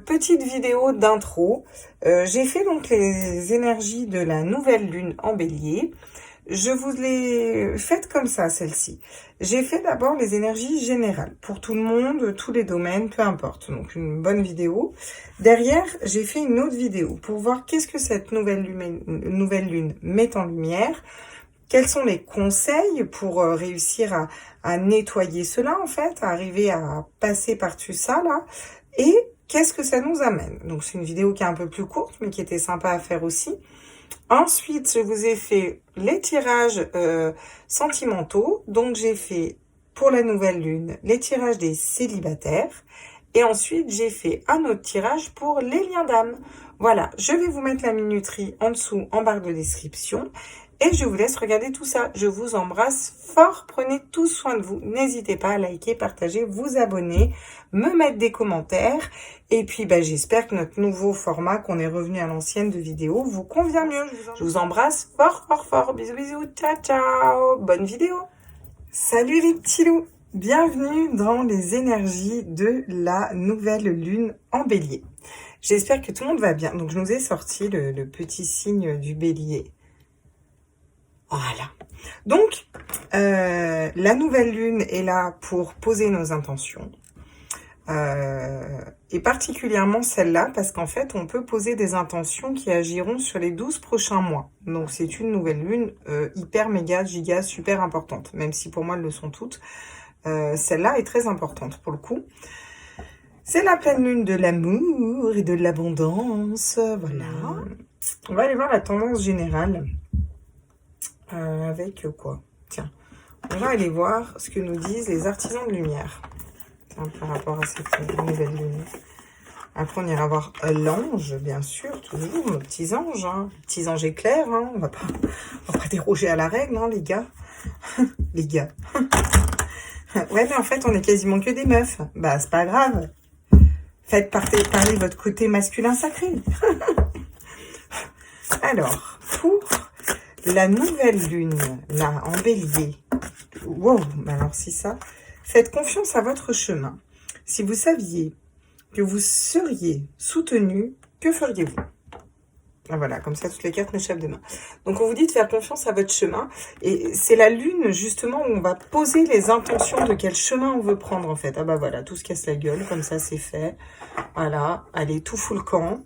Petite vidéo d'intro. J'ai fait donc les énergies de la nouvelle lune en bélier. Je vous l'ai faite comme ça, celle-ci. J'ai fait d'abord les énergies générales, pour tout le monde, tous les domaines, peu importe. Donc une bonne vidéo. Derrière, j'ai fait une autre vidéo pour voir qu'est-ce que cette nouvelle lune met en lumière. Quels sont les conseils pour réussir à nettoyer cela, en fait, à arriver à passer par-dessus ça, là. Et qu'est-ce que ça nous amène? Donc, c'est une vidéo qui est un peu plus courte, mais qui était sympa à faire aussi. Ensuite, je vous ai fait les tirages sentimentaux. Donc, j'ai fait, pour la nouvelle lune, les tirages des célibataires. Et ensuite, j'ai fait un autre tirage pour les liens d'âme. Voilà, je vais vous mettre la minuterie en dessous, en barre de description. Et je vous laisse regarder tout ça. Je vous embrasse fort. Prenez tous soin de vous. N'hésitez pas à liker, partager, vous abonner, me mettre des commentaires. Et puis, j'espère que notre nouveau format, qu'on est revenu à l'ancienne de vidéo, vous convient mieux. Je vous embrasse fort, fort, fort. Bisous, bisous. Ciao, ciao. Bonne vidéo. Salut les petits loups. Bienvenue dans les énergies de la nouvelle lune en bélier. J'espère que tout le monde va bien. Donc, je nous ai sorti le petit signe du bélier. Voilà. Donc, la nouvelle lune est là pour poser nos intentions. Et particulièrement celle-là, parce qu'en fait, on peut poser des intentions qui agiront sur les 12 prochains mois. Donc, c'est une nouvelle lune hyper, méga, giga, super importante. Même si pour moi, elles le sont toutes. Celle-là est très importante pour le coup. C'est la pleine lune de l'amour et de l'abondance. Voilà. On va aller voir la tendance générale. Avec quoi? Tiens, on va aller voir ce que nous disent les artisans de lumière. Tiens, par rapport à cette nouvelle lune. Après, on ira voir l'ange, bien sûr, toujours, nos petits anges. Hein. Petits anges éclairs, hein. On va pas déroger à la règle, hein, les gars. Les gars. Ouais, mais en fait, on est quasiment que des meufs. C'est pas grave. Faites parler votre côté masculin sacré. Alors, pour la nouvelle lune, là, en bélier. Wow, alors si ça. Faites confiance à votre chemin. Si vous saviez que vous seriez soutenu, que feriez-vous? Voilà, comme ça, toutes les cartes m'échappent de main. Donc, on vous dit de faire confiance à votre chemin. Et c'est la lune, justement, où on va poser les intentions de quel chemin on veut prendre, en fait. Voilà, tout se casse la gueule, comme ça, c'est fait. Voilà, allez, tout fout le camp.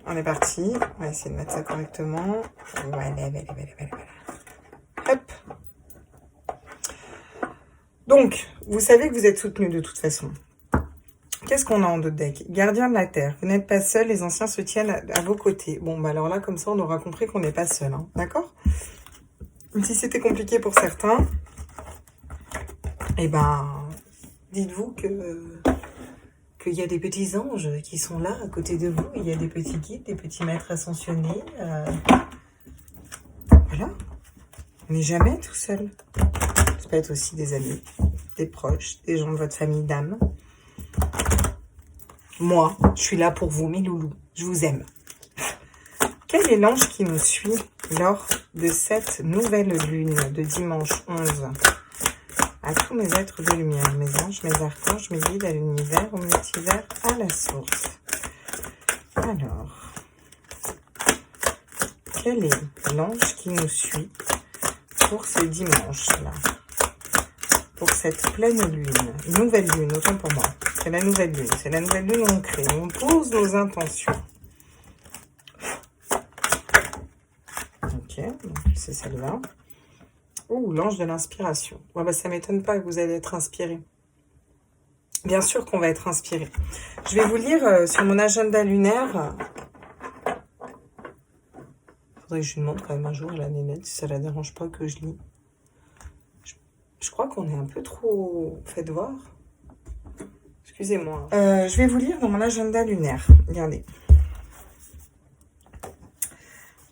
On est parti. On va essayer de mettre ça correctement. Voilà. Hop. Donc, vous savez que vous êtes soutenu de toute façon. Qu'est-ce qu'on a en dos de deck? Gardien de la Terre. Vous n'êtes pas seul, les anciens se tiennent à vos côtés. Bon, alors là, comme ça, on aura compris qu'on n'est pas seul. Hein, d'accord? Si c'était compliqué pour certains, dites-vous qu'il y a des petits anges qui sont là à côté de vous. Il y a des petits guides, des petits maîtres ascensionnés. Voilà. On n'est jamais tout seul. Ça peut être aussi des amis, des proches, des gens de votre famille d'âme. Moi, je suis là pour vous, mes loulous. Je vous aime. Quel est l'ange qui nous suit lors de cette nouvelle lune de dimanche 11? À tous mes êtres de lumière, mes anges, mes archanges, mes guides à l'univers, au multivers, à la source. Alors, quel est l'ange qui nous suit pour ce dimanche-là? Pour cette pleine lune, nouvelle lune, autant pour moi. C'est la nouvelle lune. C'est la nouvelle lune où on crée, on pose nos intentions. Ok, donc c'est celle-là. Oh, l'ange de l'inspiration. Ouais, ça ne m'étonne pas que vous allez être inspiré. Bien sûr qu'on va être inspiré. Je vais vous lire sur mon agenda lunaire. Faudrait que je lui demande quand même un jour à la nénette si ça la dérange pas que je lis. Je crois qu'on est un peu trop... Faites voir. Excusez-moi. Je vais vous lire dans mon agenda lunaire. Regardez.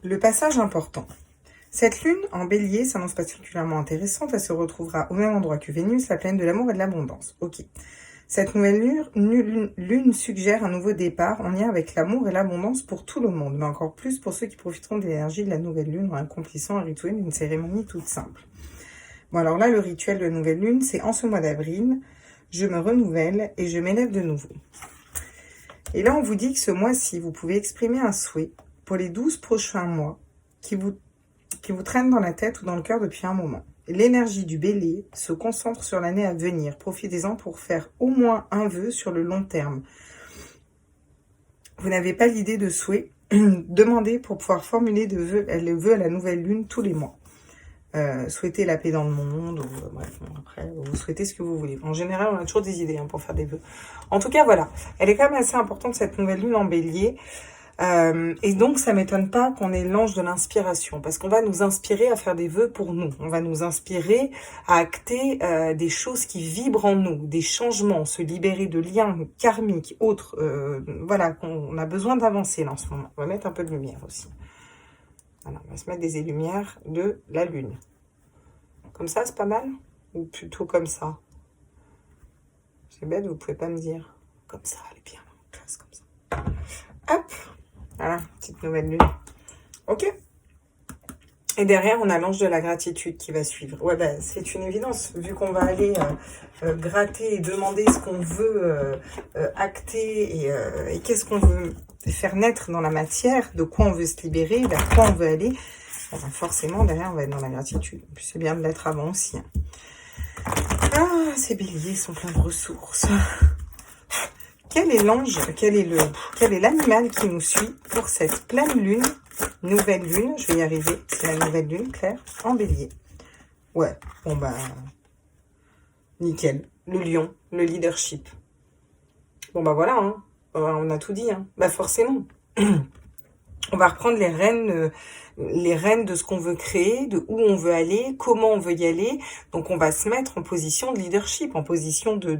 Le passage important. Cette lune en bélier s'annonce particulièrement intéressante. Elle se retrouvera au même endroit que Vénus, la planète de l'amour et de l'abondance. Ok. Cette nouvelle lune suggère un nouveau départ en lien avec l'amour et l'abondance pour tout le monde, mais encore plus pour ceux qui profiteront de l'énergie de la nouvelle lune en accomplissant un rituel d'une cérémonie toute simple. Bon, alors là, le rituel de nouvelle lune, c'est en ce mois d'avril, je me renouvelle et je m'élève de nouveau. Et là, on vous dit que ce mois-ci, vous pouvez exprimer un souhait pour les 12 prochains mois qui vous traîne dans la tête ou dans le cœur depuis un moment. L'énergie du bélier se concentre sur l'année à venir. Profitez-en pour faire au moins un vœu sur le long terme. Vous n'avez pas l'idée de souhait, demandez pour pouvoir formuler le vœu à la nouvelle lune tous les mois. Souhaitez la paix dans le monde, ou bref, après, vous souhaitez ce que vous voulez. En général, on a toujours des idées pour faire des vœux. En tout cas, voilà, elle est quand même assez importante, cette nouvelle lune en bélier. Et donc, ça m'étonne pas qu'on ait l'ange de l'inspiration, parce qu'on va nous inspirer à faire des vœux pour nous. On va nous inspirer à acter des choses qui vibrent en nous, des changements, se libérer de liens karmiques, autres. Voilà, qu'on a besoin d'avancer là en ce moment. On va mettre un peu de lumière aussi. Voilà, on va se mettre des lumières de la lune. Comme ça, c'est pas mal? Ou plutôt comme ça? C'est bête, vous pouvez pas me dire. Comme ça, elle est bien, classe comme ça. Hop! Voilà, petite nouvelle lune. Ok. Et derrière, on a l'ange de la gratitude qui va suivre. Ouais, ben, c'est une évidence. Vu qu'on va aller gratter et demander ce qu'on veut acter et qu'est-ce qu'on veut faire naître dans la matière, de quoi on veut se libérer, vers quoi on veut aller, ben, forcément, derrière, on va être dans la gratitude. En plus, c'est bien de l'être avant aussi. Ah, ces béliers sont pleins de ressources. Quel est l'ange, quel est l'animal qui nous suit pour cette pleine lune, nouvelle lune, je vais y arriver, c'est la nouvelle lune, Claire, en bélier. Ouais, bon bah, nickel, le lion, le leadership. Bon bah voilà, hein, on a tout dit, hein. Bah forcément, on va reprendre les rênes de ce qu'on veut créer, de où on veut aller, comment on veut y aller, donc on va se mettre en position de leadership, en position de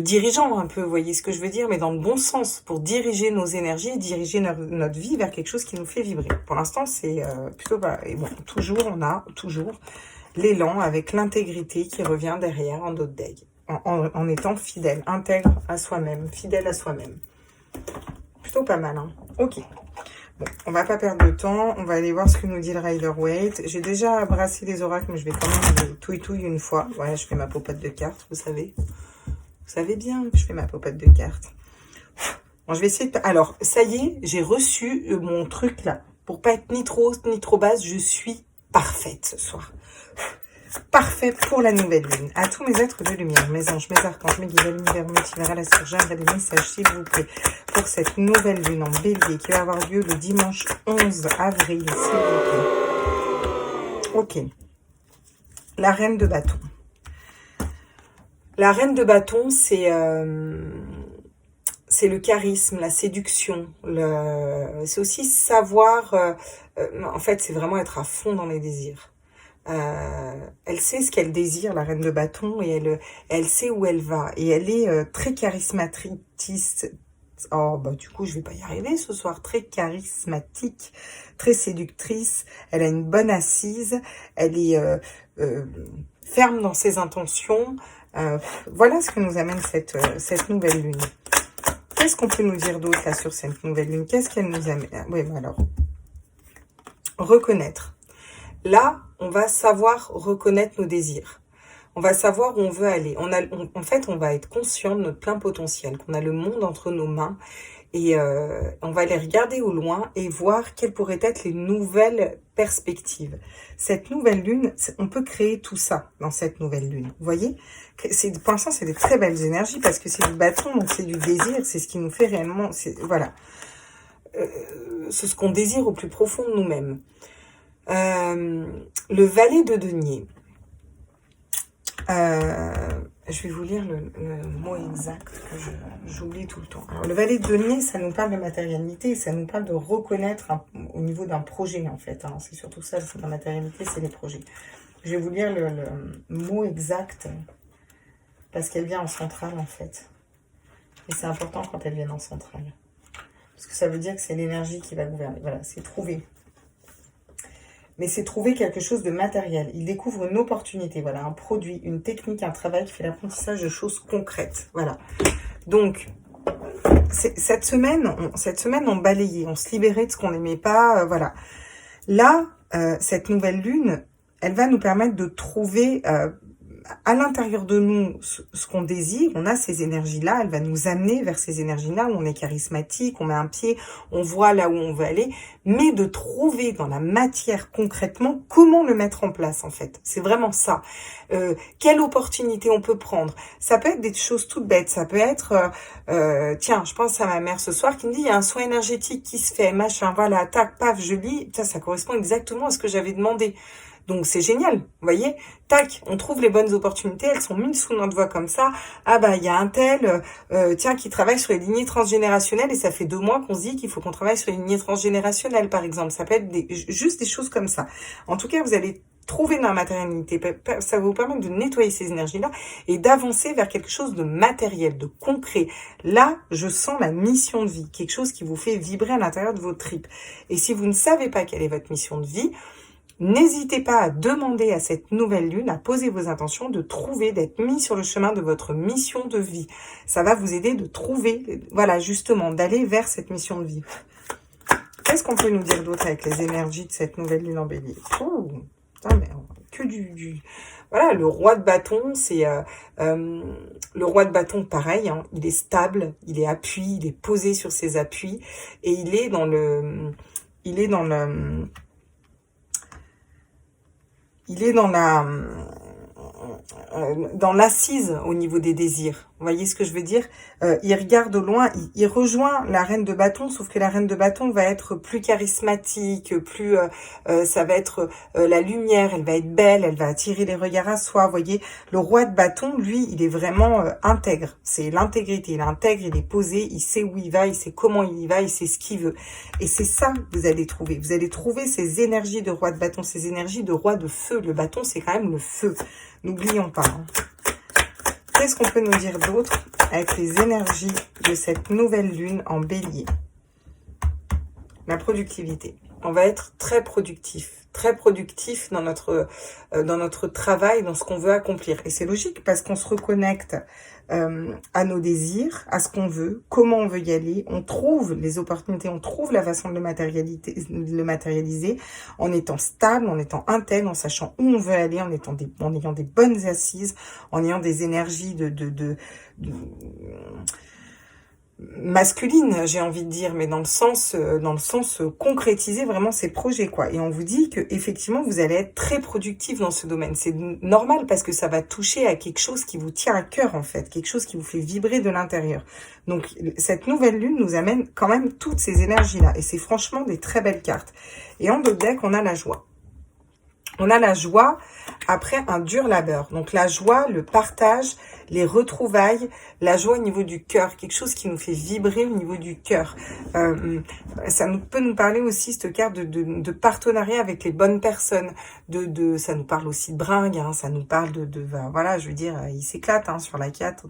dirigeant un peu, vous voyez ce que je veux dire, mais dans le bon sens, pour diriger nos énergies et diriger notre vie vers quelque chose qui nous fait vibrer. Pour l'instant, c'est plutôt pas... Et bon, on a toujours l'élan avec l'intégrité qui revient derrière en d'autres deg, en étant fidèle, intègre à soi-même, fidèle à soi-même. Plutôt pas mal, hein. Ok. Bon, on va pas perdre de temps, on va aller voir ce que nous dit le Rider-Waite. J'ai déjà brassé les oracles, mais je vais quand même les touille une fois. Voilà, je fais ma popote de cartes, vous savez. Vous savez bien que je fais ma popote de cartes. Bon, je vais essayer de... Alors, ça y est, j'ai reçu mon truc là. Pour pas être ni trop haute ni trop basse, je suis parfaite ce soir. Parfaite pour la nouvelle lune. À tous mes êtres de lumière, mes anges, mes archanges, mes guides, l'univers multivers, la Sœur, j'aimerais des messages, s'il vous plaît, pour cette nouvelle lune en bélier qui va avoir lieu le dimanche 11 avril, s'il vous plaît. Ok. La reine de bâton. La reine de bâton, c'est le charisme, la séduction. C'est aussi savoir... en fait, c'est vraiment être à fond dans les désirs. Elle sait ce qu'elle désire, la reine de bâton, et elle sait où elle va. Et elle est très charismatique. Oh, bah du coup, je vais pas y arriver ce soir. Très charismatique, très séductrice. Elle a une bonne assise. Elle est ferme dans ses intentions. Voilà ce que nous amène cette nouvelle lune. Qu'est-ce qu'on peut nous dire d'autre là sur cette nouvelle lune? Qu'est-ce qu'elle nous amène? Oui, bah alors, reconnaître. Là, on va savoir reconnaître nos désirs. On va savoir où on veut aller. En fait, on va être conscient de notre plein potentiel, qu'on a le monde entre nos mains. Et on va aller regarder au loin et voir quelles pourraient être les nouvelles perspectives. Cette nouvelle lune, on peut créer tout ça dans cette nouvelle lune. Vous voyez, pour l'instant, c'est des très belles énergies parce que c'est du bâton, donc c'est du désir. C'est ce qui nous fait réellement... Voilà. C'est ce qu'on désire au plus profond de nous-mêmes. Le valet de denier. Je vais vous lire le mot exact que j'oublie tout le temps. Alors, le valet de denier, ça nous parle de matérialité, ça nous parle de reconnaître au niveau d'un projet en fait. Hein. C'est surtout ça, c'est la matérialité, c'est les projets. Je vais vous lire le mot exact parce qu'elle vient en centrale en fait. Et c'est important quand elle vient en centrale. Parce que ça veut dire que c'est l'énergie qui va gouverner. Voilà, c'est trouver. Mais c'est trouver quelque chose de matériel. Il découvre une opportunité, voilà, un produit, une technique, un travail qui fait l'apprentissage de choses concrètes. Voilà. Donc, cette semaine, on balayait, on se libérait de ce qu'on n'aimait pas, voilà. Là, cette nouvelle lune, elle va nous permettre de trouver à l'intérieur de nous ce qu'on désire, on a ces énergies-là, elle va nous amener vers ces énergies-là où on est charismatique, on met un pied, on voit là où on veut aller, mais de trouver dans la matière concrètement comment le mettre en place en fait. C'est vraiment ça. Quelle opportunité on peut prendre. Ça peut être des choses toutes bêtes, ça peut être, tiens, je pense à ma mère ce soir qui me dit, il y a un soin énergétique qui se fait, machin, voilà, tac, paf, je lis, ça correspond exactement à ce que j'avais demandé. Donc c'est génial, vous voyez, tac, on trouve les bonnes opportunités, elles sont mises sous notre voie comme ça. Ah bah il y a un tel, tiens, qui travaille sur les lignées transgénérationnelles et ça fait 2 mois qu'on se dit qu'il faut qu'on travaille sur les lignées transgénérationnelles par exemple. Ça peut être juste des choses comme ça. En tout cas, vous allez trouver dans la matérialité, ça va vous permettre de nettoyer ces énergies-là et d'avancer vers quelque chose de matériel, de concret. Là, je sens la mission de vie, quelque chose qui vous fait vibrer à l'intérieur de vos tripes. Et si vous ne savez pas quelle est votre mission de vie, n'hésitez pas à demander à cette nouvelle lune, à poser vos intentions, de trouver, d'être mis sur le chemin de votre mission de vie. Ça va vous aider de trouver, voilà, justement, d'aller vers cette mission de vie. Qu'est-ce qu'on peut nous dire d'autre avec les énergies de cette nouvelle lune en bélier? Putain, mais que Voilà, le roi de bâton, c'est... le roi de bâton, pareil, hein, il est stable, il est appuyé, il est posé sur ses appuis, et il est dans le... Il est dans la dans l'assise au niveau des désirs. Vous voyez ce que je veux dire? Il regarde au loin, il rejoint la reine de bâton, sauf que la reine de bâton va être plus charismatique, plus ça va être la lumière, elle va être belle, elle va attirer les regards à soi. Vous voyez, le roi de bâton, lui, il est vraiment intègre. C'est l'intégrité, il est intègre, il est posé, il sait où il va, il sait comment il y va, il sait ce qu'il veut. Et c'est ça que vous allez trouver. Vous allez trouver ces énergies de roi de bâton, ces énergies de roi de feu. Le bâton, c'est quand même le feu. N'oublions pas. Hein. Qu'est-ce qu'on peut nous dire d'autre avec les énergies de cette nouvelle lune en bélier? La productivité. On va être très productif dans notre travail, dans ce qu'on veut accomplir. Et c'est logique parce qu'on se reconnecte à nos désirs, à ce qu'on veut, comment on veut y aller. On trouve les opportunités, on trouve la façon de le matérialiser en étant stable, en étant intègre, en sachant où on veut aller, en ayant des bonnes assises, en ayant des énergies de masculine, j'ai envie de dire, mais dans le sens concrétiser vraiment ses projets, quoi. Et on vous dit que effectivement vous allez être très productif dans ce domaine. C'est normal parce que ça va toucher à quelque chose qui vous tient à cœur, en fait, quelque chose qui vous fait vibrer de l'intérieur. Donc cette nouvelle lune nous amène quand même toutes ces énergies-là, et c'est franchement des très belles cartes. Et en dos de deck, on a la joie. On a la joie après un dur labeur. Donc la joie, le partage, les retrouvailles, la joie au niveau du cœur, quelque chose qui nous fait vibrer au niveau du cœur. Ça peut nous parler aussi, cette carte, de partenariat avec les bonnes personnes. Ça nous parle aussi de bringue, hein, ça nous parle voilà, je veux dire, il s'éclate hein, sur la carte,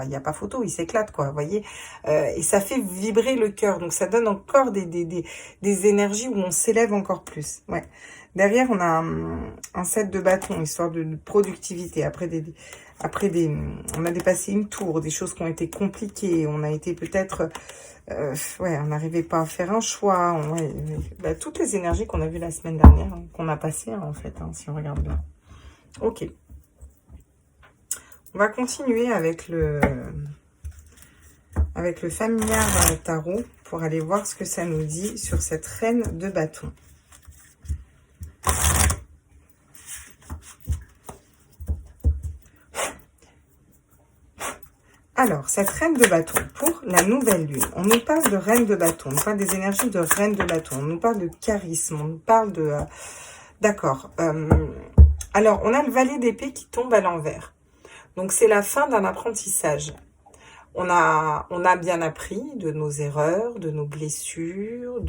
il y a pas photo, il s'éclate, quoi, vous voyez. Et ça fait vibrer le cœur, donc ça donne encore des énergies où on s'élève encore plus, ouais. Derrière, on a un set de bâtons, histoire de productivité. On a dépassé une tour, des choses qui ont été compliquées. On a été peut-être... on n'arrivait pas à faire un choix. Toutes les énergies qu'on a vues la semaine dernière, hein, qu'on a passées, hein, en fait, hein, si on regarde bien. Ok. On va continuer avec le familiar tarot pour aller voir ce que ça nous dit sur cette reine de bâton. Alors, cette reine de bâton, pour la nouvelle lune, on nous parle de reine de bâton, on nous parle des énergies de reine de bâton, on nous parle de charisme, on nous parle de... D'accord. Alors, on a le valet d'épée qui tombe à l'envers. Donc, c'est la fin d'un apprentissage. On a bien appris de nos erreurs, de nos blessures,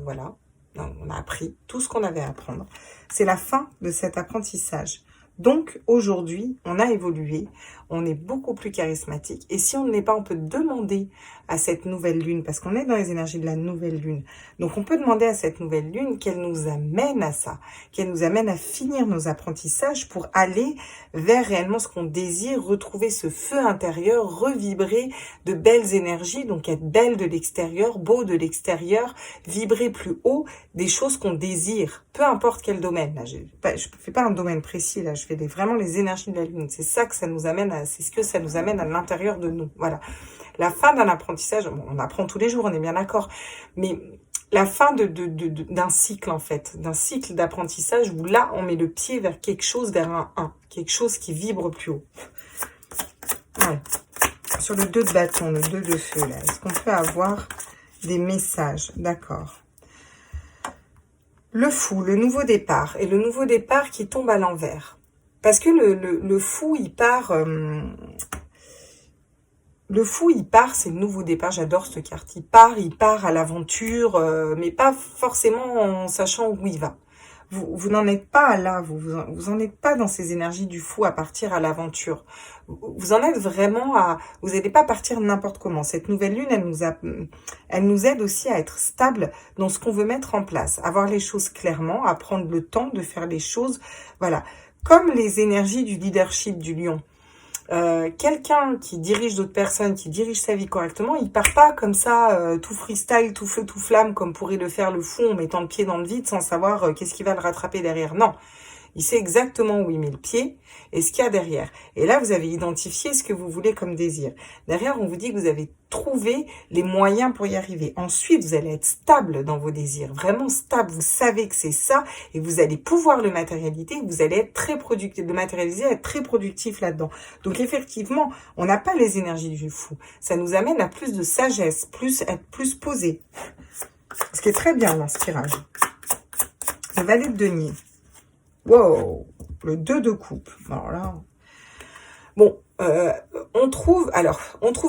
voilà. On a appris tout ce qu'on avait à apprendre. C'est la fin de cet apprentissage. Donc, aujourd'hui, on a évolué, on est beaucoup plus charismatique. Et si on ne l'est pas, on peut demander à cette nouvelle lune, parce qu'on est dans les énergies de la nouvelle lune. Donc on peut demander à cette nouvelle lune qu'elle nous amène à ça, qu'elle nous amène à finir nos apprentissages pour aller vers réellement ce qu'on désire, retrouver ce feu intérieur, revibrer de belles énergies, donc être belle de l'extérieur, beau de l'extérieur, vibrer plus haut des choses qu'on désire, peu importe quel domaine. Là, je fais pas un domaine précis, là, je fais vraiment les énergies de la lune. C'est ça que ça nous amène à, c'est ce que ça nous amène à l'intérieur de nous. Voilà. La fin d'un apprentissage, bon, on apprend tous les jours, on est bien d'accord, mais la fin d'un cycle, en fait, d'un cycle d'apprentissage où là, on met le pied vers quelque chose, vers un 1, quelque chose qui vibre plus haut. Ouais. Sur le 2 de bâton, le 2 de feu, là, est-ce qu'on peut avoir des messages? D'accord. Le fou, le nouveau départ, et le nouveau départ qui tombe à l'envers. Parce que le fou, il part... le fou, il part, c'est le nouveau départ, j'adore cette carte. Il part à l'aventure, mais pas forcément en sachant où il va. Vous n'en êtes pas là, vous en êtes pas dans ces énergies du fou à partir à l'aventure. Vous en êtes vraiment à... Vous n'allez pas partir n'importe comment. Cette nouvelle lune, elle nous aide aussi à être stable dans ce qu'on veut mettre en place. À voir les choses clairement, à prendre le temps de faire les choses. Voilà. Comme les énergies du leadership du lion. Quelqu'un qui dirige d'autres personnes, qui dirige sa vie correctement, il part pas comme ça, tout freestyle, tout feu, tout flamme, comme pourrait le faire le fou en mettant le pied dans le vide sans savoir qu'est-ce qui va le rattraper derrière. Non, il sait exactement où il met le pied et ce qu'il y a derrière. Et là, vous avez identifié ce que vous voulez comme désir. Derrière, on vous dit que vous avez trouvé les moyens pour y arriver. Ensuite, vous allez être stable dans vos désirs, vraiment stable. Vous savez que c'est ça et vous allez pouvoir le matérialiser. Vous allez être très productif, le matérialiser, être très productif là-dedans. Donc, effectivement, on n'a pas les énergies du fou. Ça nous amène à plus de sagesse, être plus posé. Ce qui est très bien dans ce tirage. Le valet de denier. Wow, le 2 de coupe. Alors là, bon, on trouve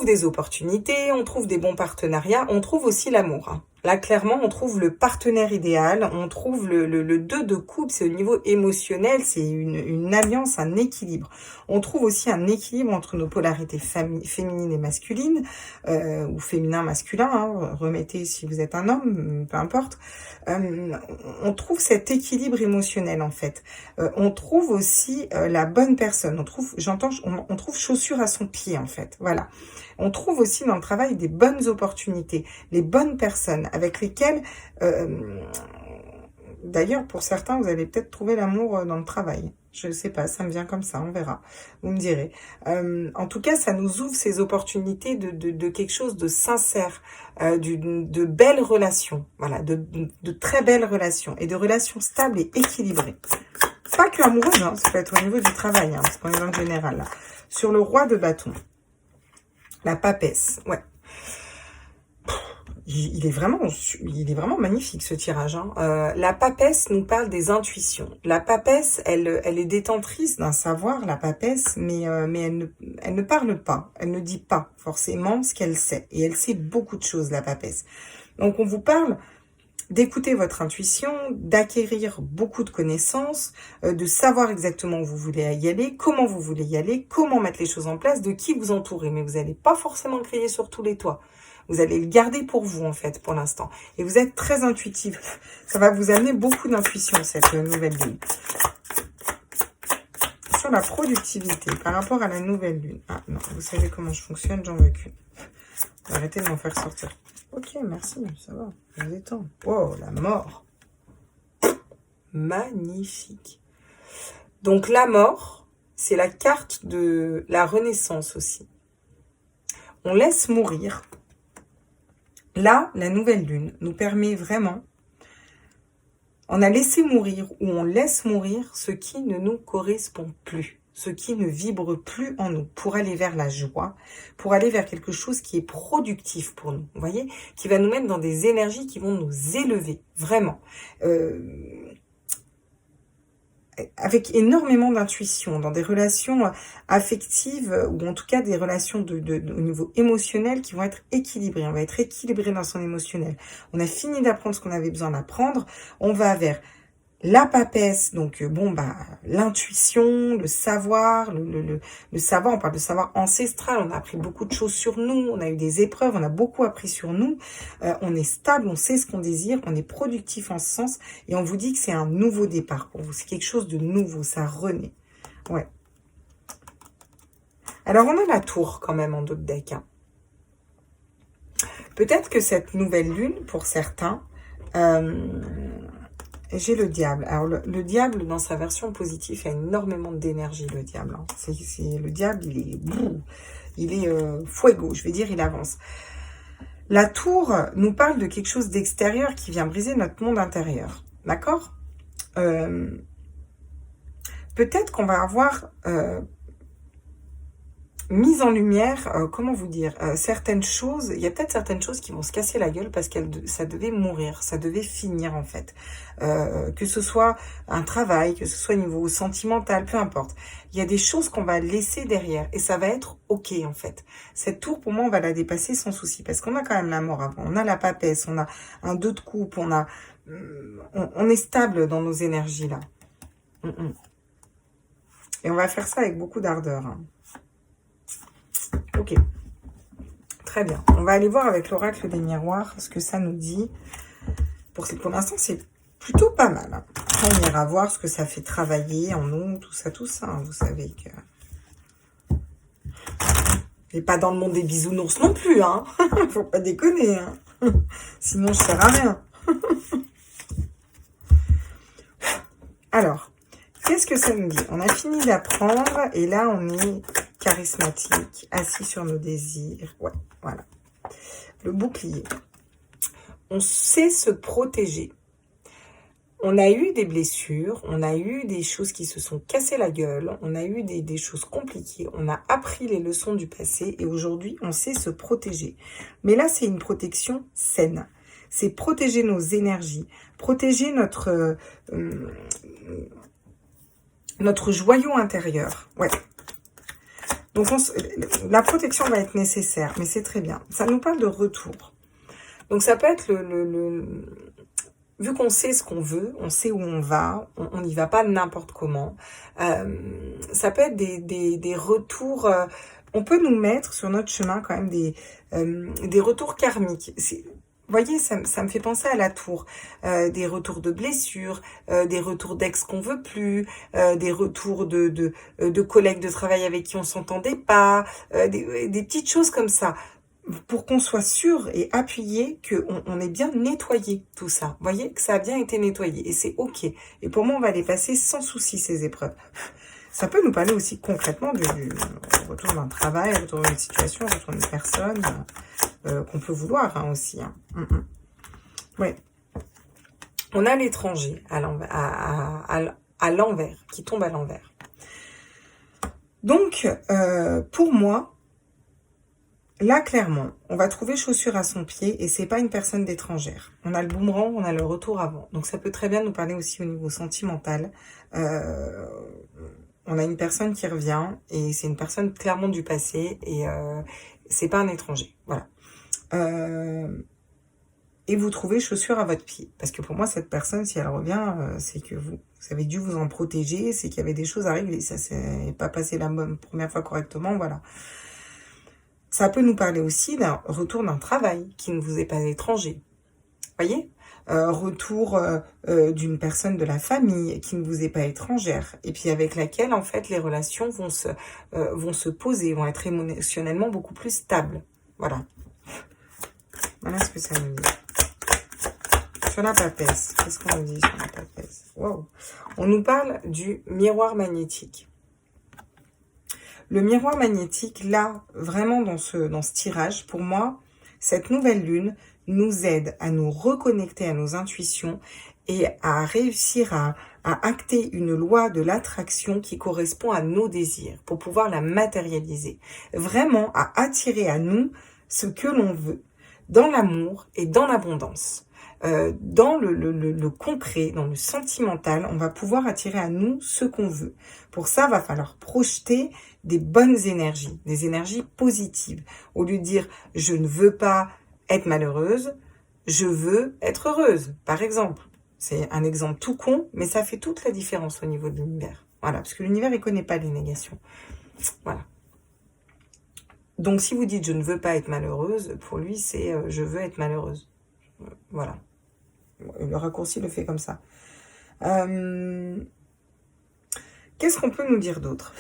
des opportunités, on trouve des bons partenariats, on trouve aussi l'amour. Hein. Là, clairement, on trouve le partenaire idéal, on trouve le 2 de coupe, c'est au niveau émotionnel, c'est une alliance, un équilibre. On trouve aussi un équilibre entre nos polarités féminines et masculines, ou féminin-masculin, hein, remettez si vous êtes un homme, peu importe. On trouve cet équilibre émotionnel, en fait. On trouve aussi la bonne personne, on trouve chaussure à son pied, en fait, voilà. On trouve aussi dans le travail des bonnes opportunités, les bonnes personnes avec lesquelles, d'ailleurs, pour certains, vous allez peut-être trouver l'amour dans le travail. Je ne sais pas, ça me vient comme ça, on verra. Vous me direz. En tout cas, ça nous ouvre ces opportunités de quelque chose de sincère, de belles relations, voilà, de très belles relations et de relations stables et équilibrées. Pas que amoureuses, hein, ça peut être au niveau du travail, hein, parce qu'on est dans le général là. Sur le roi de bâton. La papesse, ouais. Il est vraiment magnifique ce tirage. Hein. La papesse nous parle des intuitions. La papesse, elle est détentrice d'un savoir, la papesse, mais elle ne parle pas. Elle ne dit pas forcément ce qu'elle sait. Et elle sait beaucoup de choses, la papesse. Donc on vous parle d'écouter votre intuition, d'acquérir beaucoup de connaissances, de savoir exactement où vous voulez y aller, comment vous voulez y aller, comment mettre les choses en place, de qui vous entourez. Mais vous n'allez pas forcément crier sur tous les toits. Vous allez le garder pour vous, en fait, pour l'instant. Et vous êtes très intuitif. Ça va vous amener beaucoup d'intuition, cette nouvelle lune. Sur la productivité, par rapport à la nouvelle lune. Ah non, vous savez comment je fonctionne, j'en veux qu'une. Arrêtez de m'en faire sortir. Ok, merci, ça va, je vous détends. Wow, la mort. Magnifique. Donc la mort, c'est la carte de la renaissance aussi. On laisse mourir. Là, la nouvelle lune nous permet vraiment, on a laissé mourir ou on laisse mourir ce qui ne nous correspond plus, ce qui ne vibre plus en nous, pour aller vers la joie, pour aller vers quelque chose qui est productif pour nous, vous voyez, qui va nous mettre dans des énergies qui vont nous élever, vraiment. Avec énormément d'intuition, dans des relations affectives, ou en tout cas des relations au niveau émotionnel qui vont être équilibrées. On va être équilibré dans son émotionnel. On a fini d'apprendre ce qu'on avait besoin d'apprendre. On va vers La papesse, donc bon, bah, l'intuition, le savoir, le savoir, on parle de savoir ancestral, on a appris beaucoup de choses sur nous, on a eu des épreuves, on a beaucoup appris sur nous, on est stable, on sait ce qu'on désire, on est productif en ce sens, et on vous dit que c'est un nouveau départ pour vous, c'est quelque chose de nouveau, ça renaît. Ouais. Alors, on a la tour quand même en dos de deck, hein. Peut-être que cette nouvelle lune, pour certains, j'ai le diable. Alors, le diable, dans sa version positive, a énormément d'énergie, le diable, hein. Le diable, il est fuego, je vais dire, il avance. La tour nous parle de quelque chose d'extérieur qui vient briser notre monde intérieur. D'accord? Peut-être qu'on va avoir mise en lumière, comment vous dire, certaines choses, il y a peut-être certaines choses qui vont se casser la gueule parce que ça devait mourir, ça devait finir en fait. Que ce soit un travail, que ce soit au niveau sentimental, peu importe. Il y a des choses qu'on va laisser derrière et ça va être ok en fait. Cette tour, pour moi, on va la dépasser sans souci parce qu'on a quand même la mort avant, on a la papesse, on a un 2 de coupe, on est stable dans nos énergies là. Et on va faire ça avec beaucoup d'ardeur, hein. Ok, très bien. On va aller voir avec l'oracle des miroirs ce que ça nous dit. Pour l'instant, c'est plutôt pas mal, hein. Après, on ira voir ce que ça fait travailler en nous, tout ça, hein. Vous savez que... Et pas dans le monde des bisounours non plus, hein. Faut pas déconner, hein. Sinon, je sers à rien. Alors, qu'est-ce que ça nous dit? On a fini d'apprendre et là, on est charismatique, assis sur nos désirs. Ouais, voilà. Le bouclier. On sait se protéger. On a eu des blessures, on a eu des choses qui se sont cassées la gueule, on a eu des choses compliquées, on a appris les leçons du passé et aujourd'hui, on sait se protéger. Mais là, c'est une protection saine. C'est protéger nos énergies, protéger notre joyau intérieur. Ouais. Donc, la protection va être nécessaire, mais c'est très bien. Ça nous parle de retour. Donc, ça peut être vu qu'on sait ce qu'on veut, on sait où on va, on n'y va pas n'importe comment. Ça peut être des retours... on peut nous mettre sur notre chemin quand même des retours karmiques. Vous voyez, ça me fait penser à la tour. Des retours de blessures, des retours d'ex qu'on veut plus, des retours de collègues de travail avec qui on s'entendait pas, des petites choses comme ça. Pour qu'on soit sûr et appuyé qu'on est bien nettoyé tout ça. Vous voyez, que ça a bien été nettoyé et c'est ok. Et pour moi, on va les passer sans souci, ces épreuves. Ça peut nous parler aussi concrètement du retour d'un travail, retour d'une situation, retour d'une personne qu'on peut vouloir, hein, aussi. Hein. Ouais. On a l'étranger à l'envers, qui tombe à l'envers. Donc, pour moi, là, clairement, on va trouver chaussure à son pied et c'est pas une personne d'étrangère. On a le boomerang, on a le retour avant. Donc, ça peut très bien nous parler aussi au niveau sentimental. On a une personne qui revient et c'est une personne clairement du passé et c'est pas un étranger. Voilà. Et vous trouvez chaussure à votre pied. Parce que pour moi, cette personne, si elle revient, c'est que vous avez dû vous en protéger, c'est qu'il y avait des choses à régler. Ça s'est pas passé la première fois correctement, voilà. Ça peut nous parler aussi d'un retour d'un travail qui ne vous est pas étranger. Voyez ? Retour d'une personne de la famille qui ne vous est pas étrangère. Et puis avec laquelle, en fait, les relations vont se poser, vont être émotionnellement beaucoup plus stables. Voilà. Voilà ce que ça nous dit. Sur la papesse, qu'est-ce qu'on nous dit sur la papesse? Wow. On nous parle du miroir magnétique. Le miroir magnétique, là, vraiment dans ce tirage, pour moi, cette nouvelle lune nous aide à nous reconnecter à nos intuitions et à réussir à acter une loi de l'attraction qui correspond à nos désirs pour pouvoir la matérialiser. Vraiment à attirer à nous ce que l'on veut dans l'amour et dans l'abondance. Dans le concret, dans le sentimental, on va pouvoir attirer à nous ce qu'on veut. Pour ça, il va falloir projeter des bonnes énergies, des énergies positives. Au lieu de dire « je ne veux pas être malheureuse », je veux être heureuse, par exemple. C'est un exemple tout con, mais ça fait toute la différence au niveau de l'univers. Voilà, parce que l'univers, il ne connaît pas les négations. Voilà. Donc, si vous dites « je ne veux pas être malheureuse », pour lui, c'est « je veux être malheureuse ». Voilà. Le raccourci le fait comme ça. Qu'est-ce qu'on peut nous dire d'autre?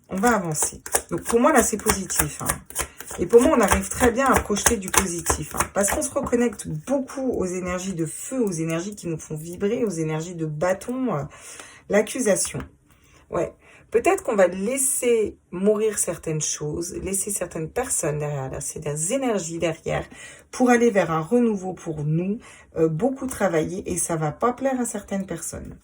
On va avancer. Donc, pour moi, là, c'est positif. Hein. Et pour moi, on arrive très bien à projeter du positif. Hein, parce qu'on se reconnecte beaucoup aux énergies de feu, aux énergies qui nous font vibrer, aux énergies de bâton, l'accusation. Ouais. Peut-être qu'on va laisser mourir certaines choses, laisser certaines personnes derrière, laisser des énergies derrière, pour aller vers un renouveau pour nous, beaucoup travailler, et ça va pas plaire à certaines personnes.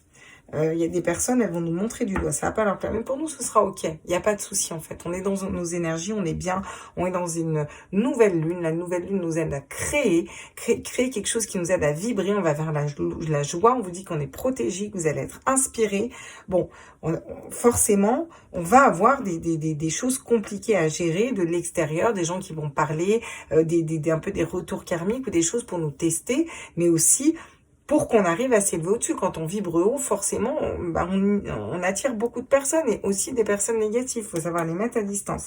Il y a des personnes, elles vont nous montrer du doigt, ça va pas leur plaire. Mais pour nous, ce sera ok. Il n'y a pas de souci, en fait. On est dans nos énergies, on est bien. On est dans une nouvelle lune. La nouvelle lune nous aide à créer quelque chose qui nous aide à vibrer. On va vers la joie. On vous dit qu'on est protégé, que vous allez être inspiré. Bon, forcément, on va avoir des choses compliquées à gérer de l'extérieur, des gens qui vont parler, un peu des retours karmiques ou des choses pour nous tester, mais aussi pour qu'on arrive à s'élever au-dessus. Quand on vibre haut, forcément, on attire beaucoup de personnes et aussi des personnes négatives. Il faut savoir les mettre à distance.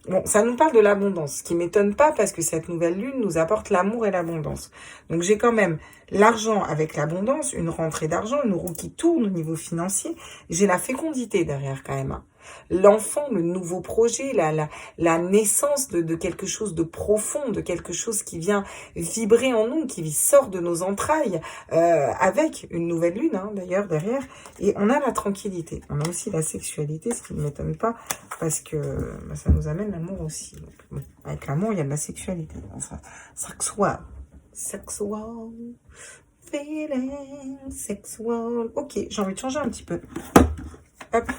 Bon, ça nous parle de l'abondance, ce qui ne m'étonne pas parce que cette nouvelle lune nous apporte l'amour et l'abondance. Donc, j'ai quand même l'argent avec l'abondance, une rentrée d'argent, une roue qui tourne au niveau financier. J'ai la fécondité derrière quand même. Hein. L'enfant, le nouveau projet, la naissance de quelque chose de profond, de quelque chose qui vient vibrer en nous, qui sort de nos entrailles, avec une nouvelle lune, hein, d'ailleurs, derrière. Et on a la tranquillité. On a aussi la sexualité, ce qui ne m'étonne pas, parce que ça nous amène l'amour aussi. Donc, bon, avec l'amour, il y a de la sexualité. Enfin, sexual, feeling, sexual. Ok, j'ai envie de changer un petit peu. Hop.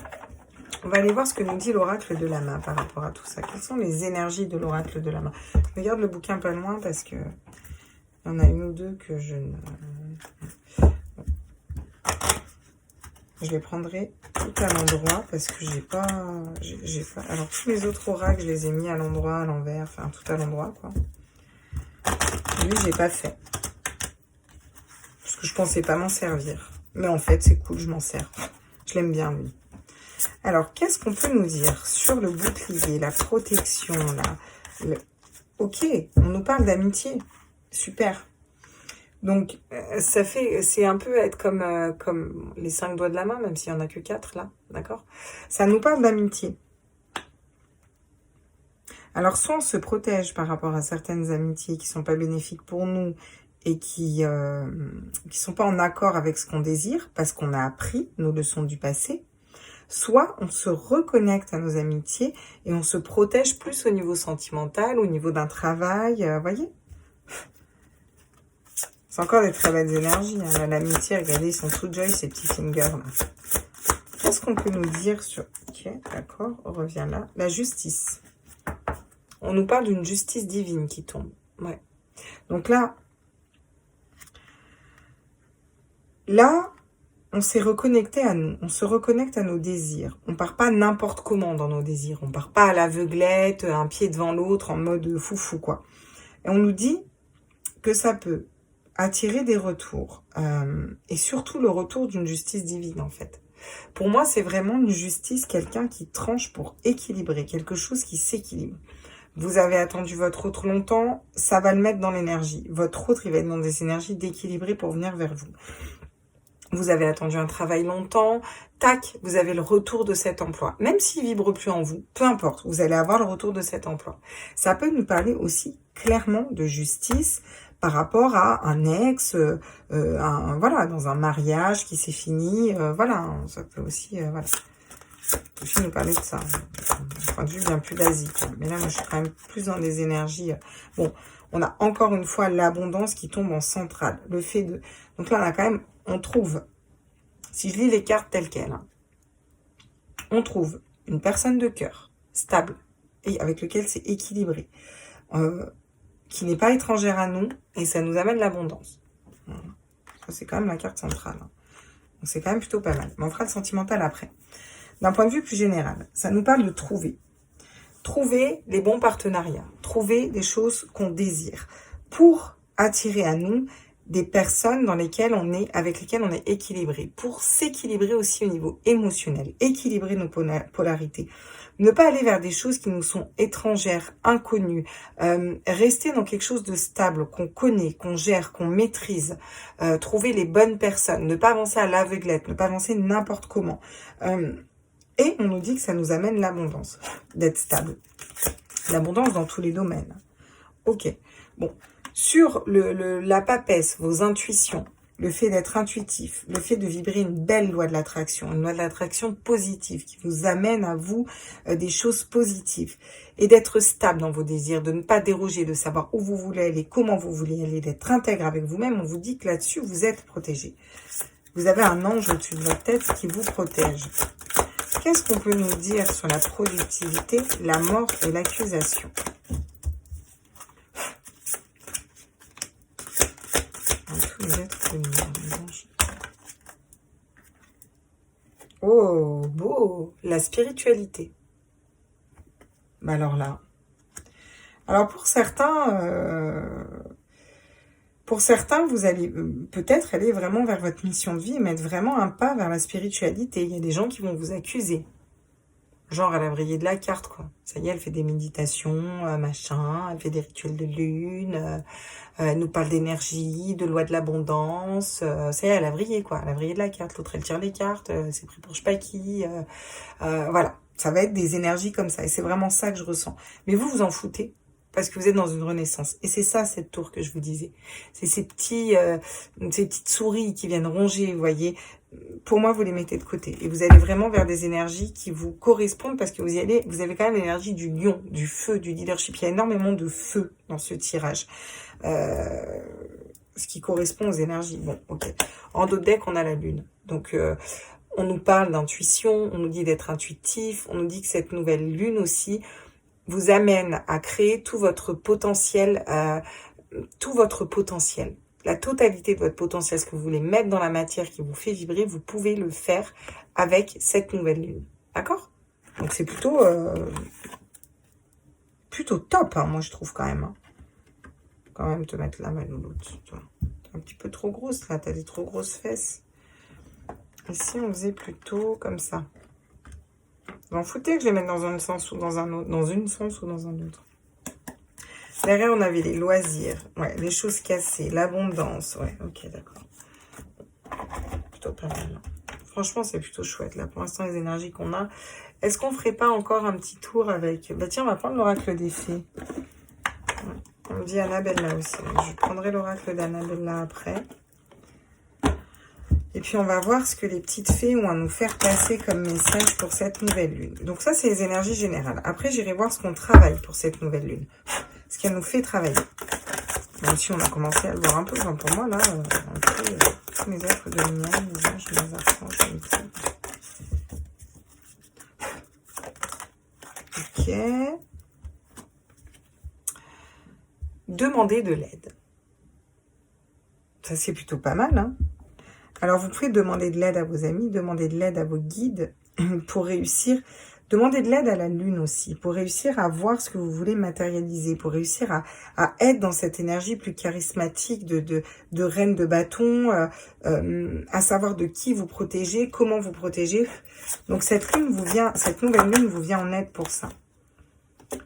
On va aller voir ce que nous dit l'oracle de la main par rapport à tout ça. Quelles sont les énergies de l'oracle de la main? Je regarde le bouquin pas loin parce que il y en a une ou deux que je ne... Je les prendrai tout à l'endroit parce que j'ai pas... Alors, tous les autres oracles, je les ai mis à l'endroit, à l'envers, enfin, tout à l'endroit, quoi. Lui, j'ai pas fait. Parce que je pensais pas m'en servir. Mais en fait, c'est cool, je m'en sers. Je l'aime bien, lui. Alors, qu'est-ce qu'on peut nous dire sur le bouclier, la protection, là? Ok, on nous parle d'amitié. Super. Donc, c'est un peu être comme les 5 doigts de la main, même s'il n'y en a que 4, là, d'accord? Ça nous parle d'amitié. Alors, soit on se protège par rapport à certaines amitiés qui ne sont pas bénéfiques pour nous et qui sont pas en accord avec ce qu'on désire, parce qu'on a appris nos leçons du passé, soit on se reconnecte à nos amitiés et on se protège plus au niveau sentimental, au niveau d'un travail, voyez. C'est encore des très belles énergies. Hein. L'amitié, regardez, ils sont tout joy, ces petits fingers. Qu'est-ce qu'on peut nous dire sur... Ok, d'accord, on revient là. La justice. On nous parle d'une justice divine qui tombe. Ouais. Donc là, on s'est reconnecté à nous, on se reconnecte à nos désirs. On part pas n'importe comment dans nos désirs. On part pas à l'aveuglette, un pied devant l'autre, en mode foufou, quoi. Et on nous dit que ça peut attirer des retours. Et surtout le retour d'une justice divine, en fait. Pour moi, c'est vraiment une justice, quelqu'un qui tranche pour équilibrer, quelque chose qui s'équilibre. Vous avez attendu votre autre longtemps, ça va le mettre dans l'énergie. Votre autre, il va être dans des énergies d'équilibrer pour venir vers vous. Vous avez attendu un travail longtemps, tac, vous avez le retour de cet emploi. Même s'il vibre plus en vous, peu importe, vous allez avoir le retour de cet emploi. Ça peut nous parler aussi clairement de justice par rapport à un ex, voilà, dans un mariage qui s'est fini, voilà, ça peut aussi, voilà. Ça peut aussi nous parler de ça. Du point de vue bien plus basique. Mais là, moi, je suis quand même plus dans des énergies. Bon, on a encore une fois l'abondance qui tombe en centrale. Le fait de... Donc là, on a quand même... On trouve, si je lis les cartes telles quelles, hein, on trouve une personne de cœur, stable, et avec lequel c'est équilibré, qui n'est pas étrangère à nous, et ça nous amène l'abondance. Voilà. Ça, c'est quand même la carte centrale. Hein. Donc, c'est quand même plutôt pas mal. Mais on fera le sentimental après. D'un point de vue plus général, ça nous parle de trouver. Trouver les bons partenariats. Trouver des choses qu'on désire. Pour attirer à nous des personnes avec lesquelles on est équilibré, pour s'équilibrer aussi au niveau émotionnel, équilibrer nos polarités. Ne pas aller vers des choses qui nous sont étrangères, inconnues, rester dans quelque chose de stable, qu'on connaît, qu'on gère, qu'on maîtrise, trouver les bonnes personnes, ne pas avancer à l'aveuglette, ne pas avancer n'importe comment. Et on nous dit que ça nous amène l'abondance, d'être stable. L'abondance dans tous les domaines. Ok, bon. Sur la papesse, vos intuitions, le fait d'être intuitif, le fait de vibrer une belle loi de l'attraction, une loi de l'attraction positive qui vous amène à vous des choses positives et d'être stable dans vos désirs, de ne pas déroger, de savoir où vous voulez aller, comment vous voulez aller, d'être intègre avec vous-même, on vous dit que là-dessus, vous êtes protégé. Vous avez un ange au-dessus de votre tête qui vous protège. Qu'est-ce qu'on peut nous dire sur la productivité, la mort et l'accusation? Oh, beau, la spiritualité. Bah alors là. Alors pour certains, vous allez peut-être aller vraiment vers votre mission de vie et mettre vraiment un pas vers la spiritualité. Il y a des gens qui vont vous accuser. Genre, elle a brillé de la carte, quoi. Ça y est, elle fait des méditations, machin, elle fait des rituels de lune, elle nous parle d'énergie, de loi de l'abondance. Ça y est, elle a brillé, quoi. Elle a brillé de la carte. L'autre, elle tire les cartes, c'est pris pour je sais pas qui. Voilà, ça va être des énergies comme ça. Et c'est vraiment ça que je ressens. Mais vous, vous en foutez. Parce que vous êtes dans une renaissance. Et c'est ça, cette tour que je vous disais. C'est ces petites souris qui viennent ronger, vous voyez. Pour moi, vous les mettez de côté. Et vous allez vraiment vers des énergies qui vous correspondent parce que vous avez quand même l'énergie du lion, du feu, du leadership. Il y a énormément de feu dans ce tirage. Ce qui correspond aux énergies. Bon, ok. En dos de deck, on a la lune. Donc, on nous parle d'intuition, on nous dit d'être intuitif, on nous dit que cette nouvelle lune aussi vous amène à créer tout votre potentiel, la totalité de votre potentiel, ce que vous voulez mettre dans la matière qui vous fait vibrer, vous pouvez le faire avec cette nouvelle lune. D'accord? Donc c'est plutôt top, hein, moi je trouve quand même. Hein. Quand même te mettre la main ou l'autre. T'es un petit peu trop grosse là, t'as des trop grosses fesses. Ici on faisait plutôt comme ça. Vous en foutez que je les mette dans un sens ou dans un autre, dans une sens ou dans un autre. Derrière, on avait les loisirs, ouais, les choses cassées, l'abondance, ouais, ok, d'accord. Plutôt pas mal. Franchement, c'est plutôt chouette, là, pour l'instant, les énergies qu'on a. Est-ce qu'on ferait pas encore un petit tour avec... Bah tiens, on va prendre l'oracle des fées. On me dit Annabella aussi. Je prendrai l'oracle d'Annabella après. Et puis, on va voir ce que les petites fées ont à nous faire passer comme message pour cette nouvelle lune. Donc ça, c'est les énergies générales. Après, j'irai voir ce qu'on travaille pour cette nouvelle lune. Ce qu'elle nous fait travailler. Même si on a commencé à le voir un peu. Enfin, pour moi, là, tous mes êtres de lumière, mes anges, mes archanges, mes petits. Ok. Demander de l'aide. Ça, c'est plutôt pas mal, hein. Alors, vous pouvez demander de l'aide à vos amis, demander de l'aide à vos guides pour réussir. Demandez de l'aide à la lune aussi, pour réussir à voir ce que vous voulez matérialiser, pour réussir à être dans cette énergie plus charismatique de reine de bâton, à savoir de qui vous protégez, comment vous protégez. Donc, cette nouvelle lune vous vient en aide pour ça.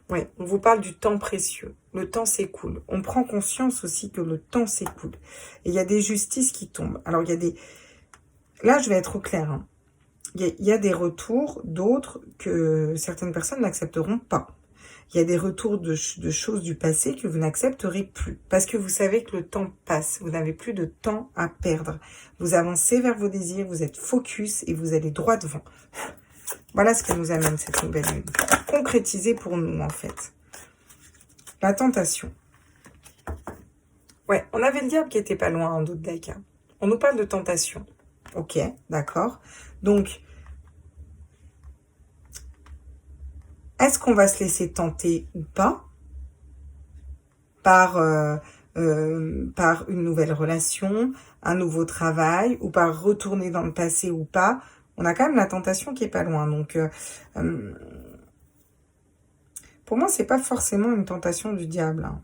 Oui, on vous parle du temps précieux. Le temps s'écoule. On prend conscience aussi que le temps s'écoule. Et il y a des justices qui tombent. Alors, il y a des... Là, je vais être au clair. Hein. Il y a des retours, d'autres que certaines personnes n'accepteront pas. Il y a des retours de choses du passé que vous n'accepterez plus. Parce que vous savez que le temps passe. Vous n'avez plus de temps à perdre. Vous avancez vers vos désirs, vous êtes focus et vous allez droit devant. Voilà ce qui nous amène cette nouvelle lune. Concrétiser pour nous, en fait. La tentation. Ouais, on avait le diable qui était pas loin en d'autres decks. Hein. On nous parle de tentation. Ok, d'accord. Donc, est-ce qu'on va se laisser tenter ou pas par une nouvelle relation, un nouveau travail, ou par retourner dans le passé ou pas? On a quand même la tentation qui est pas loin. Donc, pour moi, c'est pas forcément une tentation du diable. Hein.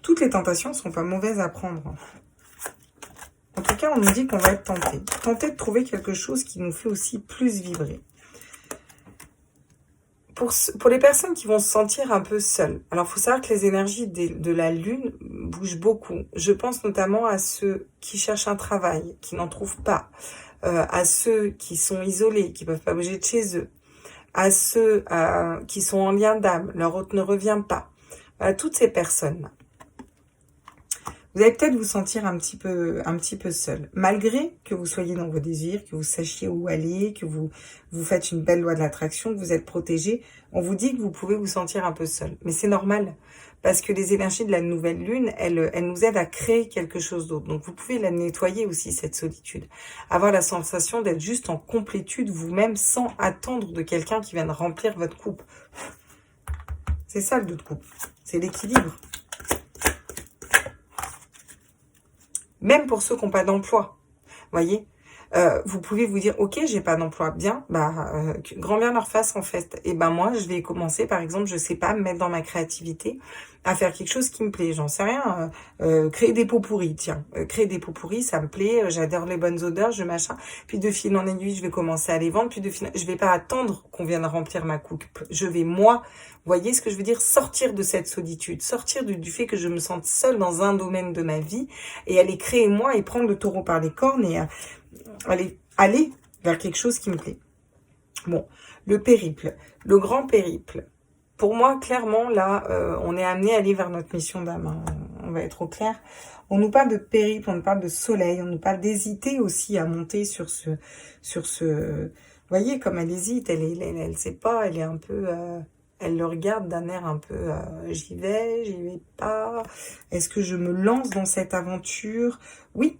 Toutes les tentations ne sont pas mauvaises à prendre. En tout cas, on nous dit qu'on va être tenté. Tenter de trouver quelque chose qui nous fait aussi plus vibrer. Pour les personnes qui vont se sentir un peu seules, alors il faut savoir que les énergies de la Lune bougent beaucoup. Je pense notamment à ceux qui cherchent un travail, qui n'en trouvent pas, à ceux qui sont isolés, qui ne peuvent pas bouger de chez eux, à ceux qui sont en lien d'âme, leur hôte ne revient pas. Voilà, toutes ces personnes-là. Vous allez peut-être vous sentir un petit peu seul, malgré que vous soyez dans vos désirs, que vous sachiez où aller, que vous faites une belle loi de l'attraction, que vous êtes protégé. On vous dit que vous pouvez vous sentir un peu seul, mais c'est normal, parce que les énergies de la nouvelle lune, elles nous aident à créer quelque chose d'autre. Donc vous pouvez la nettoyer aussi, cette solitude. Avoir la sensation d'être juste en complétude vous-même, sans attendre de quelqu'un qui vienne remplir votre coupe. C'est ça le 2 de coupe, c'est l'équilibre. Même pour ceux qui n'ont pas d'emploi, voyez, vous pouvez vous dire, ok, j'ai pas d'emploi, bien, grand bien leur face en fait. Et ben moi, je vais commencer, par exemple, je sais pas, me mettre dans ma créativité, à faire quelque chose qui me plaît. J'en sais rien, créer des pots pourris, tiens, créer des pots pourris, ça me plaît. J'adore les bonnes odeurs, machin. Puis de fil en aiguille, je vais commencer à les vendre. Puis je vais pas attendre qu'on vienne remplir ma coupe. Je vais moi. Vous voyez ce que je veux dire? Sortir de cette solitude, sortir du fait que je me sente seule dans un domaine de ma vie et aller créer moi et prendre le taureau par les cornes et aller vers quelque chose qui me plaît. Bon, le périple, le grand périple. Pour moi, clairement, là, on est amené à aller vers notre mission d'âme. Hein. On va être au clair. On nous parle de périple, on nous parle de soleil, on nous parle d'hésiter aussi à monter sur ce. Vous voyez, comme elle hésite, elle sait pas, elle est un peu. Elle le regarde d'un air un peu, j'y vais pas. Est-ce que je me lance dans cette aventure? Oui,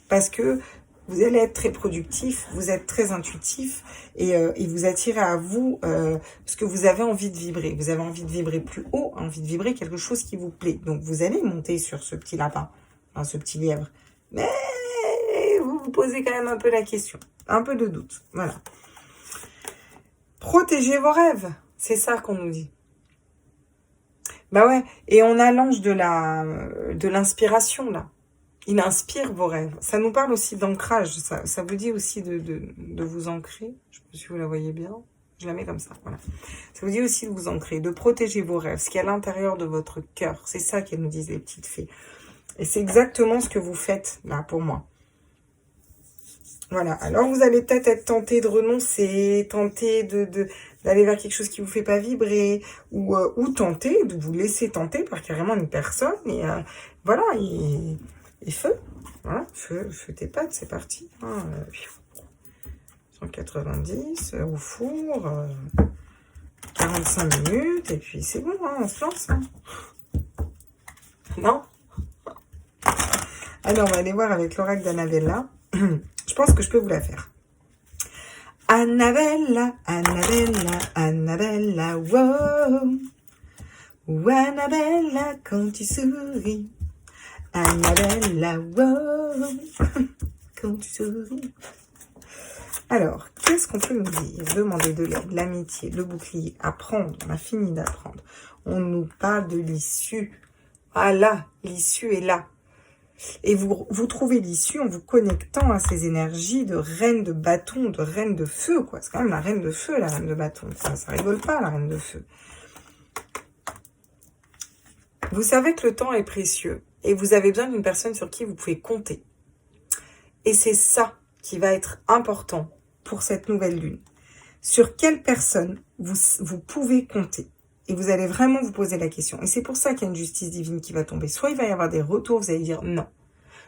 parce que vous allez être très productif, vous êtes très intuitif et vous attirez à vous parce que vous avez envie de vibrer. Vous avez envie de vibrer plus haut, envie de vibrer quelque chose qui vous plaît. Donc vous allez monter sur ce petit lapin, enfin, ce petit lièvre. Mais vous vous posez quand même un peu la question, un peu de doute. Voilà. Protégez vos rêves. C'est ça qu'on nous dit. Bah ouais, et on a l'ange de l'inspiration, là. Il inspire vos rêves. Ça nous parle aussi d'ancrage. Ça vous dit aussi de vous ancrer. Je sais pas si vous la voyez bien. Je la mets comme ça, voilà. Ça vous dit aussi de vous ancrer, de protéger vos rêves, ce qui est à l'intérieur de votre cœur. C'est ça qu'elles nous disent les petites fées. Et c'est exactement ce que vous faites, là, pour moi. Voilà, alors vous allez peut-être être tenté de renoncer, tenté d'aller vers quelque chose qui vous fait pas vibrer, ou tenter de vous laisser tenter par carrément une personne, et voilà, et feu, voilà, feu tes pattes, c'est parti, hein, 190, au four, 45 minutes, et puis c'est bon, hein, on se lance, hein. Non? Alors, on va aller voir avec l'oracle d'Annabella. Je pense que je peux vous la faire. Annabella, Annabella, Annabella, wow. Oh, Annabella, quand tu souris. Annabella, wow. Quand tu souris. Alors, qu'est-ce qu'on peut nous dire? Demander de l'aide, l'amitié, le bouclier, apprendre. On a fini d'apprendre. On nous parle de l'issue. Ah là, l'issue est là. Et vous trouvez l'issue en vous connectant à ces énergies de reine de bâton, de reine de feu, quoi. C'est quand même la reine de feu, la reine de bâton. Ça rigole pas, la reine de feu. Vous savez que le temps est précieux et vous avez besoin d'une personne sur qui vous pouvez compter. Et c'est ça qui va être important pour cette nouvelle lune. Sur quelle personne vous pouvez compter? Et vous allez vraiment vous poser la question. Et c'est pour ça qu'il y a une justice divine qui va tomber. Soit il va y avoir des retours, vous allez dire non.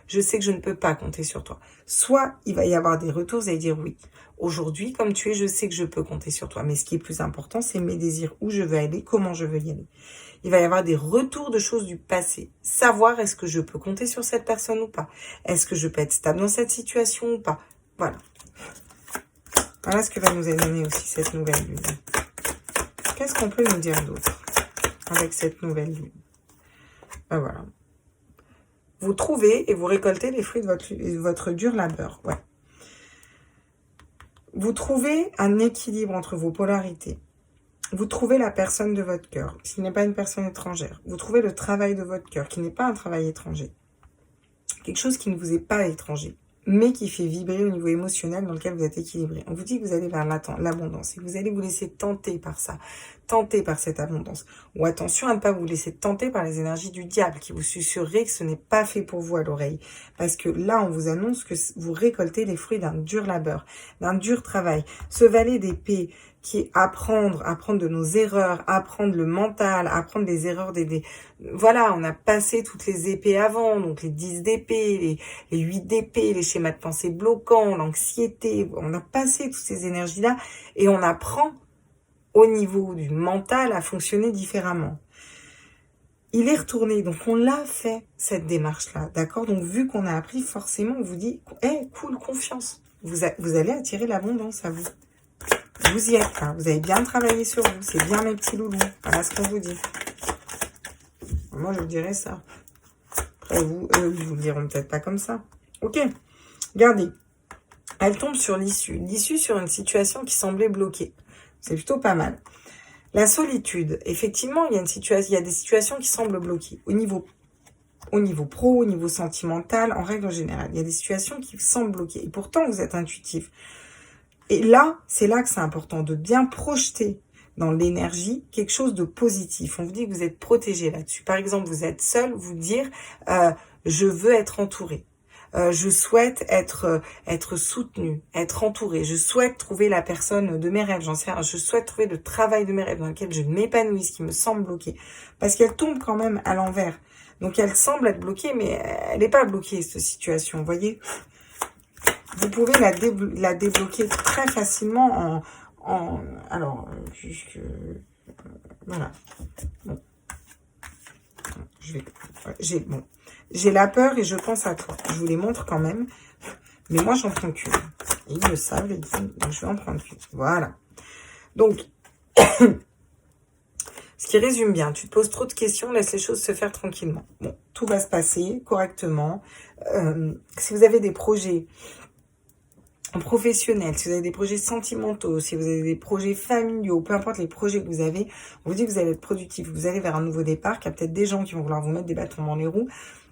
Je sais que je ne peux pas compter sur toi. Soit il va y avoir des retours, vous allez dire oui. Aujourd'hui, comme tu es, je sais que je peux compter sur toi. Mais ce qui est plus important, c'est mes désirs, où je veux aller, comment je veux y aller. Il va y avoir des retours de choses du passé. Savoir est-ce que je peux compter sur cette personne ou pas. Est-ce que je peux être stable dans cette situation ou pas. Voilà. Voilà ce que va nous amener aussi cette nouvelle lune. Qu'est-ce qu'on peut nous dire d'autre avec cette nouvelle lune? Ben voilà. Vous trouvez et vous récoltez les fruits de votre dur labeur. Ouais. Vous trouvez un équilibre entre vos polarités. vous trouvez la personne de votre cœur, qui n'est pas une personne étrangère. Vous trouvez le travail de votre cœur, qui n'est pas un travail étranger. Quelque chose qui ne vous est pas étranger, mais qui fait vibrer au niveau émotionnel dans lequel vous êtes équilibré. On vous dit que vous allez vers l'abondance et que vous allez vous laisser tenter par ça, tenter par cette abondance. Ou attention à ne pas vous laisser tenter par les énergies du diable qui vous susurreraient que ce n'est pas fait pour vous à l'oreille. Parce que là, on vous annonce que vous récoltez les fruits d'un dur labeur, d'un dur travail. Ce valet d'épée qui est apprendre de nos erreurs, apprendre le mental, apprendre les erreurs Voilà, on a passé toutes les épées avant, donc les 10 d'épée, les 8 d'épée, les schémas de pensée bloquants, l'anxiété. On a passé toutes ces énergies-là et on apprend au niveau du mental à fonctionner différemment. Il est retourné, donc on l'a fait, cette démarche-là, d'accord? Donc vu qu'on a appris, forcément, on vous dit, cool, confiance. Vous allez attirer l'abondance à vous. Vous y êtes, hein. Vous avez bien travaillé sur vous. C'est bien, mes petits loulous. Voilà ce qu'on vous dit. Moi, je vous dirais ça. Après, vous, eux, ils vous le diront peut-être pas comme ça. Ok. Regardez. Elle tombe sur l'issue. L'issue sur une situation qui semblait bloquée. C'est plutôt pas mal. La solitude. Effectivement, il y a des situations qui semblent bloquées. Au niveau pro, au niveau sentimental, en règle générale. Il y a des situations qui semblent bloquées. Et pourtant, vous êtes intuitif. Et là, c'est là que c'est important de bien projeter dans l'énergie quelque chose de positif. On vous dit que vous êtes protégé là-dessus. Par exemple, vous êtes seul, vous dire je veux être entouré. Je souhaite être soutenu, être entouré. Je souhaite trouver la personne de mes rêves. J'en sais rien. Je souhaite trouver le travail de mes rêves dans lequel je m'épanouisse, qui me semble bloqué. Parce qu'elle tombe quand même à l'envers. Donc, elle semble être bloquée, mais elle n'est pas bloquée, cette situation. Vous voyez ? Vous pouvez la débloquer très facilement alors, voilà. Bon. J'ai la peur et je pense à toi. Je vous les montre quand même. Mais moi, j'en prends qu'une. Ils le savent, donc je vais en prendre qu'une. Voilà. Donc, ce qui résume bien, tu te poses trop de questions, laisse les choses se faire tranquillement. Bon, tout va se passer correctement. Si vous avez des projets professionnels, si vous avez des projets sentimentaux, si vous avez des projets familiaux, peu importe les projets que vous avez, on vous dit que vous allez être productif, vous allez vers un nouveau départ, qu'il y a peut-être des gens qui vont vouloir vous mettre des bâtons dans les roues,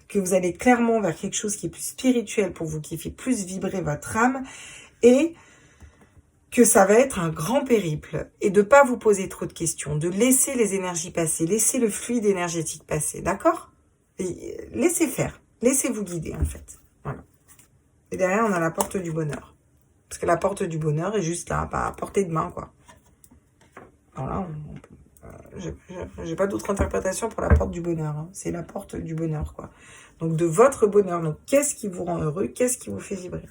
que vous allez clairement vers quelque chose qui est plus spirituel pour vous, qui fait plus vibrer votre âme, et que ça va être un grand périple, et de pas vous poser trop de questions, de laisser les énergies passer, laisser le fluide énergétique passer, d'accord? Laissez faire, laissez-vous guider en fait, voilà. Et derrière, on a la porte du bonheur. Parce que la porte du bonheur est juste là, à portée de main, quoi. Alors là, j'ai pas d'autre interprétation pour la porte du bonheur. Hein. C'est la porte du bonheur, quoi. Donc, de votre bonheur. Donc, qu'est-ce qui vous rend heureux? Qu'est-ce qui vous fait vibrer?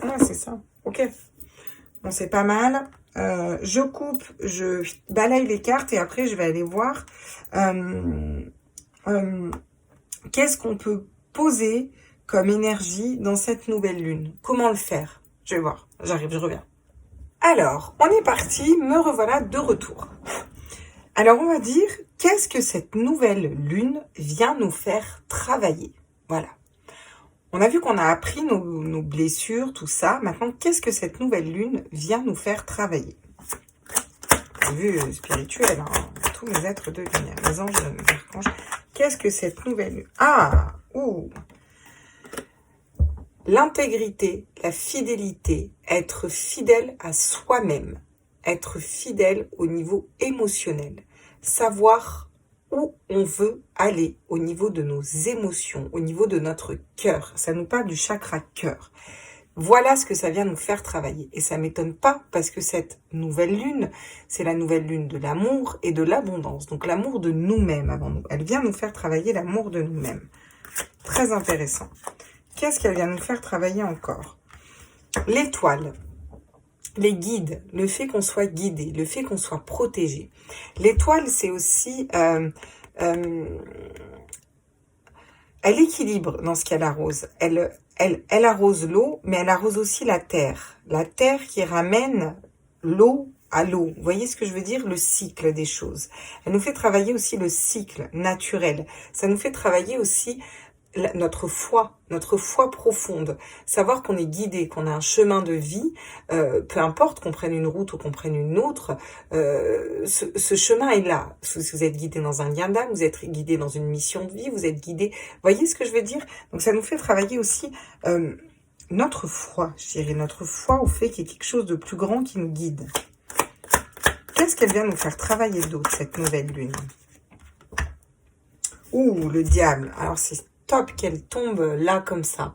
Ah, c'est ça. Ok. Bon, c'est pas mal. Je coupe, je balaye les cartes et après, je vais aller voir qu'est-ce qu'on peut poser comme énergie dans cette nouvelle lune. Comment le faire? Je vais voir. J'arrive, je reviens. Alors, on est parti. Me revoilà de retour. Alors, on va dire, qu'est-ce que cette nouvelle lune vient nous faire travailler? Voilà. On a vu qu'on a appris nos blessures, tout ça. Maintenant, qu'est-ce que cette nouvelle lune vient nous faire travailler? Vue spirituelle, hein, tous les êtres de lumière, les anges, les archanges. Qu'est-ce que cette nouvelle lune? L'intégrité, la fidélité, être fidèle à soi-même, être fidèle au niveau émotionnel, savoir où on veut aller au niveau de nos émotions, au niveau de notre cœur. Ça nous parle du chakra cœur. Voilà ce que ça vient nous faire travailler. Et ça ne m'étonne pas parce que cette nouvelle lune, c'est la nouvelle lune de l'amour et de l'abondance. Donc l'amour de nous-mêmes avant nous. Elle vient nous faire travailler l'amour de nous-mêmes. Très intéressant. Qu'est-ce qu'elle vient nous faire travailler encore? L'étoile, les guides, le fait qu'on soit guidé, le fait qu'on soit protégé. L'étoile, c'est aussi... elle équilibre dans ce qu'elle arrose. Elle arrose l'eau, mais elle arrose aussi la terre. La terre qui ramène l'eau à l'eau. Vous voyez ce que je veux dire? Le cycle des choses. Elle nous fait travailler aussi le cycle naturel. Ça nous fait travailler aussi notre foi profonde, savoir qu'on est guidé, qu'on a un chemin de vie, peu importe qu'on prenne une route ou qu'on prenne une autre, ce chemin est là. Si vous êtes guidé dans un lien d'âme, vous êtes guidé dans une mission de vie, vous êtes guidé, voyez ce que je veux dire? Donc ça nous fait travailler aussi notre foi, je dirais, notre foi au fait qu'il y ait quelque chose de plus grand qui nous guide. Qu'est-ce qu'elle vient nous faire travailler d'autre, cette nouvelle lune? Ouh, le diable. Alors c'est top qu'elle tombe là comme ça.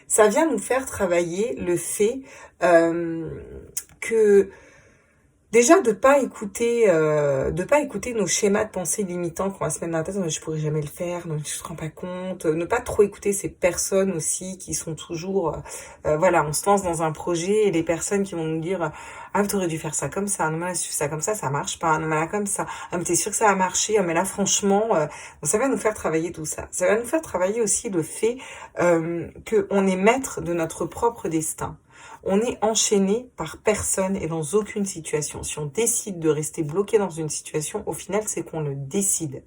Ça vient nous faire travailler le fait que déjà de pas écouter nos schémas de pensée limitants qu'on va se mettre dans la tête. Je pourrais jamais le faire, non, tu te rends pas compte. Ne pas trop écouter ces personnes aussi qui sont toujours, voilà, on se lance dans un projet et les personnes qui vont nous dire ah, t'aurais dû faire ça comme ça, non mais là si tu fais ça comme ça marche pas, non mais là comme ça, ah mais t'es sûr que ça va marcher, ah mais là franchement, donc ça va nous faire travailler tout ça. Ça va nous faire travailler aussi le fait qu'on est maître de notre propre destin. On est enchaîné par personne et dans aucune situation. Si on décide de rester bloqué dans une situation, au final, c'est qu'on le décide.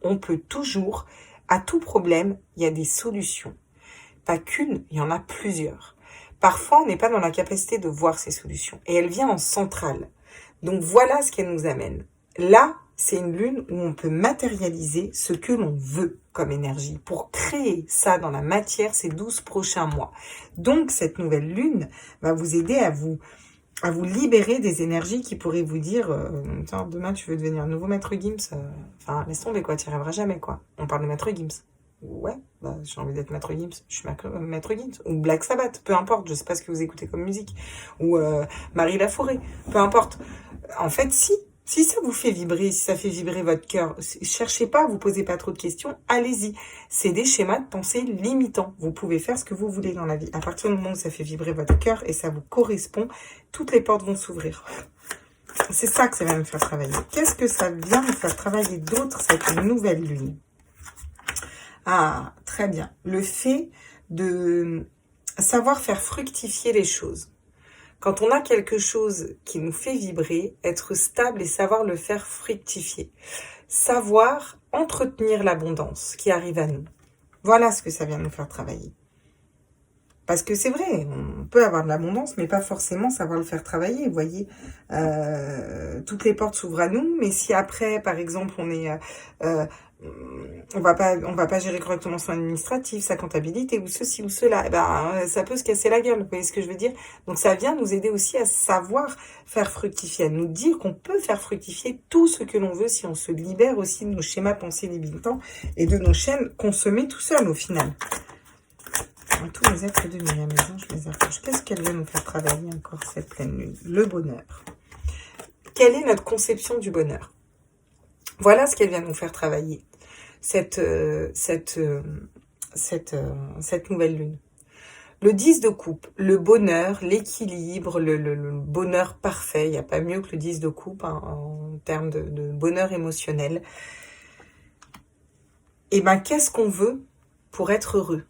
On peut toujours, à tout problème, il y a des solutions. Pas qu'une, il y en a plusieurs. Parfois, on n'est pas dans la capacité de voir ces solutions. Et elle vient en centrale. Donc voilà ce qu'elle nous amène. Là, c'est une lune où on peut matérialiser ce que l'on veut comme énergie pour créer ça dans la matière ces 12 prochains mois. Donc, cette nouvelle lune va vous aider à vous libérer des énergies qui pourraient vous dire tiens, demain, tu veux devenir nouveau maître Gims enfin, laisse tomber, quoi, tu n'y arriveras jamais, quoi. On parle de maître Gims. Ouais, bah, j'ai envie d'être maître Gims, je suis maître Gims. Ou Black Sabbath, peu importe, je sais pas ce que vous écoutez comme musique. Ou Marie Laforêt, peu importe. En fait, si ça vous fait vibrer, si ça fait vibrer votre cœur, cherchez pas, vous posez pas trop de questions, allez-y. C'est des schémas de pensée limitants. Vous pouvez faire ce que vous voulez dans la vie. À partir du moment où ça fait vibrer votre cœur et ça vous correspond, toutes les portes vont s'ouvrir. C'est ça que ça va me faire travailler. Qu'est-ce que ça vient me faire travailler d'autre, cette nouvelle lune? Ah, très bien. Le fait de savoir faire fructifier les choses. Quand on a quelque chose qui nous fait vibrer, être stable et savoir le faire fructifier. Savoir entretenir l'abondance qui arrive à nous. Voilà ce que ça vient nous faire travailler. Parce que c'est vrai, on peut avoir de l'abondance, mais pas forcément savoir le faire travailler. Vous voyez, toutes les portes s'ouvrent à nous, mais si après, par exemple, on va pas gérer correctement son administratif, sa comptabilité ou ceci ou cela, ça peut se casser la gueule, vous voyez ce que je veux dire? Donc ça vient nous aider aussi à savoir faire fructifier, à nous dire qu'on peut faire fructifier tout ce que l'on veut si on se libère aussi de nos schémas de pensée limitants et de nos chaînes consommées tout seul au final. Tous les êtres de Myriam, les anges, les archanges, qu'est-ce qu'elle vient nous faire travailler encore cette pleine lune? Le bonheur. Quelle est notre conception du bonheur? Voilà ce qu'elle vient nous faire travailler. Cette nouvelle lune. Le 10 de coupe, le bonheur, l'équilibre, le bonheur parfait. Il n'y a pas mieux que le 10 de coupe en termes de bonheur émotionnel. Et bien, qu'est-ce qu'on veut pour être heureux?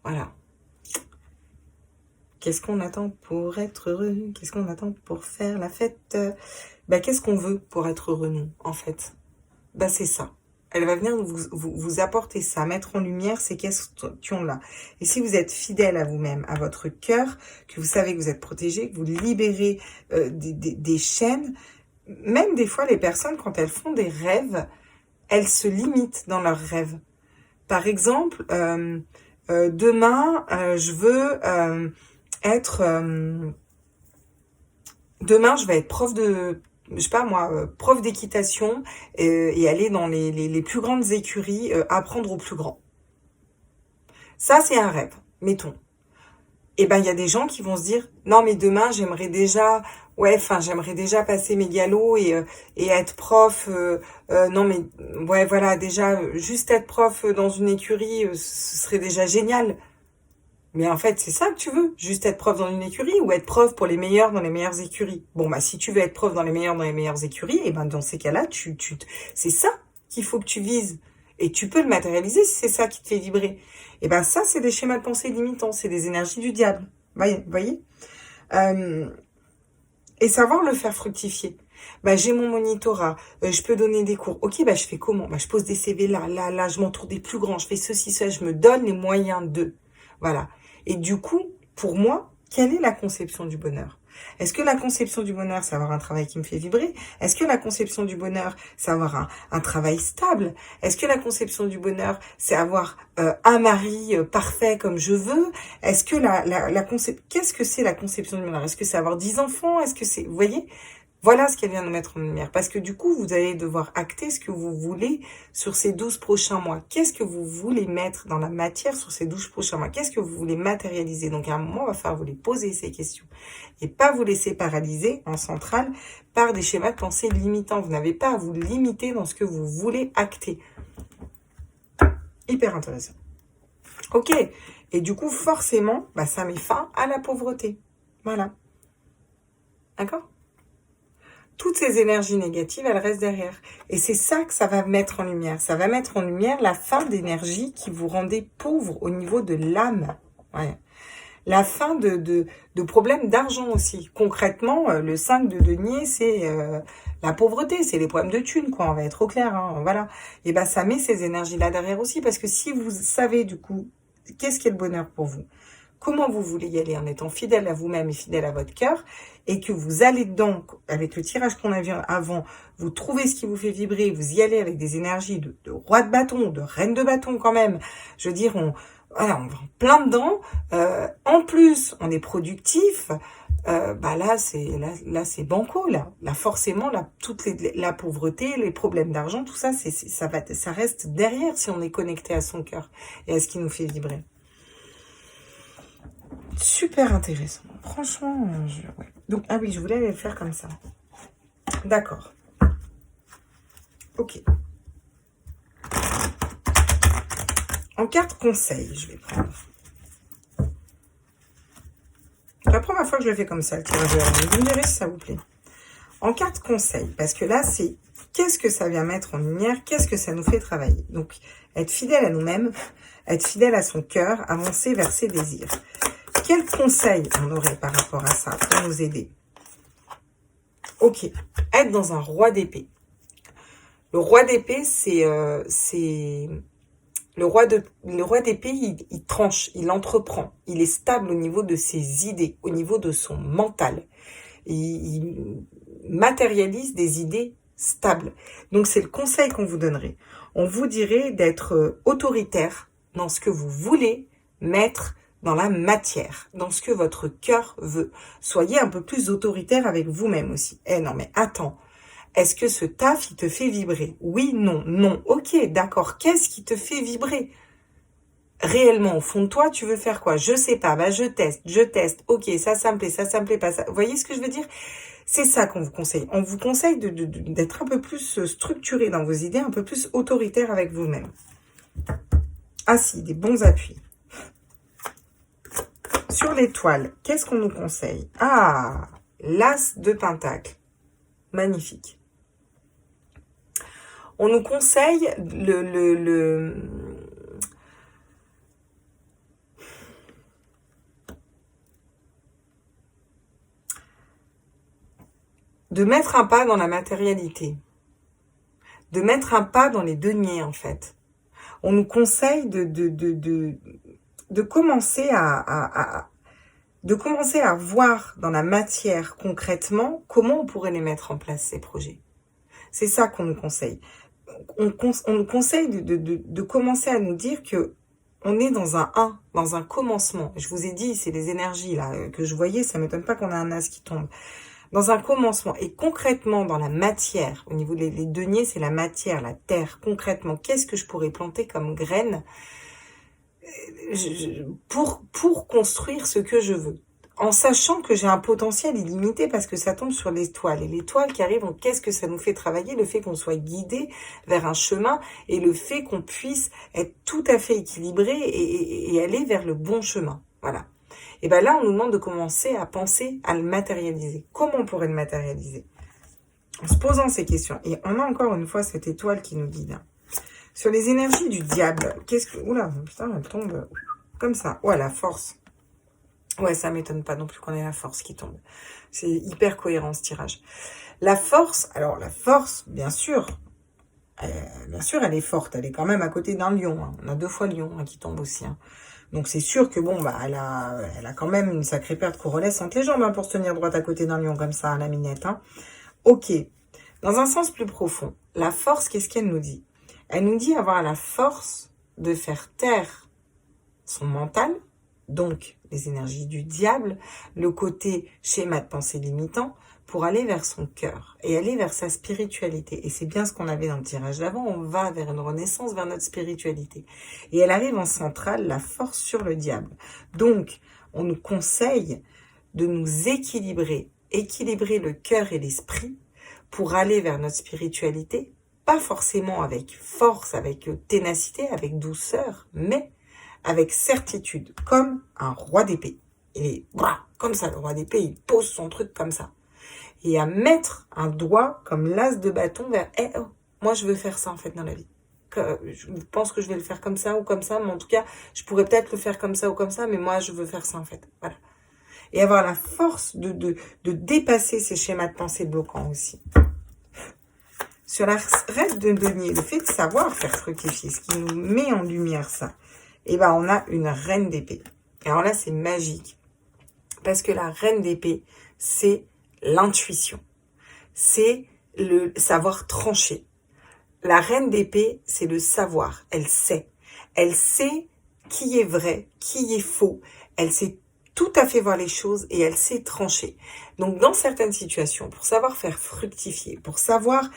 Voilà. Qu'est-ce qu'on attend pour être heureux? Qu'est-ce qu'on attend pour faire la fête? Qu'est-ce qu'on veut pour être heureux, nous, en fait? C'est ça. Elle va venir vous apporter ça, mettre en lumière ces questions-là. Et si vous êtes fidèle à vous-même, à votre cœur, que vous savez que vous êtes protégé, que vous libérez des chaînes, même des fois, les personnes, quand elles font des rêves, elles se limitent dans leurs rêves. Par exemple, demain, je veux demain, je vais être prof de... je sais pas moi, prof d'équitation et aller dans les plus grandes écuries, apprendre aux plus grands. Ça, c'est un rêve, mettons. Et il y a des gens qui vont se dire, non mais demain, j'aimerais déjà passer mes galops et être prof, non mais, ouais voilà, déjà, juste être prof dans une écurie, ce serait déjà génial. Mais en fait, c'est ça que tu veux, juste être prof dans une écurie ou être prof pour les meilleurs dans les meilleures écuries. Bon, si tu veux être prof dans les meilleures écuries, et dans ces cas-là, c'est ça qu'il faut que tu vises. Et tu peux le matérialiser si c'est ça qui te fait vibrer. Et ça, c'est des schémas de pensée limitants, c'est des énergies du diable. Voyez? Et savoir le faire fructifier. Bah, j'ai mon monitorat, je peux donner des cours. Ok, bah, je fais comment? Bah, je pose des CV là, je m'entoure des plus grands, je fais ceci, ça, je me donne les moyens de. Voilà. Et du coup, pour moi, quelle est la conception du bonheur? Est-ce que la conception du bonheur, c'est avoir un travail qui me fait vibrer? Est-ce que la conception du bonheur, c'est avoir un travail stable? Est-ce que la conception du bonheur, c'est avoir un mari parfait comme je veux? Est-ce que qu'est-ce que c'est la conception du bonheur? Est-ce que c'est avoir 10 enfants? Est-ce que c'est, vous voyez? Voilà ce qu'elle vient de mettre en lumière. Parce que du coup, vous allez devoir acter ce que vous voulez sur ces 12 prochains mois. Qu'est-ce que vous voulez mettre dans la matière sur ces 12 prochains mois? Qu'est-ce que vous voulez matérialiser? Donc à un moment, il va falloir vous les poser ces questions. Et pas vous laisser paralyser en centrale par des schémas de pensée limitants. Vous n'avez pas à vous limiter dans ce que vous voulez acter. Hyper intéressant. Ok. Et du coup, forcément, bah, ça met fin à la pauvreté. Voilà. D'accord? Toutes ces énergies négatives, elles restent derrière. Et c'est ça que ça va mettre en lumière. Ça va mettre en lumière la fin d'énergie qui vous rendait pauvre au niveau de l'âme. Ouais. La fin de problèmes d'argent aussi. Concrètement, le 5 de denier, c'est la pauvreté, c'est les problèmes de thunes, quoi. On va être au clair, hein, voilà. Et ben, ça met ces énergies-là derrière aussi, parce que si vous savez, du coup, qu'est-ce qui est le bonheur pour vous? Comment vous voulez y aller en étant fidèle à vous-même et fidèle à votre cœur, et que vous allez donc, avec le tirage qu'on a vu avant, vous trouvez ce qui vous fait vibrer, vous y allez avec des énergies de roi de bâton, de reine de bâton quand même. Je veux dire, voilà, on va en plein dedans. En plus, on est productif. Bah là, c'est banco là. Là, forcément, là, la pauvreté, les problèmes d'argent, tout ça, ça reste derrière si on est connecté à son cœur et à ce qui nous fait vibrer. Super intéressant. Franchement, ouais. Donc, ah oui, je voulais le faire comme ça. D'accord. Ok. En carte conseil, je vais prendre. La première fois que je le fais comme ça, le tirage de la vous me direz si ça vous plaît. En carte conseil, parce que là, c'est qu'est-ce que ça vient mettre en lumière, qu'est-ce que ça nous fait travailler. Donc, être fidèle à nous-mêmes, être fidèle à son cœur, avancer vers ses désirs. Quel conseil on aurait par rapport à ça pour nous aider? Ok, être dans un roi d'épée. Le roi d'épée, c'est le roi d'épée, il tranche, il entreprend, il est stable au niveau de ses idées, au niveau de son mental. Il matérialise des idées stables. Donc c'est le conseil qu'on vous donnerait. On vous dirait d'être autoritaire dans ce que vous voulez mettre dans la matière, dans ce que votre cœur veut. Soyez un peu plus autoritaire avec vous-même aussi. Eh non, mais attends, est-ce que ce taf, il te fait vibrer? Oui, non, non. Ok, d'accord. Qu'est-ce qui te fait vibrer? Réellement, au fond de toi, tu veux faire quoi? Je sais pas, bah je teste. Ok, ça me plaît pas. Ça. Vous voyez ce que je veux dire? C'est ça qu'on vous conseille. On vous conseille d'être un peu plus structuré dans vos idées, un peu plus autoritaire avec vous-même. Ah si, des bons appuis. Sur l'étoile, qu'est-ce qu'on nous conseille? Ah, l'as de pentacle. Magnifique. On nous conseille de mettre un pas dans la matérialité. De mettre un pas dans les deniers, en fait. On nous conseille de commencer de commencer à voir dans la matière concrètement comment on pourrait les mettre en place, ces projets. C'est ça qu'on nous conseille. On nous conseille de commencer à nous dire que on est dans un commencement. Je vous ai dit, c'est les énergies là que je voyais, ça m'étonne pas qu'on a un as qui tombe. Dans un commencement, et concrètement dans la matière, au niveau des deniers, c'est la matière, la terre. Concrètement, qu'est-ce que je pourrais planter comme graine pour construire ce que je veux, en sachant que j'ai un potentiel illimité parce que ça tombe sur l'étoile. Et l'étoile qui arrive, qu'est-ce que ça nous fait travailler? Le fait qu'on soit guidé vers un chemin et le fait qu'on puisse être tout à fait équilibré et aller vers le bon chemin. Voilà. Et bien là, on nous demande de commencer à penser à le matérialiser. Comment on pourrait le matérialiser? En se posant ces questions. Et on a encore une fois cette étoile qui nous guide. Sur les énergies du diable, oula, putain, elle tombe comme ça. Ouais, la force. Ouais, ça m'étonne pas non plus qu'on ait la force qui tombe. C'est hyper cohérent ce tirage. La force, alors la force, bien sûr, elle est forte. Elle est quand même à côté d'un lion. Hein. On a 2 fois lion hein, qui tombe aussi. Hein. Donc c'est sûr que bon, bah, elle a quand même une sacrée perte corolès entre les jambes hein, pour se tenir droite à côté d'un lion comme ça, à la minette. Hein. Ok. Dans un sens plus profond, la force, qu'est-ce qu'elle nous dit? Elle nous dit avoir la force de faire taire son mental, donc les énergies du diable, le côté schéma de pensée limitant, pour aller vers son cœur et aller vers sa spiritualité. Et c'est bien ce qu'on avait dans le tirage d'avant, on va vers une renaissance, vers notre spiritualité. Et elle arrive en centrale, la force sur le diable. Donc, on nous conseille de nous équilibrer le cœur et l'esprit pour aller vers notre spiritualité, pas forcément avec force, avec ténacité, avec douceur, mais avec certitude, comme un roi d'épée. Et comme ça, le roi d'épée, il pose son truc comme ça. Et à mettre un doigt comme l'as de bâton vers moi je veux faire ça en fait dans la vie. Je pense que je vais le faire comme ça ou comme ça, mais en tout cas, je pourrais peut-être le faire comme ça ou comme ça, mais moi je veux faire ça en fait. Voilà. Et avoir la force de dépasser ces schémas de pensée bloquants aussi. Sur la reine de denier, le fait de savoir faire fructifier, ce qui nous met en lumière ça, et ben on a une reine d'épée. Alors là, c'est magique. Parce que la reine d'épée, c'est l'intuition. C'est le savoir trancher. La reine d'épée, c'est le savoir. Elle sait. Elle sait qui est vrai, qui est faux. Elle sait tout à fait voir les choses et elle sait trancher. Donc, dans certaines situations, pour savoir faire fructifier, pour savoir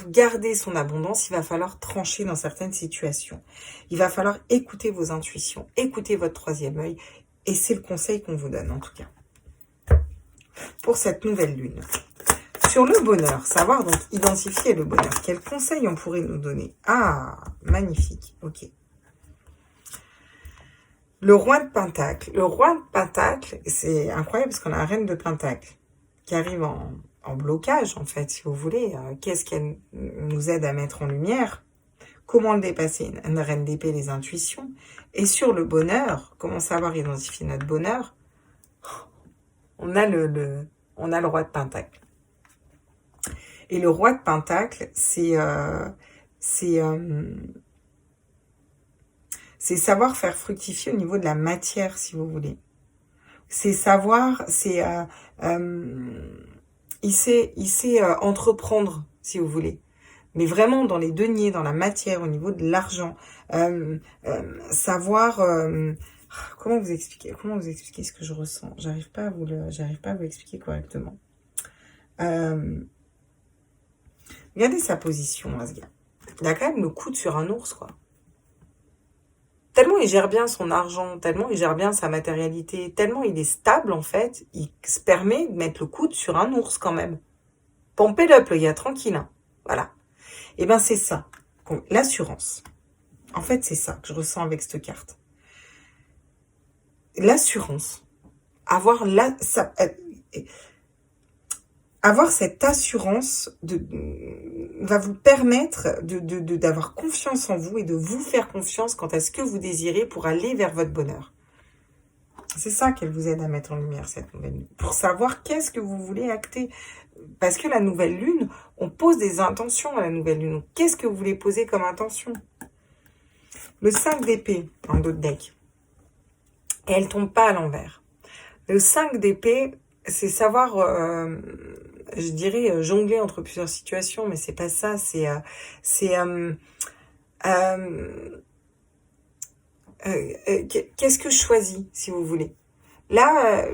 garder son abondance, il va falloir trancher dans certaines situations. Il va falloir écouter vos intuitions, écouter votre troisième œil. Et c'est le conseil qu'on vous donne, en tout cas, pour cette nouvelle lune. Sur le bonheur, savoir donc identifier le bonheur. Quels conseils on pourrait nous donner? Ah, magnifique, ok. Le roi de Pentacle. Le roi de Pentacle, c'est incroyable parce qu'on a la reine de Pentacle qui arrive en blocage, en fait, si vous voulez. Qu'est-ce qu'elle nous aide à mettre en lumière? Comment le dépasser? Une reine d'épée, les intuitions. Et sur le bonheur, comment savoir identifier notre bonheur? On a le roi de Pentacle. Et le roi de Pentacle, c'est savoir faire fructifier au niveau de la matière, si vous voulez. C'est savoir, il sait entreprendre, si vous voulez. Mais vraiment dans les deniers, dans la matière, au niveau de l'argent. Savoir... comment vous expliquer ce que je ressens? J'arrive pas à vous expliquer correctement. Regardez sa position, là, ce gars. Il a quand même le coude sur un ours, quoi. Tellement il gère bien son argent, tellement il gère bien sa matérialité, tellement il est stable, en fait, il se permet de mettre le coude sur un ours, quand même. Pompez up, le gars, tranquille. Hein. Voilà. Et ben c'est ça. L'assurance. En fait, c'est ça que je ressens avec cette carte. L'assurance. Avoir cette assurance va vous permettre d'avoir confiance en vous et de vous faire confiance quant à ce que vous désirez pour aller vers votre bonheur. C'est ça qu'elle vous aide à mettre en lumière, cette nouvelle lune. Pour savoir qu'est-ce que vous voulez acter. Parce que la nouvelle lune, on pose des intentions à la nouvelle lune. Qu'est-ce que vous voulez poser comme intention? Le 5 d'épée en dos de deck. Et elle tombe pas à l'envers. Le 5 d'épée, c'est savoir, je dirais, jongler entre plusieurs situations, mais c'est pas ça. Qu'est-ce que je choisis, si vous voulez? Là,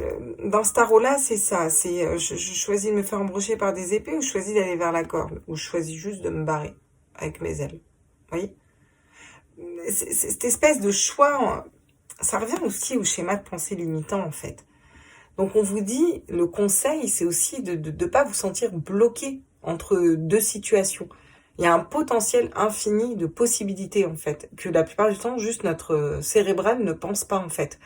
dans ce tarot-là, c'est ça. C'est je choisis de me faire embrocher par des épées ou je choisis d'aller vers la corde ou je choisis juste de me barrer avec mes ailes. Vous voyez? Cette espèce de choix, ça revient aussi au schéma de pensée limitant, en fait. Donc, on vous dit, le conseil, c'est aussi de ne pas vous sentir bloqué entre deux situations. Il y a un potentiel infini de possibilités, en fait, que la plupart du temps, juste notre cérébral ne pense pas, en fait.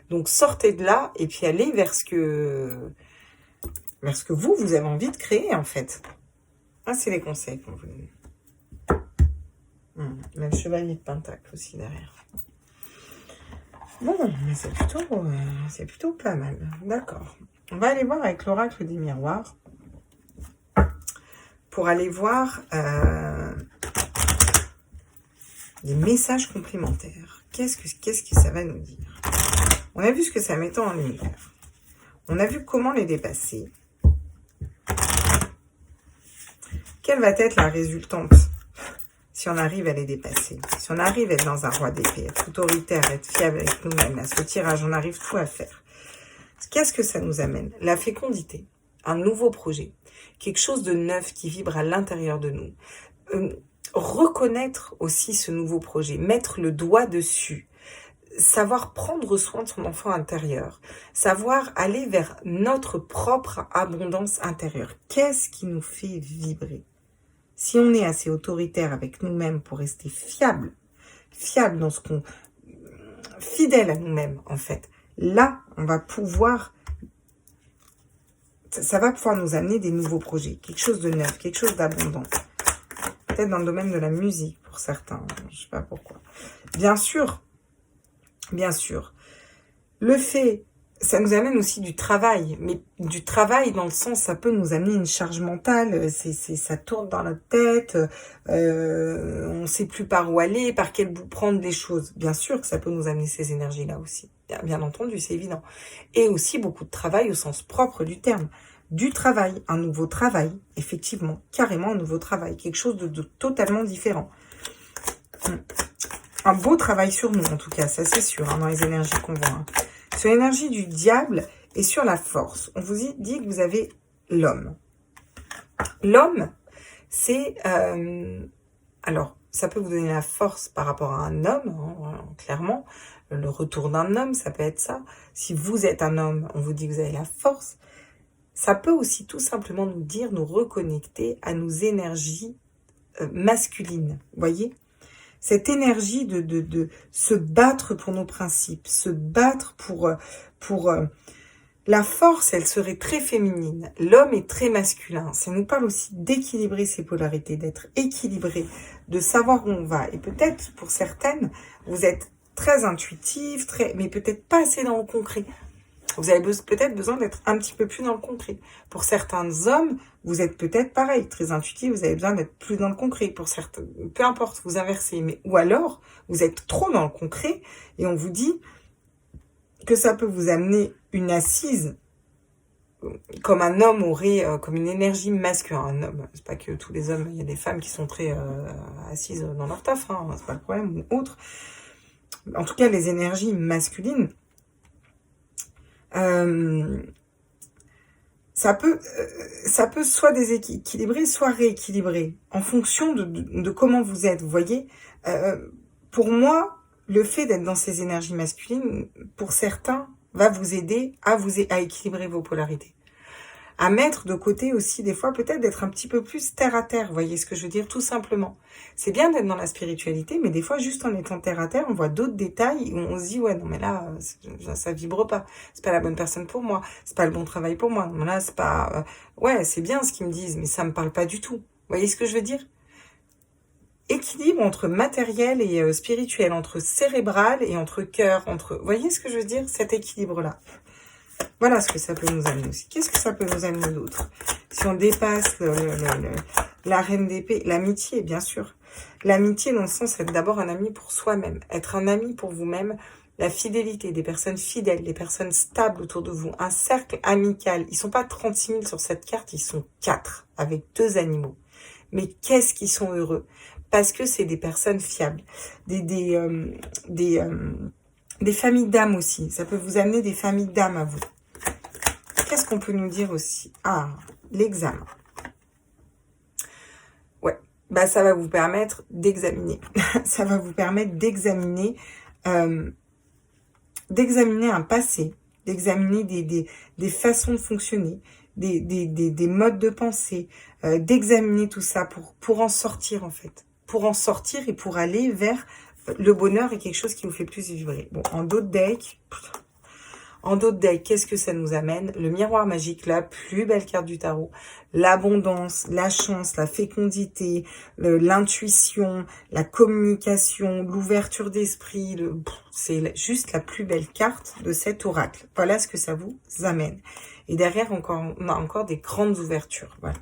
Donc, sortez de là et puis allez vers ce que vous avez envie de créer, en fait. Ah, c'est les conseils qu'on vous donne. Le chevalier de Pentacle aussi derrière. Bon, mais c'est plutôt pas mal. D'accord. On va aller voir avec l'oracle des miroirs. pour aller voir des messages complémentaires. Qu'est-ce que ça va nous dire? On a vu ce que ça mettait en lumière. On a vu comment les dépasser. Quelle va être la résultante si on arrive à les dépasser? Si on arrive à être dans un roi d'épée, être autoritaire, être fiable avec nous-mêmes, à ce tirage, on arrive tout à faire. Qu'est-ce que ça nous amène? La fécondité, un nouveau projet, quelque chose de neuf qui vibre à l'intérieur de nous. Reconnaître aussi ce nouveau projet, mettre le doigt dessus, savoir prendre soin de son enfant intérieur, savoir aller vers notre propre abondance intérieure. Qu'est-ce qui nous fait vibrer? Si on est assez autoritaire avec nous-mêmes pour rester fiable dans ce qu'on... fidèle à nous-mêmes, en fait, là, on va pouvoir... ça va pouvoir nous amener des nouveaux projets, quelque chose de neuf, quelque chose d'abondant. Peut-être dans le domaine de la musique, pour certains, je ne sais pas pourquoi. Bien sûr, le fait... ça nous amène aussi du travail, mais du travail dans le sens, ça peut nous amener une charge mentale, ça tourne dans notre tête, on ne sait plus par où aller, par quel bout prendre les choses. Bien sûr que ça peut nous amener ces énergies-là aussi, bien entendu, c'est évident. Et aussi beaucoup de travail au sens propre du terme. Du travail, un nouveau travail, effectivement, carrément un nouveau travail, quelque chose de totalement différent. Un beau travail sur nous, en tout cas, ça c'est sûr, hein, dans les énergies qu'on voit. Hein. Sur l'énergie du diable et sur la force, on vous dit que vous avez l'homme. L'homme, c'est... alors, ça peut vous donner la force par rapport à un homme, hein, clairement. Le retour d'un homme, ça peut être ça. Si vous êtes un homme, on vous dit que vous avez la force. Ça peut aussi tout simplement nous dire, nous reconnecter à nos énergies masculines, vous voyez ? Cette énergie de se battre pour nos principes, se battre pour la force, elle serait très féminine. L'homme est très masculin. Ça nous parle aussi d'équilibrer ces polarités, d'être équilibré, de savoir où on va. Et peut-être, pour certaines, vous êtes très intuitive, mais peut-être pas assez dans le concret. Vous avez peut-être besoin d'être un petit peu plus dans le concret. Pour certains hommes, vous êtes peut-être pareil, très intuitif, vous avez besoin d'être plus dans le concret. Pour certains, peu importe, vous inversez. Mais, ou alors, vous êtes trop dans le concret et on vous dit que ça peut vous amener une assise comme un homme aurait, comme une énergie masculine. Un homme, c'est pas que tous les hommes, il y a des femmes qui sont très assises dans leur taf, hein, c'est pas le problème, ou autre. En tout cas, les énergies masculines, ça peut soit déséquilibrer, soit rééquilibrer, en fonction de comment vous êtes. Vous voyez, pour moi, le fait d'être dans ces énergies masculines, pour certains, va vous aider à équilibrer vos polarités. À mettre de côté aussi, des fois, peut-être d'être un petit peu plus terre à terre. Vous voyez ce que je veux dire, tout simplement. C'est bien d'être dans la spiritualité, mais des fois, juste en étant terre à terre, on voit d'autres détails où on se dit, ouais, non, mais là, ça vibre pas. C'est pas la bonne personne pour moi. C'est pas le bon travail pour moi. Non, là, c'est pas... ouais, c'est bien ce qu'ils me disent, mais ça me parle pas du tout. Vous voyez ce que je veux dire? Équilibre entre matériel et spirituel, entre cérébral et entre cœur, entre... Vous voyez ce que je veux dire? Cet équilibre-là. Voilà ce que ça peut nous amener aussi. Qu'est-ce que ça peut nous amener d'autre? Si on dépasse la reine d'épée, l'amitié, bien sûr. L'amitié dans le sens d'être d'abord un ami pour soi-même. Être un ami pour vous-même. La fidélité, des personnes fidèles, des personnes stables autour de vous. Un cercle amical. Ils ne sont pas 36 000 sur cette carte, ils sont 4 avec 2 animaux. Mais qu'est-ce qu'ils sont heureux? Parce que c'est des personnes fiables. Des familles d'âmes aussi. Ça peut vous amener des familles d'âmes à vous. Qu'est-ce qu'on peut nous dire aussi? Ah, l'examen. Ouais, bah ça va vous permettre d'examiner. Ça va vous permettre d'examiner un passé, d'examiner des façons de fonctionner, des modes de pensée, d'examiner tout ça pour en sortir en fait. Pour en sortir et pour aller vers le bonheur est quelque chose qui vous fait plus vibrer. Bon, en d'autres decks, qu'est-ce que ça nous amène? Le miroir magique, la plus belle carte du tarot. L'abondance, la chance, la fécondité, l'intuition, la communication, l'ouverture d'esprit. C'est juste la plus belle carte de cet oracle. Voilà ce que ça vous amène. Et derrière, on a encore des grandes ouvertures. Voilà.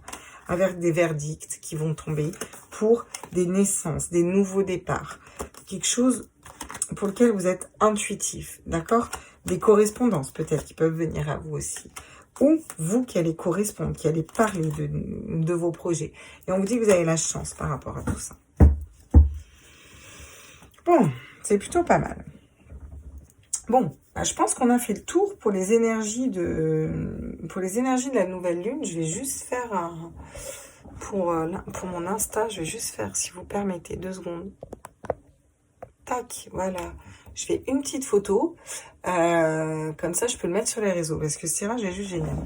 avec des verdicts qui vont tomber pour des naissances, des nouveaux départs. Quelque chose pour lequel vous êtes intuitif, d'accord? Des correspondances peut-être qui peuvent venir à vous aussi. Ou vous qui allez correspondre, qui allez parler de vos projets. Et on vous dit que vous avez la chance par rapport à tout ça. Bon, c'est plutôt pas mal. Bon, bah, je pense qu'on a fait le tour pour les énergies de la nouvelle lune. Je vais juste faire un... Pour mon Insta, je vais juste faire, si vous permettez, 2 secondes. Tac, voilà. Je fais une petite photo. Comme ça, je peux le mettre sur les réseaux. Parce que ce tirage est juste génial.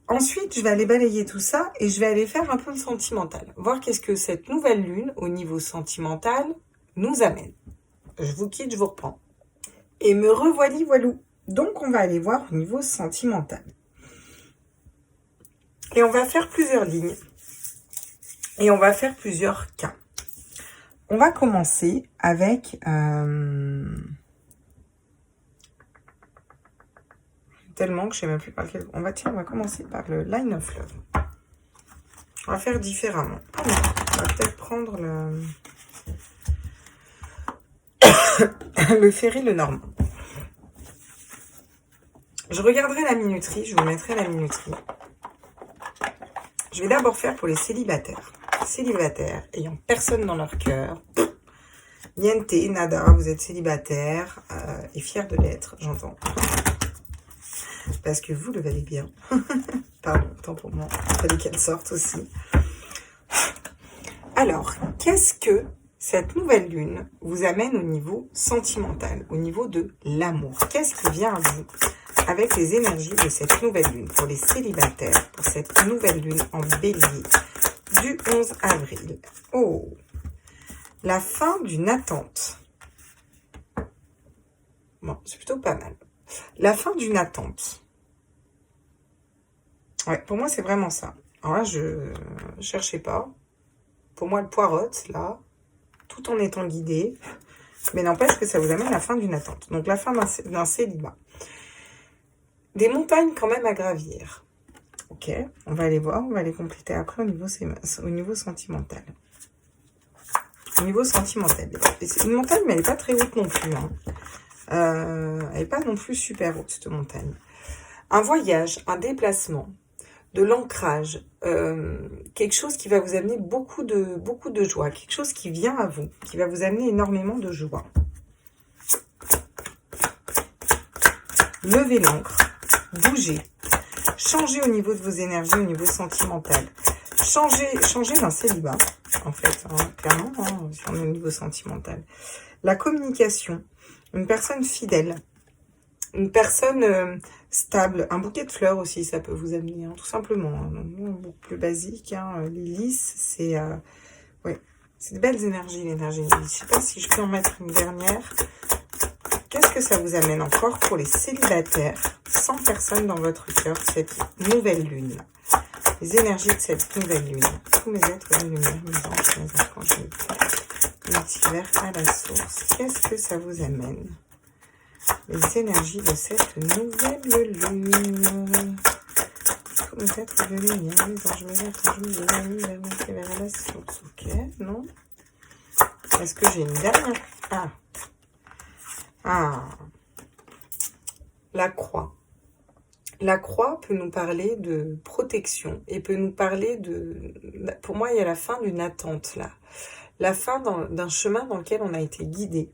Ensuite, je vais aller balayer tout ça. Et je vais aller faire un peu le sentimental. Voir qu'est-ce que cette nouvelle lune, au niveau sentimental, nous amène. Je vous quitte, je vous reprends. Et me revoilis, voilou. Donc, on va aller voir au niveau sentimental. Et on va faire plusieurs lignes. Et on va faire plusieurs cas. On va commencer avec... Tellement que je ne sais même plus par lequel... On va commencer par le Line of Love. On va faire différemment. On va peut-être prendre le ferry, le normand. Je regarderai la minuterie, je vous mettrai la minuterie. Je vais d'abord faire pour les célibataires. Célibataires ayant personne dans leur cœur. Niente, nada, vous êtes célibataire et fier de l'être, j'entends. Parce que vous le valez bien. Pardon, tant pour moi. Il fallait qu'elle sorte aussi. Alors, qu'est-ce que cette nouvelle lune vous amène au niveau sentimental, au niveau de l'amour? Qu'est-ce qui vient à vous avec les énergies de cette nouvelle lune pour les célibataires, pour cette nouvelle lune en bélier du 11 avril? Oh, la fin d'une attente. Bon, c'est plutôt pas mal. La fin d'une attente. Ouais, pour moi, c'est vraiment ça. Alors là, je cherchais pas. Pour moi, le poireaute, là, tout en étant guidé. Mais n'empêche que ça vous amène la fin d'une attente. Donc, la fin d'un célibat. Des montagnes quand même à gravir. Ok, on va aller voir. On va les compléter après au niveau sentimental. Au niveau sentimental. C'est une montagne, mais elle n'est pas très haute non plus. Hein. Elle n'est pas non plus super haute, cette montagne. Un voyage, un déplacement, de l'ancrage, quelque chose qui va vous amener beaucoup de joie, quelque chose qui vient à vous, qui va vous amener énormément de joie. Levez l'ancre, bougez, changez au niveau de vos énergies, au niveau sentimental. Changez d'un célibat, en fait, hein, clairement, hein, sur le niveau sentimental. La communication, une personne fidèle, une personne stable, un bouquet de fleurs aussi, ça peut vous amener, hein, tout simplement. Hein, beaucoup plus basique, hein, les lys, c'est ouais, c'est de belles énergies, l'énergie des lys. Je ne sais pas si je peux en mettre une dernière. Qu'est-ce que ça vous amène encore pour les célibataires, sans personne dans votre cœur, cette nouvelle lune? Les énergies de cette nouvelle lune. Tous mes êtres de lumière, mes anges, mes archanges, multivers à la source. Qu'est-ce que ça vous amène? Les énergies de cette nouvelle lune. Tous mes êtres de lumière, mes anges, mes archanges, mes multivers à la source. Ok, non? Est-ce que j'ai une dernière? La croix. La croix peut nous parler de protection et peut nous parler de... Pour moi, il y a la fin d'une attente, là. La fin d'un chemin dans lequel on a été guidé.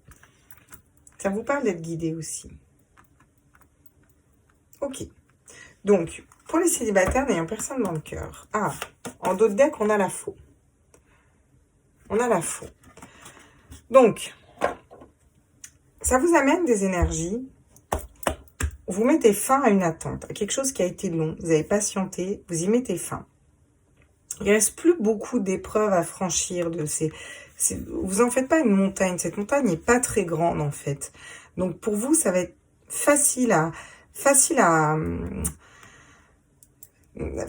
Ça vous parle d'être guidé aussi. Ok. Donc, pour les célibataires n'ayant personne dans le cœur. En dos de deck, on a la faux. On a la faux. Donc, ça vous amène des énergies. Vous mettez fin à une attente, à quelque chose qui a été long. Vous avez patienté, vous y mettez fin. Il ne reste plus beaucoup d'épreuves à franchir. Vous en faites pas une montagne. Cette montagne n'est pas très grande, en fait. Donc, pour vous, ça va être facile à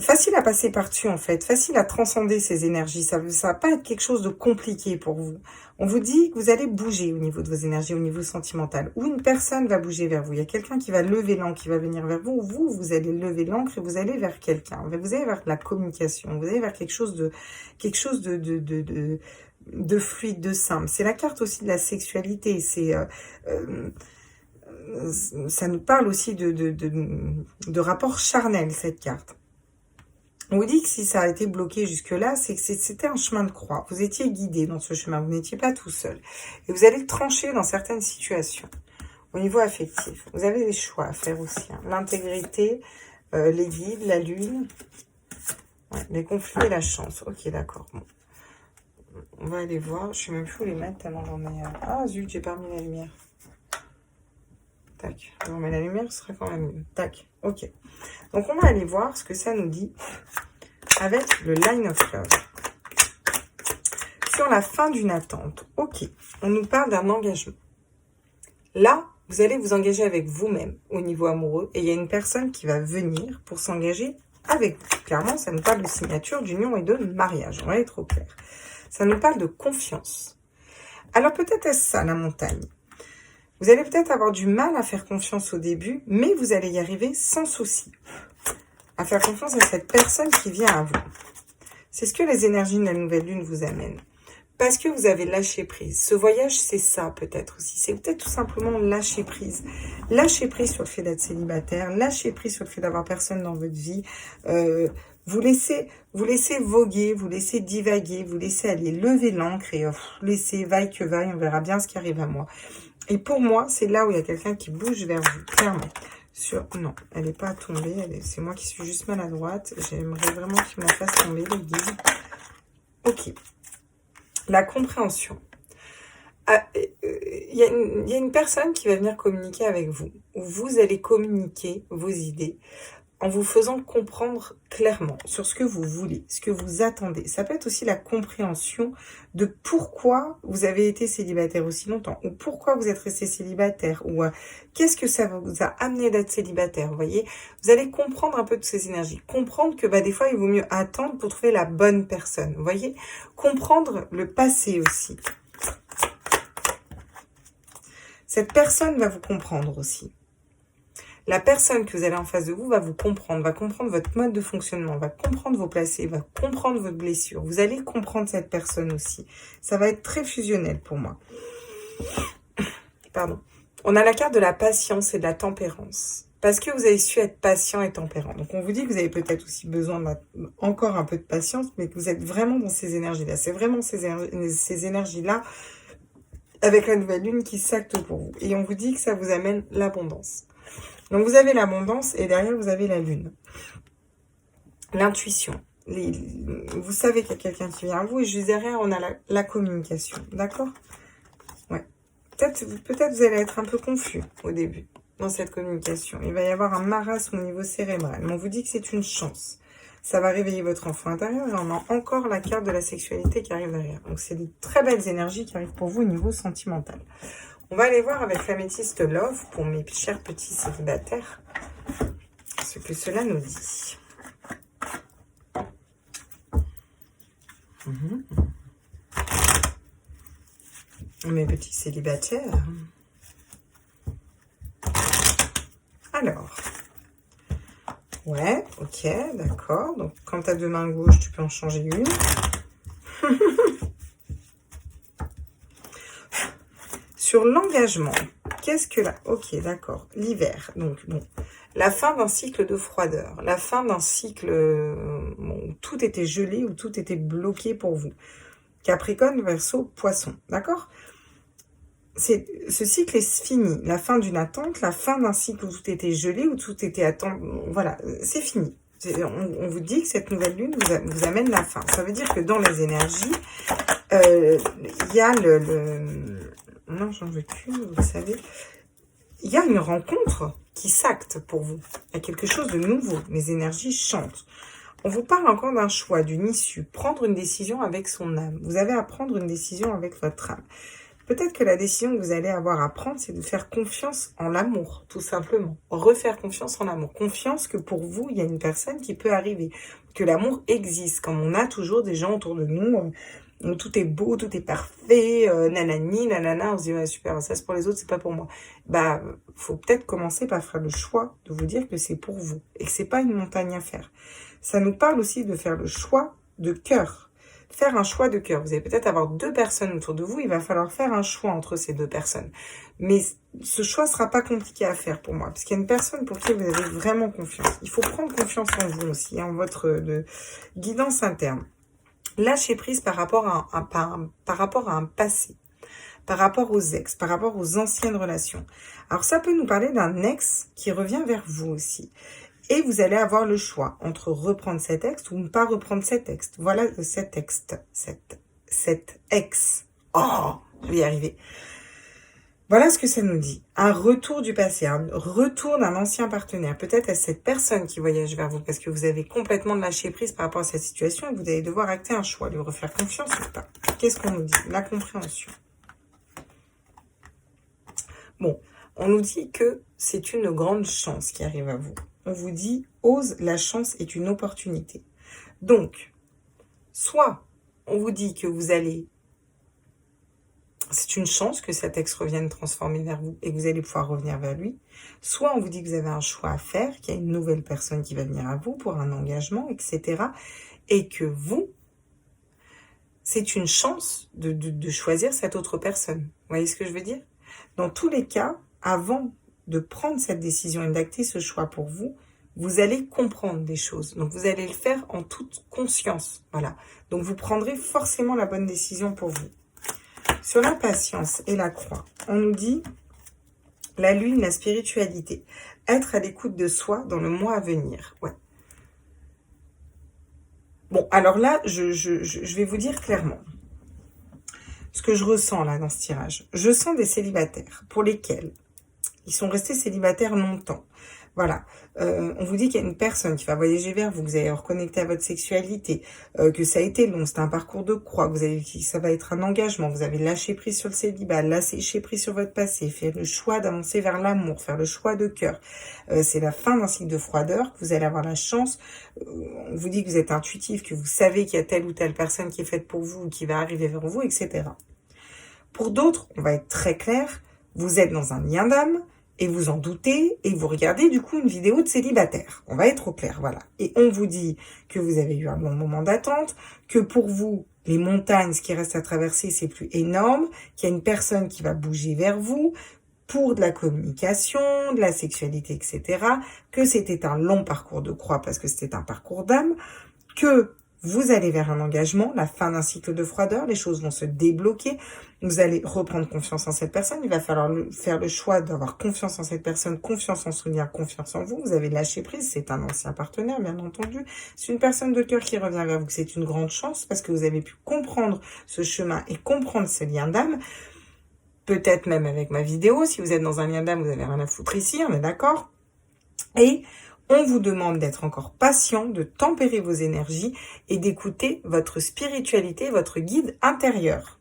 facile à passer par-dessus en fait, facile à transcender ces énergies. Ça va pas être quelque chose de compliqué pour vous. On vous dit que vous allez bouger au niveau de vos énergies, au niveau sentimental. Ou une personne va bouger vers vous. Il y a quelqu'un qui va lever l'ancre, qui va venir vers vous. Vous allez lever l'ancre et vous allez vers quelqu'un. Vous allez vers la communication. Vous allez vers quelque chose de fluide, de simple. C'est la carte aussi de la sexualité. Ça nous parle aussi de rapport charnel, cette carte. On vous dit que si ça a été bloqué jusque-là, c'est que c'était un chemin de croix. Vous étiez guidé dans ce chemin, vous n'étiez pas tout seul. Et vous allez trancher dans certaines situations. Au niveau affectif, vous avez des choix à faire aussi. Hein. L'intégrité, les guides, la lune, ouais, les conflits et la chance. Ok, d'accord. Bon. On va aller voir. Je ne sais même plus où les mettre tellement j'en ai... Ah zut, j'ai pas mis la lumière. Tac. Non, mais la lumière sera quand même mieux. Tac. Ok. Donc, on va aller voir ce que ça nous dit avec le Line of Love. Sur la fin d'une attente. Ok. On nous parle d'un engagement. Là, vous allez vous engager avec vous-même au niveau amoureux. Et il y a une personne qui va venir pour s'engager avec vous. Clairement, ça nous parle de signature, d'union et de mariage. On va être au clair. Ça nous parle de confiance. Alors, peut-être est-ce ça, la montagne. Vous allez peut-être avoir du mal à faire confiance au début, mais vous allez y arriver sans souci. À faire confiance à cette personne qui vient à vous. C'est ce que les énergies de la nouvelle lune vous amènent. Parce que vous avez lâché prise. Ce voyage, c'est ça peut-être aussi. C'est peut-être tout simplement lâcher prise. Lâcher prise sur le fait d'être célibataire. Lâcher prise sur le fait d'avoir personne dans votre vie. Vous laissez voguer, vous laissez divaguer, vous laissez aller lever l'ancre et laisser vaille que vaille. On verra bien ce qui arrive à moi. Et pour moi, c'est là où il y a quelqu'un qui bouge vers vous, clairement. Non, elle n'est pas tombée, c'est moi qui suis juste maladroite. J'aimerais vraiment qu'il m'en fasse tomber, les guides. Ok. La compréhension. Il y a une personne qui va venir communiquer avec vous, où vous allez communiquer vos idées, en vous faisant comprendre clairement sur ce que vous voulez, ce que vous attendez. Ça peut être aussi la compréhension de pourquoi vous avez été célibataire aussi longtemps, ou pourquoi vous êtes resté célibataire, ou qu'est-ce que ça vous a amené d'être célibataire, vous voyez. Vous allez comprendre un peu de ces énergies, comprendre que des fois, il vaut mieux attendre pour trouver la bonne personne, vous voyez. Comprendre le passé aussi. Cette personne va vous comprendre aussi. La personne que vous avez en face de vous va vous comprendre, va comprendre votre mode de fonctionnement, va comprendre vos placés, va comprendre votre blessure. Vous allez comprendre cette personne aussi. Ça va être très fusionnel pour moi. Pardon. On a la carte de la patience et de la tempérance. Parce que vous avez su être patient et tempérant. Donc on vous dit que vous avez peut-être aussi besoin encore un peu de patience, mais que vous êtes vraiment dans ces énergies-là. C'est vraiment ces énergies-là avec la nouvelle lune qui s'acte pour vous. Et on vous dit que ça vous amène l'abondance. Donc, vous avez l'abondance et derrière, vous avez la lune. L'intuition. Vous savez qu'il y a quelqu'un qui vient à vous et juste derrière, on a la communication. D'accord? Ouais. Peut-être vous allez être un peu confus au début dans cette communication. Il va y avoir un marasme au niveau cérébral. Mais on vous dit que c'est une chance. Ça va réveiller votre enfant intérieur et on a encore la carte de la sexualité qui arrive derrière. Donc, c'est de très belles énergies qui arrivent pour vous au niveau sentimental. On va aller voir avec l'améthyste Love pour mes chers petits célibataires ce que cela nous dit. Mes petits célibataires. Alors. Ouais, ok, d'accord. Donc, quand tu as deux mains gauches, tu peux en changer une. Sur l'engagement, qu'est-ce que là? Ok, d'accord. L'hiver, donc bon. La fin d'un cycle de froideur. La fin d'un cycle où tout était gelé, où tout était bloqué pour vous. Capricorne, Verseau, Poisson. D'accord? Ce cycle est fini. La fin d'une attente, la fin d'un cycle où tout était gelé, où tout était attendu. Voilà, c'est fini. On vous dit que cette nouvelle lune vous amène la fin. Ça veut dire que dans les énergies, il y a non, j'en veux qu'une, vous savez. Il y a une rencontre qui s'acte pour vous. Il y a quelque chose de nouveau. Les énergies chantent. On vous parle encore d'un choix, d'une issue. Prendre une décision avec son âme. Vous avez à prendre une décision avec votre âme. Peut-être que la décision que vous allez avoir à prendre, c'est de faire confiance en l'amour, tout simplement. Refaire confiance en l'amour. Confiance que pour vous, il y a une personne qui peut arriver. Que l'amour existe, comme on a toujours des gens autour de nous, où tout est beau, tout est parfait, nanani, nanana, on se dit, ouais, super, ça c'est pour les autres, c'est pas pour moi. Bah, faut peut-être commencer par faire le choix de vous dire que c'est pour vous, et que c'est pas une montagne à faire. Ça nous parle aussi de faire le choix de cœur. Faire un choix de cœur. Vous allez peut-être avoir 2 personnes autour de vous, il va falloir faire un choix entre ces 2 personnes. Mais ce choix sera pas compliqué à faire pour moi, parce qu'il y a une personne pour qui vous avez vraiment confiance. Il faut prendre confiance en vous aussi, en votre guidance interne. Lâcher prise par rapport à un passé, par rapport aux ex, par rapport aux anciennes relations. Alors ça peut nous parler d'un ex qui revient vers vous aussi. Et vous allez avoir le choix entre reprendre cet ex ou ne pas reprendre cet ex. Voilà cet ex. Oh, je vais y arriver. Voilà ce que ça nous dit. Un retour du passé, un retour d'un ancien partenaire. Peut-être à cette personne qui voyage vers vous parce que vous avez complètement lâché prise par rapport à cette situation et vous allez devoir acter un choix, lui refaire confiance ou pas. Qu'est-ce qu'on nous dit? La compréhension. Bon, on nous dit que c'est une grande chance qui arrive à vous. On vous dit, ose, la chance est une opportunité. Donc, soit on vous dit que vous allez... C'est une chance que cet ex revienne transformé vers vous et que vous allez pouvoir revenir vers lui. Soit on vous dit que vous avez un choix à faire, qu'il y a une nouvelle personne qui va venir à vous pour un engagement, etc. Et que vous, c'est une chance de choisir cette autre personne. Vous voyez ce que je veux dire? Dans tous les cas, avant de prendre cette décision et d'acter ce choix pour vous, vous allez comprendre des choses. Donc, vous allez le faire en toute conscience. Voilà. Donc, vous prendrez forcément la bonne décision pour vous. Sur la patience et la croix, on nous dit la lune, la spiritualité. Être à l'écoute de soi dans le mois à venir. Ouais. Bon, alors là, je vais vous dire clairement ce que je ressens là dans ce tirage. Je sens des célibataires pour lesquels ils sont restés célibataires longtemps. Voilà, on vous dit qu'il y a une personne qui va voyager vers vous, que vous allez reconnecter à votre sexualité, que ça a été long, c'est un parcours de croix, ça va être un engagement, vous avez lâché prise sur le célibat, lâché prise sur votre passé, fait le choix d'avancer vers l'amour, faire le choix de cœur. C'est la fin d'un cycle de froideur, que vous allez avoir la chance, on vous dit que vous êtes intuitif, que vous savez qu'il y a telle ou telle personne qui est faite pour vous, qui va arriver vers vous, etc. Pour d'autres, on va être très clair, vous êtes dans un lien d'âme, et vous en doutez, et vous regardez du coup une vidéo de célibataire. On va être au clair, voilà. Et on vous dit que vous avez eu un long moment d'attente, que pour vous, les montagnes, ce qui reste à traverser, c'est plus énorme, qu'il y a une personne qui va bouger vers vous, pour de la communication, de la sexualité, etc., que c'était un long parcours de croix parce que c'était un parcours d'âme, que vous allez vers un engagement, la fin d'un cycle de froideur, les choses vont se débloquer, vous allez reprendre confiance en cette personne, il va falloir faire le choix d'avoir confiance en cette personne, confiance en son lien, confiance en vous, vous avez lâché prise, c'est un ancien partenaire bien entendu, c'est une personne de cœur qui revient vers vous, c'est une grande chance parce que vous avez pu comprendre ce chemin et comprendre ce lien d'âme, peut-être même avec ma vidéo, si vous êtes dans un lien d'âme, vous avez rien à foutre ici, on est d'accord? Et on vous demande d'être encore patient, de tempérer vos énergies et d'écouter votre spiritualité, votre guide intérieur.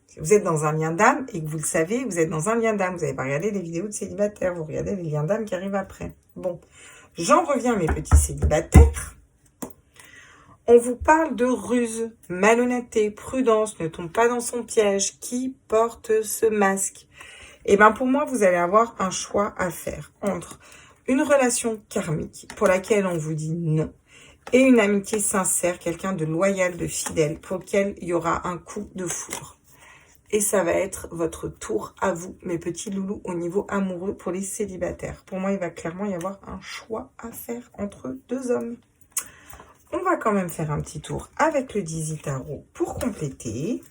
Si vous êtes dans un lien d'âme et que vous le savez, vous êtes dans un lien d'âme. Vous n'avez pas regardé les vidéos de célibataires, vous regardez les liens d'âme qui arrivent après. Bon, j'en reviens mes petits célibataires. On vous parle de ruse, malhonnêteté, prudence, ne tombe pas dans son piège. Qui porte ce masque? Eh bien, pour moi, vous allez avoir un choix à faire entre une relation karmique pour laquelle on vous dit non et une amitié sincère, quelqu'un de loyal, de fidèle, pour lequel il y aura un coup de foudre. Et ça va être votre tour à vous, mes petits loulous, au niveau amoureux pour les célibataires. Pour moi, il va clairement y avoir un choix à faire entre 2 hommes. On va quand même faire un petit tour avec le Dizzy Tarot pour compléter.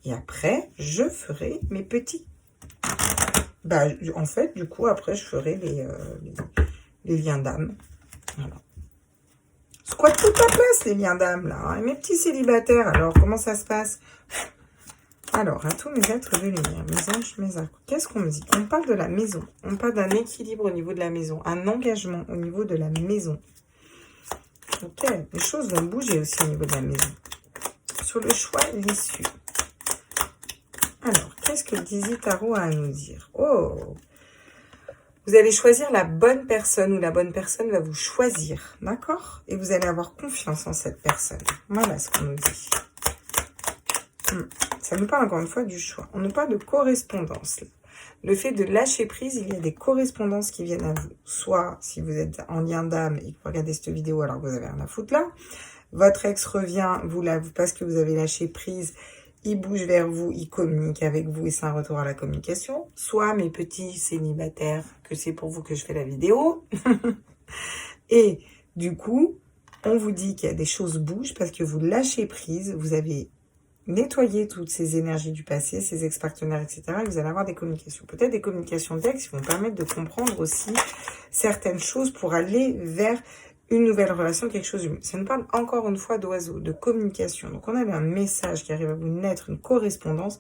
Et après, je ferai mes petits. Bah, en fait, du coup, après, je ferai les liens d'âme. Voilà. Squatte toute la place, les liens d'âme, là. Hein. Et mes petits célibataires, alors, comment ça se passe? Alors, à tous mes êtres de lumière, mes anges, mes arcs, qu'est-ce qu'on me dit? On parle de la maison. On parle d'un équilibre au niveau de la maison. Un engagement au niveau de la maison. Ok, les choses vont bouger aussi au niveau de la maison. Sur le choix, l'issue. Alors, Qu'est-ce que le Dizzy Tarot a à nous dire? Oh! Vous allez choisir la bonne personne ou la bonne personne va vous choisir, d'accord? Et vous allez avoir confiance en cette personne. Voilà ce qu'on nous dit. Ça nous parle encore une fois du choix. On nous parle de correspondance. Le fait de lâcher prise, il y a des correspondances qui viennent à vous. Soit si vous êtes en lien d'âme et que vous regardez cette vidéo alors que vous avez rien à foutre là, votre ex revient, parce que vous avez lâché prise, il bouge vers vous, il communique avec vous et c'est un retour à la communication. Soit mes petits célibataires, que c'est pour vous que je fais la vidéo. Et du coup, on vous dit qu'il y a des choses bougent parce que vous lâchez prise, vous avez nettoyé toutes ces énergies du passé, ces ex-partenaires, etc. Et vous allez avoir des communications. Peut-être des communications d'ex qui vont permettre de comprendre aussi certaines choses pour aller vers une nouvelle relation, quelque chose de mieux. Ça nous parle encore une fois d'oiseau, de communication. Donc on a un message qui arrive à vous naître, une correspondance.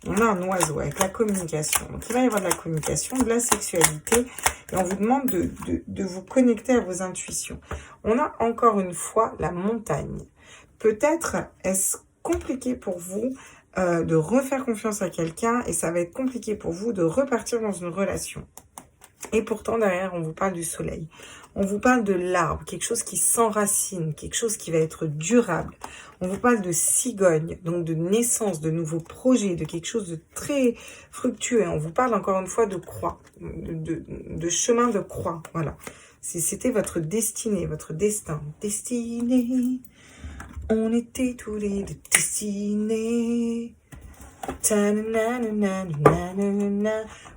On a un oiseau avec la communication. Donc il va y avoir de la communication, de la sexualité. Et on vous demande de vous connecter à vos intuitions. On a encore une fois la montagne. Peut-être est-ce compliqué pour vous de refaire confiance à quelqu'un et ça va être compliqué pour vous de repartir dans une relation. Et pourtant, derrière, on vous parle du soleil. On vous parle de l'arbre, quelque chose qui s'enracine, quelque chose qui va être durable. On vous parle de cigogne, donc de naissance, de nouveaux projets, de quelque chose de très fructueux. Et on vous parle encore une fois de croix, de chemin de croix. Voilà. C'était votre destinée, votre destin. Destinée, on était tous les deux destinés.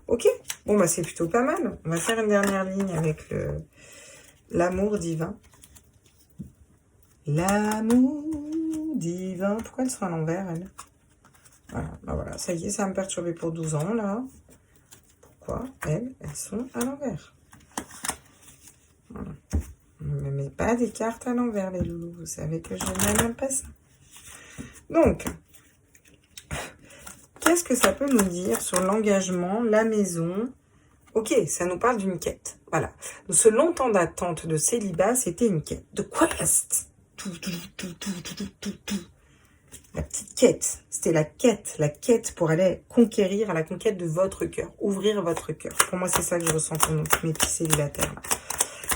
Ok, bon bah c'est plutôt pas mal. On va faire une dernière ligne avec l'amour divin. L'amour divin. Pourquoi elle sera à l'envers, elle? Voilà, bah voilà, ça y est, ça va me perturber pour 12 ans, là. Pourquoi elles sont à l'envers? Voilà. Ne me mets pas des cartes à l'envers, les loulous. Vous savez que je n'aime pas ça. Donc, qu'est-ce que ça peut nous dire sur l'engagement, la maison? Ok, ça nous parle d'une quête. Voilà. Ce long temps d'attente de célibat, c'était une quête. De quest. La petite quête. C'était la quête pour aller conquérir à la conquête de votre cœur. Ouvrir votre cœur. Pour moi, c'est ça que je ressens pour mes petits célibataires.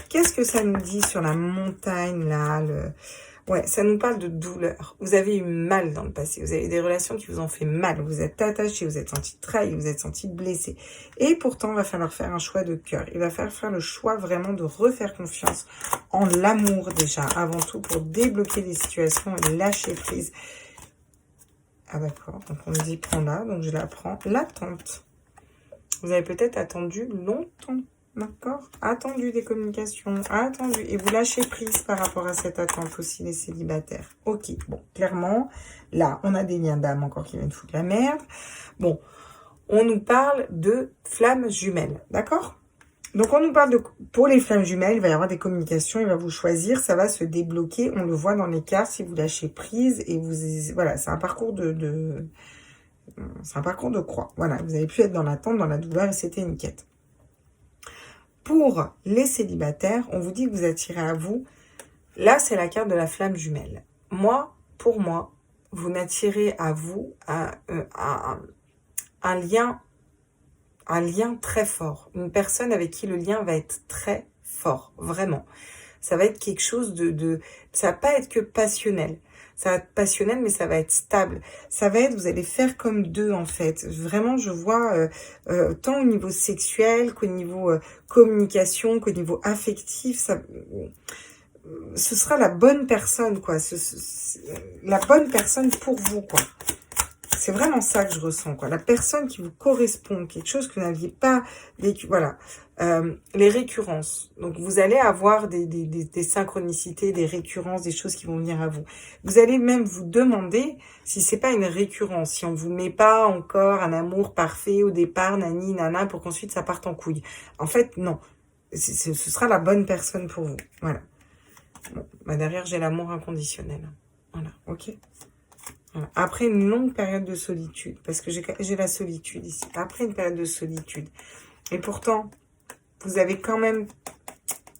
Qu'est-ce que ça nous dit sur la montagne, là? Ouais, ça nous parle de douleur. Vous avez eu mal dans le passé. Vous avez des relations qui vous ont fait mal. Vous êtes attachés, vous êtes senti trahi, vous êtes senti blessé. Et pourtant, il va falloir faire un choix de cœur. Il va falloir faire le choix vraiment de refaire confiance en l'amour déjà, avant tout, pour débloquer les situations et lâcher prise. Ah d'accord, donc on me dit prends-la, donc je la prends. L'attente. Vous avez peut-être attendu longtemps. D'accord? Attendu des communications, attendu. Et vous lâchez prise par rapport à cette attente aussi, les célibataires. Ok, bon, clairement, là, on a des liens d'âme encore qui viennent foutre la merde. Bon, on nous parle de flammes jumelles, d'accord? Donc, on nous parle de... Pour les flammes jumelles, il va y avoir des communications, il va vous choisir, ça va se débloquer. On le voit dans les cartes si vous lâchez prise et vous... Voilà, c'est un parcours c'est un parcours de croix. Voilà, vous avez pu être dans l'attente, dans la douleur et c'était une quête. Pour les célibataires, on vous dit que vous attirez à vous. Là, c'est la carte de la flamme jumelle. Pour moi, vous n'attirez à vous un lien très fort. Une personne avec qui le lien va être très fort, vraiment. Ça va être quelque chose ça va pas être que passionnel. Ça va être passionnel, mais ça va être stable. Ça va être, vous allez faire comme deux, en fait. Vraiment, je vois, tant au niveau sexuel qu'au niveau communication, qu'au niveau affectif, ce sera la bonne personne, quoi. La bonne personne pour vous, quoi. C'est vraiment ça que je ressens, quoi. La personne qui vous correspond, quelque chose que vous n'aviez pas vécu, voilà. Les récurrences. Donc, vous allez avoir des synchronicités, des récurrences, des choses qui vont venir à vous. Vous allez même vous demander si c'est pas une récurrence, si on vous met pas encore un amour parfait au départ, nani, nana, pour qu'ensuite ça parte en couille. En fait, non. Ce sera la bonne personne pour vous. Voilà. Bon, bah derrière, j'ai l'amour inconditionnel. Voilà, ok. Voilà. Après une longue période de solitude, parce que j'ai la solitude ici. Après une période de solitude. Et pourtant, vous avez quand même,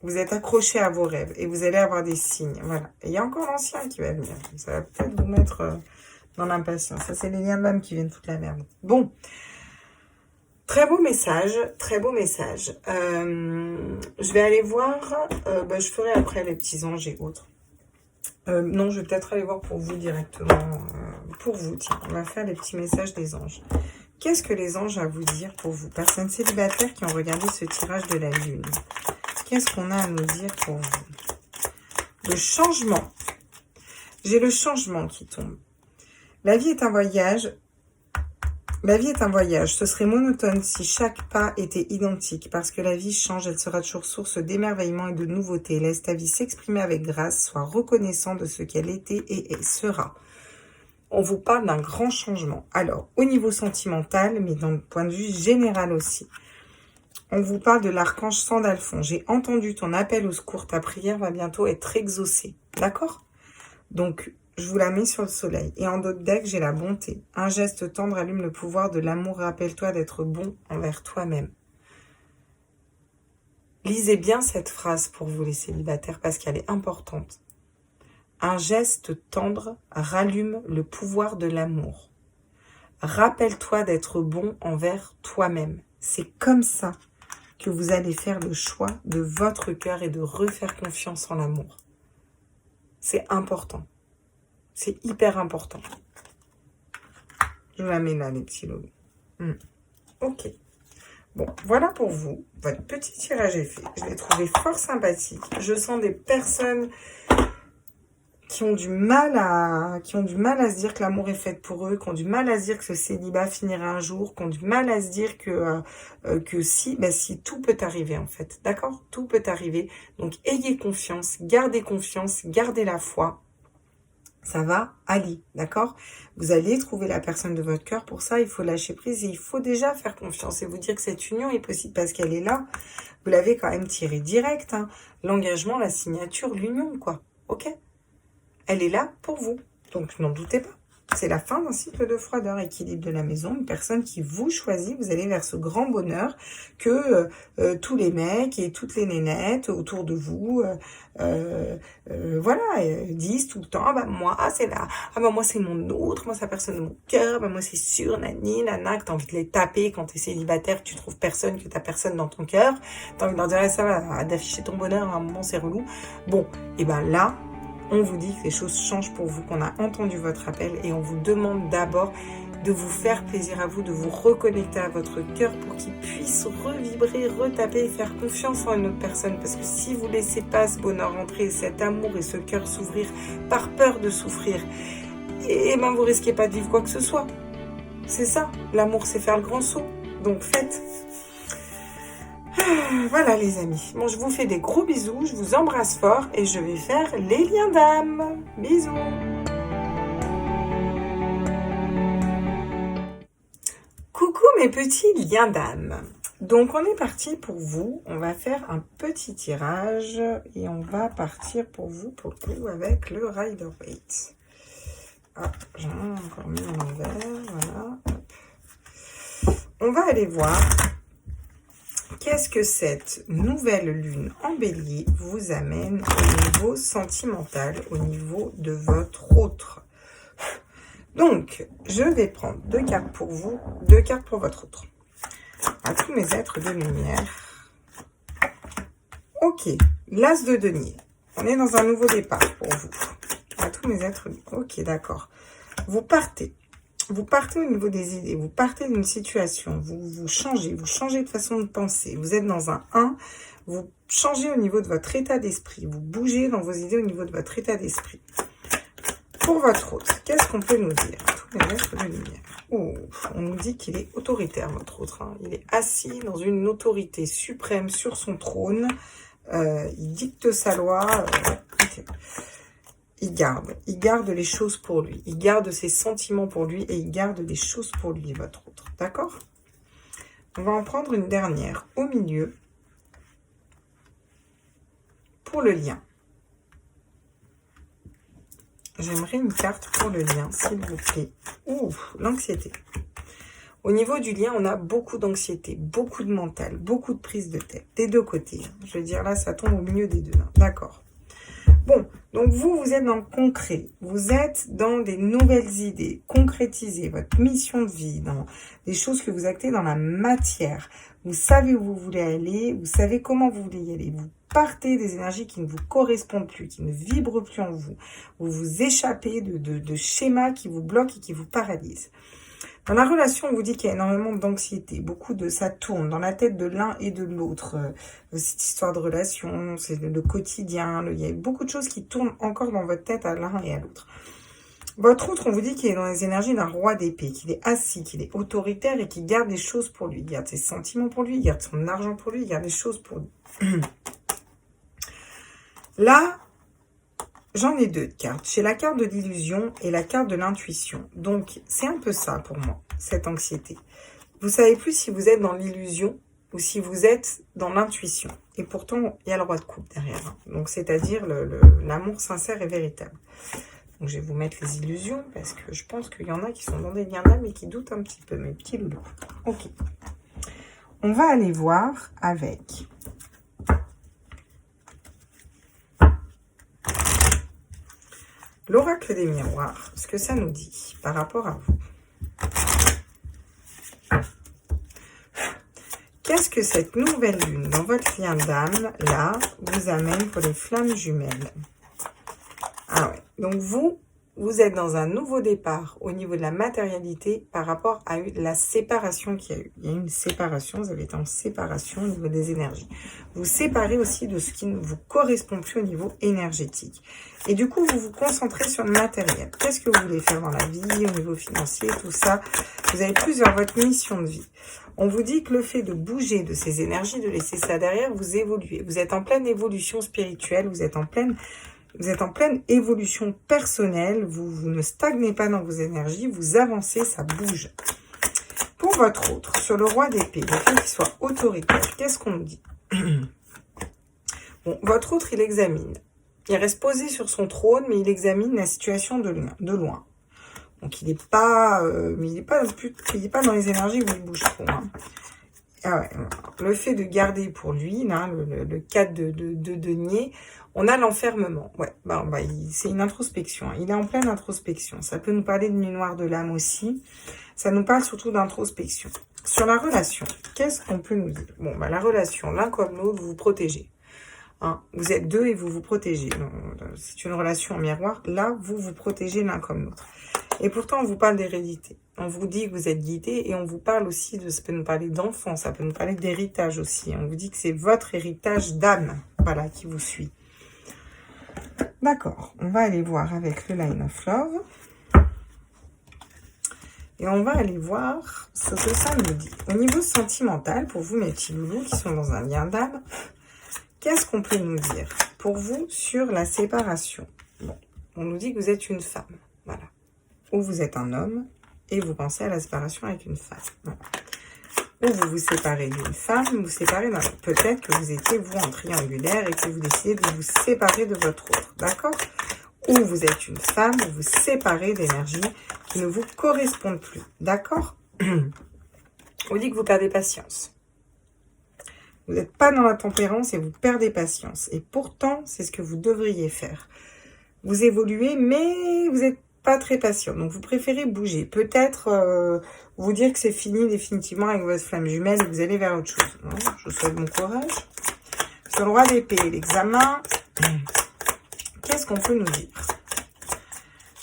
vous êtes accroché à vos rêves et vous allez avoir des signes. Voilà. Et il y a encore l'ancien qui va venir. Ça va peut-être vous mettre dans l'impatience. Ça, c'est les liens d'âme qui viennent foutre la merde. Bon. Très beau message, très beau message. Je vais aller voir, je ferai après les petits anges et autres. Non, je vais peut-être aller voir pour vous directement. Pour vous, tiens, on va faire les petits messages des anges. Qu'est-ce que les anges ont à vous dire pour vous? Personnes célibataires qui ont regardé ce tirage de la lune. Qu'est-ce qu'on a à nous dire pour vous? Le changement. J'ai le changement qui tombe. La vie est un voyage. La vie est un voyage. Ce serait monotone si chaque pas était identique. Parce que la vie change, elle sera toujours source d'émerveillement et de nouveautés. Laisse ta vie s'exprimer avec grâce. Sois reconnaissant de ce qu'elle était et sera. On vous parle d'un grand changement. Alors, au niveau sentimental, mais d'un point de vue général aussi. On vous parle de l'archange Sandalphon. J'ai entendu ton appel au secours. Ta prière va bientôt être exaucée. D'accord? Donc, je vous la mets sur le soleil. Et en d'autres decks, j'ai la bonté. Un geste tendre allume le pouvoir de l'amour. Rappelle-toi d'être bon envers toi-même. Lisez bien cette phrase pour vous les célibataires parce qu'elle est importante. Un geste tendre rallume le pouvoir de l'amour. Rappelle-toi d'être bon envers toi-même. C'est comme ça que vous allez faire le choix de votre cœur et de refaire confiance en l'amour. C'est important. C'est hyper important. Je vous la mets là, les petits lobes. Ok. Bon, voilà pour vous. Votre petit tirage est fait. Je l'ai trouvé fort sympathique. Je sens des personnes qui ont du mal à se dire que l'amour est fait pour eux, qui ont du mal à se dire que ce célibat finira un jour, qui ont du mal à se dire que si tout peut arriver en fait, d'accord? Tout peut arriver. Donc ayez confiance, gardez la foi. Ça va aller, d'accord? Vous allez trouver la personne de votre cœur. Pour ça, il faut lâcher prise et il faut déjà faire confiance et vous dire que cette union est possible parce qu'elle est là. Vous l'avez quand même tirée direct, hein. L'engagement, la signature, l'union, quoi. Ok? Elle est là pour vous. Donc, n'en doutez pas. C'est la fin d'un cycle de froideur, équilibre de la maison. Une personne qui vous choisit, vous allez vers ce grand bonheur que tous les mecs et toutes les nénettes autour de vous, disent tout le temps, ah bah moi c'est là, ah bah moi c'est mon autre, moi c'est la personne de mon cœur, bah moi c'est sûr, nani, nana, que t'as envie de les taper quand t'es célibataire, que tu trouves personne, que t'as personne dans ton cœur, t'as envie de leur dire, ah, ça va, d'afficher ton bonheur, à un moment c'est relou. Bon, et ben là, on vous dit que les choses changent pour vous, qu'on a entendu votre appel et on vous demande d'abord de vous faire plaisir à vous, de vous reconnecter à votre cœur pour qu'il puisse revibrer, retaper et faire confiance en une autre personne. Parce que si vous ne laissez pas ce bonheur entrer, cet amour et ce cœur s'ouvrir par peur de souffrir, et ben vous risquez pas de vivre quoi que ce soit. C'est ça, l'amour c'est faire le grand saut. Donc faites. Voilà les amis, bon je vous fais des gros bisous, je vous embrasse fort et je vais faire les liens d'âme. Bisous. Coucou mes petits liens d'âme. Donc on est parti pour vous, on va faire un petit tirage et on va partir pour vous pour le coup avec le Rider-Waite. Hop, j'en ai encore mis à l'envers, voilà. Hop. On va aller voir. Qu'est-ce que cette nouvelle lune en bélier vous amène au niveau sentimental, au niveau de votre autre? Donc, je vais prendre 2 cartes pour vous, 2 cartes pour votre autre. À tous mes êtres de lumière. Ok, l'as de denier. On est dans un nouveau départ pour vous. À tous mes êtres... Ok, d'accord. Vous partez. Vous partez au niveau des idées, vous partez d'une situation, vous changez de façon de penser. Vous êtes dans un 1, vous changez au niveau de votre état d'esprit, vous bougez dans vos idées au niveau de votre état d'esprit. Pour votre autre, qu'est-ce qu'on peut nous dire? Tous les êtres de lumière. Oh, on nous dit qu'il est autoritaire, votre autre. Hein. Il est assis dans une autorité suprême sur son trône. Il dicte sa loi. Okay. Il garde les choses pour lui. Il garde ses sentiments pour lui et il garde les choses pour lui, votre autre. D'accord? On va en prendre une dernière au milieu pour le lien. J'aimerais une carte pour le lien, s'il vous plaît. Ouh, l'anxiété. Au niveau du lien, on a beaucoup d'anxiété, beaucoup de mental, beaucoup de prise de tête, des deux côtés. Je veux dire, là, ça tombe au milieu des deux. D'accord. Bon, Donc vous êtes dans le concret, vous êtes dans des nouvelles idées, concrétiser votre mission de vie, dans des choses que vous actez dans la matière. Vous savez où vous voulez aller, vous savez comment vous voulez y aller. Vous partez des énergies qui ne vous correspondent plus, qui ne vibrent plus en vous. Vous vous échappez de schémas qui vous bloquent et qui vous paralysent. Dans la relation, on vous dit qu'il y a énormément d'anxiété, beaucoup de ça tourne dans la tête de l'un et de l'autre. Cette histoire de relation, c'est le quotidien, il y a beaucoup de choses qui tournent encore dans votre tête à l'un et à l'autre. Votre autre, on vous dit qu'il est dans les énergies d'un roi d'épée, qu'il est assis, qu'il est autoritaire et qu'il garde les choses pour lui. Il garde ses sentiments pour lui, il garde son argent pour lui, il garde les choses pour lui. Là, j'en ai deux de cartes. J'ai la carte de l'illusion et la carte de l'intuition. Donc, c'est un peu ça pour moi, cette anxiété. Vous savez plus si vous êtes dans l'illusion ou si vous êtes dans l'intuition. Et pourtant, il y a le roi de coupe derrière. Donc, c'est-à-dire l'amour sincère et véritable. Donc, je vais vous mettre les illusions parce que je pense qu'il y en a qui sont dans des liens d'âme et qui doutent un petit peu, mes petits loulous. Ok. On va aller voir avec... l'oracle des miroirs, ce que ça nous dit par rapport à vous. Qu'est-ce que cette nouvelle lune dans votre lien d'âme, là, vous amène pour les flammes jumelles? Ah ouais, donc vous êtes dans un nouveau départ au niveau de la matérialité par rapport à la séparation qu'il y a eu. Il y a eu une séparation, vous avez été en séparation au niveau des énergies. Vous séparez aussi de ce qui ne vous correspond plus au niveau énergétique. Et du coup, vous vous concentrez sur le matériel. Qu'est-ce que vous voulez faire dans la vie, au niveau financier, tout ça. Vous avez plus vers votre mission de vie. On vous dit que le fait de bouger de ces énergies, de laisser ça derrière, vous évoluez. Vous êtes en pleine évolution spirituelle, vous êtes en pleine évolution personnelle, vous ne stagnez pas dans vos énergies, vous avancez, ça bouge. Pour votre autre, sur le roi d'épée, le fait qu'il soit autoritaire, qu'est-ce qu'on dit? Bon, votre autre, il examine. Il reste posé sur son trône, mais il examine la situation de loin. Donc, il n'est pas, dans les énergies où il bouge trop. Hein. Ah ouais, le fait de garder pour lui, là, le 4 de denier, on a l'enfermement. Ouais, c'est une introspection. Hein. Il est en pleine introspection. Ça peut nous parler de nuit noire de l'âme aussi. Ça nous parle surtout d'introspection. Sur la relation, qu'est-ce qu'on peut nous dire? Bon, la relation, l'un comme l'autre, vous vous protégez. Hein, vous êtes deux et vous vous protégez. C'est une relation en miroir. Là, vous vous protégez l'un comme l'autre. Et pourtant, on vous parle d'hérédité. On vous dit que vous êtes guidé et on vous parle aussi ça peut nous parler d'enfants, ça peut nous parler d'héritage aussi. On vous dit que c'est votre héritage d'âme, voilà, qui vous suit. D'accord, on va aller voir avec le Line of Love. Et on va aller voir ce que ça nous dit. Au niveau sentimental, pour vous, mes petits loulous qui sont dans un lien d'âme, qu'est-ce qu'on peut nous dire pour vous sur la séparation? Bon, on nous dit que vous êtes une femme, voilà. Ou vous êtes un homme et vous pensez à la séparation avec une femme. Voilà. Ou vous vous séparez d'une femme, vous séparez d'un autre. Peut-être que vous étiez, vous, en triangulaire et que vous décidez de vous séparer de votre autre. D'accord? Ou vous êtes une femme, vous vous séparez d'énergies qui ne vous correspondent plus. D'accord? On dit que vous perdez patience. Vous n'êtes pas dans la tempérance et vous perdez patience. Et pourtant, c'est ce que vous devriez faire. Vous évoluez, mais vous êtes pas très patient, donc vous préférez bouger. Peut-être vous dire que c'est fini définitivement avec votre flamme jumelle et que vous allez vers autre chose. Non, je vous souhaite bon courage. Sur le roi d'épée, l'examen, qu'est-ce qu'on peut nous dire?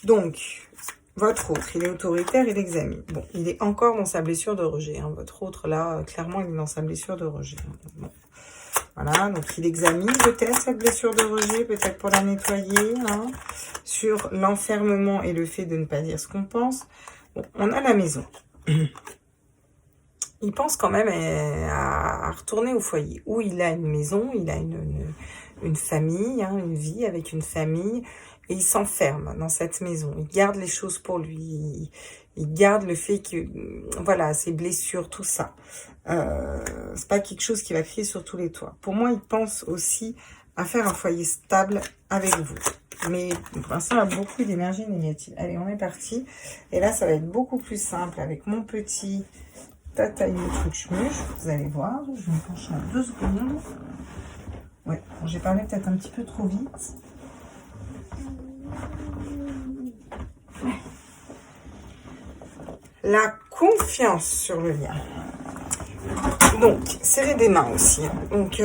Donc, votre autre, il est autoritaire, il examine. Bon, il est encore dans sa blessure de rejet. Hein. Votre autre, là, clairement, il est dans sa blessure de rejet. Bon. Voilà, donc il examine peut-être cette blessure de rejet, peut-être pour la nettoyer, hein, sur l'enfermement et le fait de ne pas dire ce qu'on pense. Bon, on a la maison. Il pense quand même à retourner au foyer, où il a une maison, il a une famille, hein, une vie avec une famille, et il s'enferme dans cette maison. Il garde les choses pour lui, il garde le fait que, voilà, ses blessures, tout ça. C'est pas quelque chose qui va crier sur tous les toits. Pour moi, il pense aussi à faire un foyer stable avec vous. Mais pour l'instant, il y a beaucoup d'énergie négative. Allez, on est parti. Et là, ça va être beaucoup plus simple avec mon petit tataillé truc schmuche. Vous allez voir. Je vais me pencher en 2 secondes. Ouais, j'ai parlé peut-être un petit peu trop vite. La confiance sur le lien. Donc, serrer des mains aussi. Donc,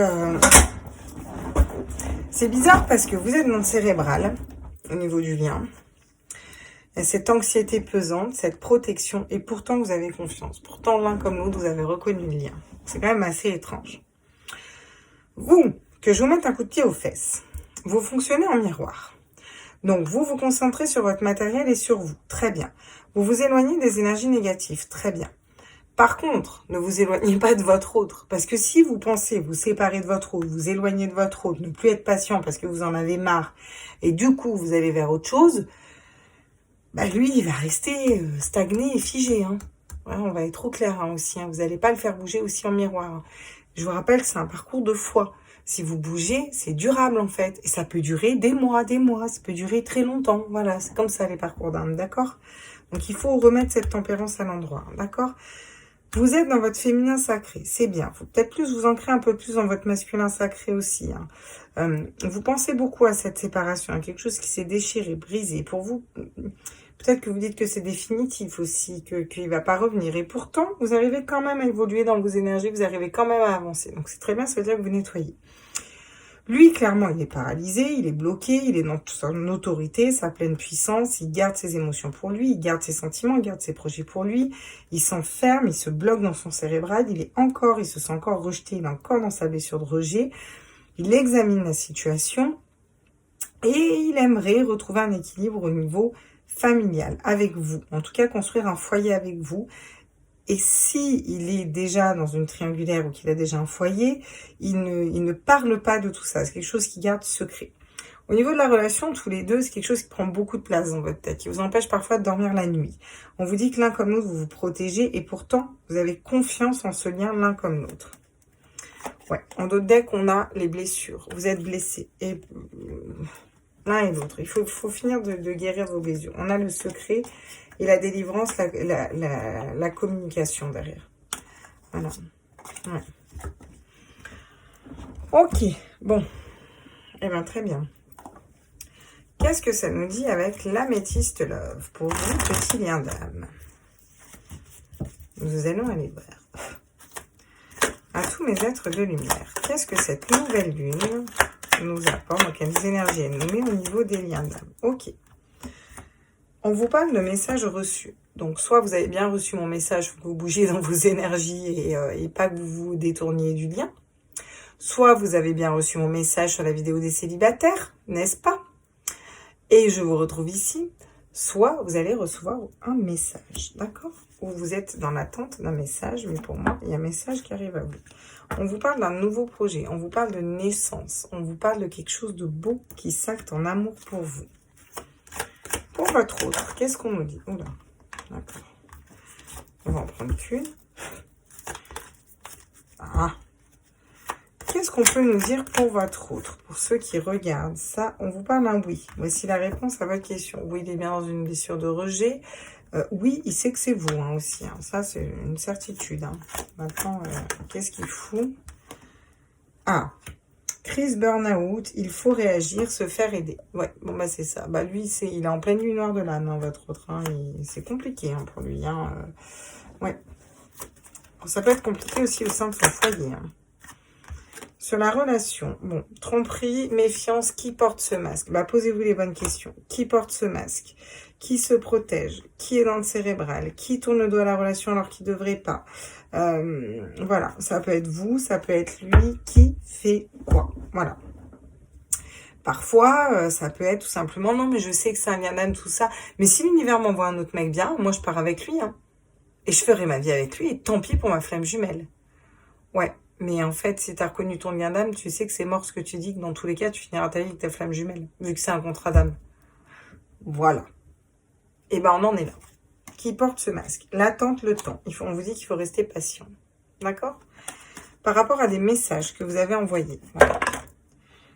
c'est bizarre parce que vous êtes dans le cérébral, au niveau du lien. Et cette anxiété pesante, cette protection, et pourtant vous avez confiance. Pourtant, l'un comme l'autre, vous avez reconnu le lien. C'est quand même assez étrange. Vous, que je vous mette un coup de pied aux fesses, vous fonctionnez en miroir. Donc, vous vous concentrez sur votre matériel et sur vous. Très bien. Vous vous éloignez des énergies négatives. Très bien. Par contre, ne vous éloignez pas de votre autre. Parce que si vous pensez vous séparer de votre autre, vous éloigner de votre autre, ne plus être patient parce que vous en avez marre, et du coup, vous allez vers autre chose, bah lui, il va rester stagné et figé. Hein. Ouais, on va être trop clair hein, aussi. Hein. Vous n'allez pas le faire bouger aussi en miroir. Hein. Je vous rappelle que c'est un parcours de foi. Si vous bougez, c'est durable en fait. Et ça peut durer des mois. Ça peut durer très longtemps. Voilà, c'est comme ça les parcours d'âme, d'accord? Donc il faut remettre cette tempérance à l'endroit, d'accord? Vous êtes dans votre féminin sacré, c'est bien. Il faut peut-être plus vous ancrer un peu plus dans votre masculin sacré aussi. Hein. Vous pensez beaucoup à cette séparation, à quelque chose qui s'est déchiré, brisé. Pour vous, peut-être que vous dites que c'est définitif aussi, qu'il ne va pas revenir. Et pourtant, vous arrivez quand même à évoluer dans vos énergies, vous arrivez quand même à avancer. Donc c'est très bien, ça veut dire que vous nettoyez. Lui, clairement, il est paralysé, il est bloqué, il est dans son autorité, sa pleine puissance, il garde ses émotions pour lui, il garde ses sentiments, il garde ses projets pour lui, il s'enferme, il se bloque dans son cérébral, il se sent encore rejeté, il est encore dans sa blessure de rejet, il examine la situation et il aimerait retrouver un équilibre au niveau familial avec vous, en tout cas construire un foyer avec vous. Et si il est déjà dans une triangulaire ou qu'il a déjà un foyer, il ne parle pas de tout ça. C'est quelque chose qui garde secret. Au niveau de la relation, tous les deux, c'est quelque chose qui prend beaucoup de place dans votre tête, qui vous empêche parfois de dormir la nuit. On vous dit que l'un comme l'autre, vous vous protégez et pourtant, vous avez confiance en ce lien l'un comme l'autre. Ouais, en d'autres decks, on a les blessures. Vous êtes blessés. Et l'un et l'autre. Il faut finir de guérir vos blessures. On a le secret et la délivrance, la communication derrière. Voilà. Ouais. Ok, bon. Eh bien, très bien. Qu'est-ce que ça nous dit avec l'améthyste love pour vous, petit lien d'âme? Nous allons aller voir. À tous mes êtres de lumière, qu'est-ce que cette nouvelle lune nous apporte? Donc, quelles énergies elle nous met au niveau des liens d'âme? Ok. On vous parle de messages reçus. Donc, soit vous avez bien reçu mon message, que vous bougiez dans vos énergies et pas que vous vous détourniez du lien. Soit vous avez bien reçu mon message sur la vidéo des célibataires, n'est-ce pas? Et je vous retrouve ici. Soit vous allez recevoir un message, d'accord? Ou vous êtes dans l'attente d'un message, mais pour moi, il y a un message qui arrive à vous. On vous parle d'un nouveau projet, on vous parle de naissance, on vous parle de quelque chose de beau qui s'acte en amour pour vous. Pour votre autre, qu'est-ce qu'on nous dit? Oula, d'accord. On va en prendre qu'une. Ah. Qu'est-ce qu'on peut nous dire pour votre autre? Pour ceux qui regardent ça, on vous parle d'un oui. Voici la réponse à votre question. Oui, il est bien dans une blessure de rejet. Oui, il sait que c'est vous hein, aussi. Hein. Ça, c'est une certitude. Hein. Maintenant, qu'est-ce qu'il fout? Ah, crise burn-out, il faut réagir, se faire aider. Ouais, bon bah c'est ça. Bah lui, il est en pleine nuit noire de l'âme, hein, votre autre. Hein, c'est compliqué hein, pour lui. Hein, ouais. Ça peut être compliqué aussi au sein de son foyer. Hein. Sur la relation, bon, tromperie, méfiance, qui porte ce masque? Bah, posez-vous les bonnes questions. Qui porte ce masque? Qui se protège? Qui est dans le cérébral? Qui tourne le dos à la relation alors qu'il ne devrait pas? Voilà, ça peut être vous, ça peut être lui. Qui fait quoi? Voilà. Parfois, ça peut être tout simplement, non, mais je sais que c'est un lien d'âme, tout ça. Mais si l'univers m'envoie un autre mec bien, moi, je pars avec lui. Hein, et je ferai ma vie avec lui. Et tant pis pour ma flamme jumelle. Ouais. Mais en fait, si tu as reconnu ton lien d'âme, tu sais que c'est mort ce que tu dis, que dans tous les cas, tu finiras ta vie avec ta flamme jumelle, vu que c'est un contrat d'âme. Voilà. Et ben, on en est là. Qui porte ce masque? L'attente, le temps. On vous dit qu'il faut rester patient. D'accord? Par rapport à des messages que vous avez envoyés. Voilà.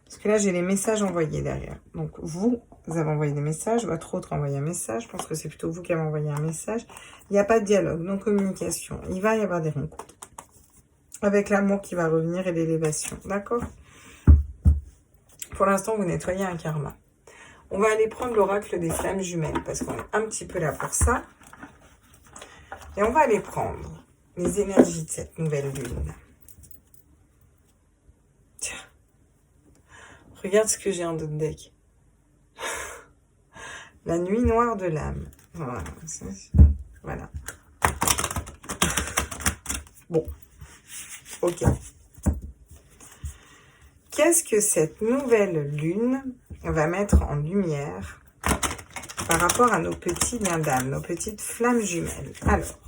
Parce que là, j'ai les messages envoyés derrière. Donc, vous avez envoyé des messages. Votre autre a envoyé un message. Je pense que c'est plutôt vous qui avez envoyé un message. Il n'y a pas de dialogue, non communication. Il va y avoir des rencontres. Avec l'amour qui va revenir et l'élévation. D'accord? Pour l'instant, vous nettoyez un karma. On va aller prendre l'oracle des flammes jumelles, parce qu'on est un petit peu là pour ça. Et on va aller prendre les énergies de cette nouvelle lune. Tiens, regarde ce que j'ai en dos de deck. La nuit noire de l'âme. Voilà. Voilà. Bon. Ok. Qu'est-ce que cette nouvelle lune va mettre en lumière par rapport à nos petits liens d'âme, nos petites flammes jumelles? Alors,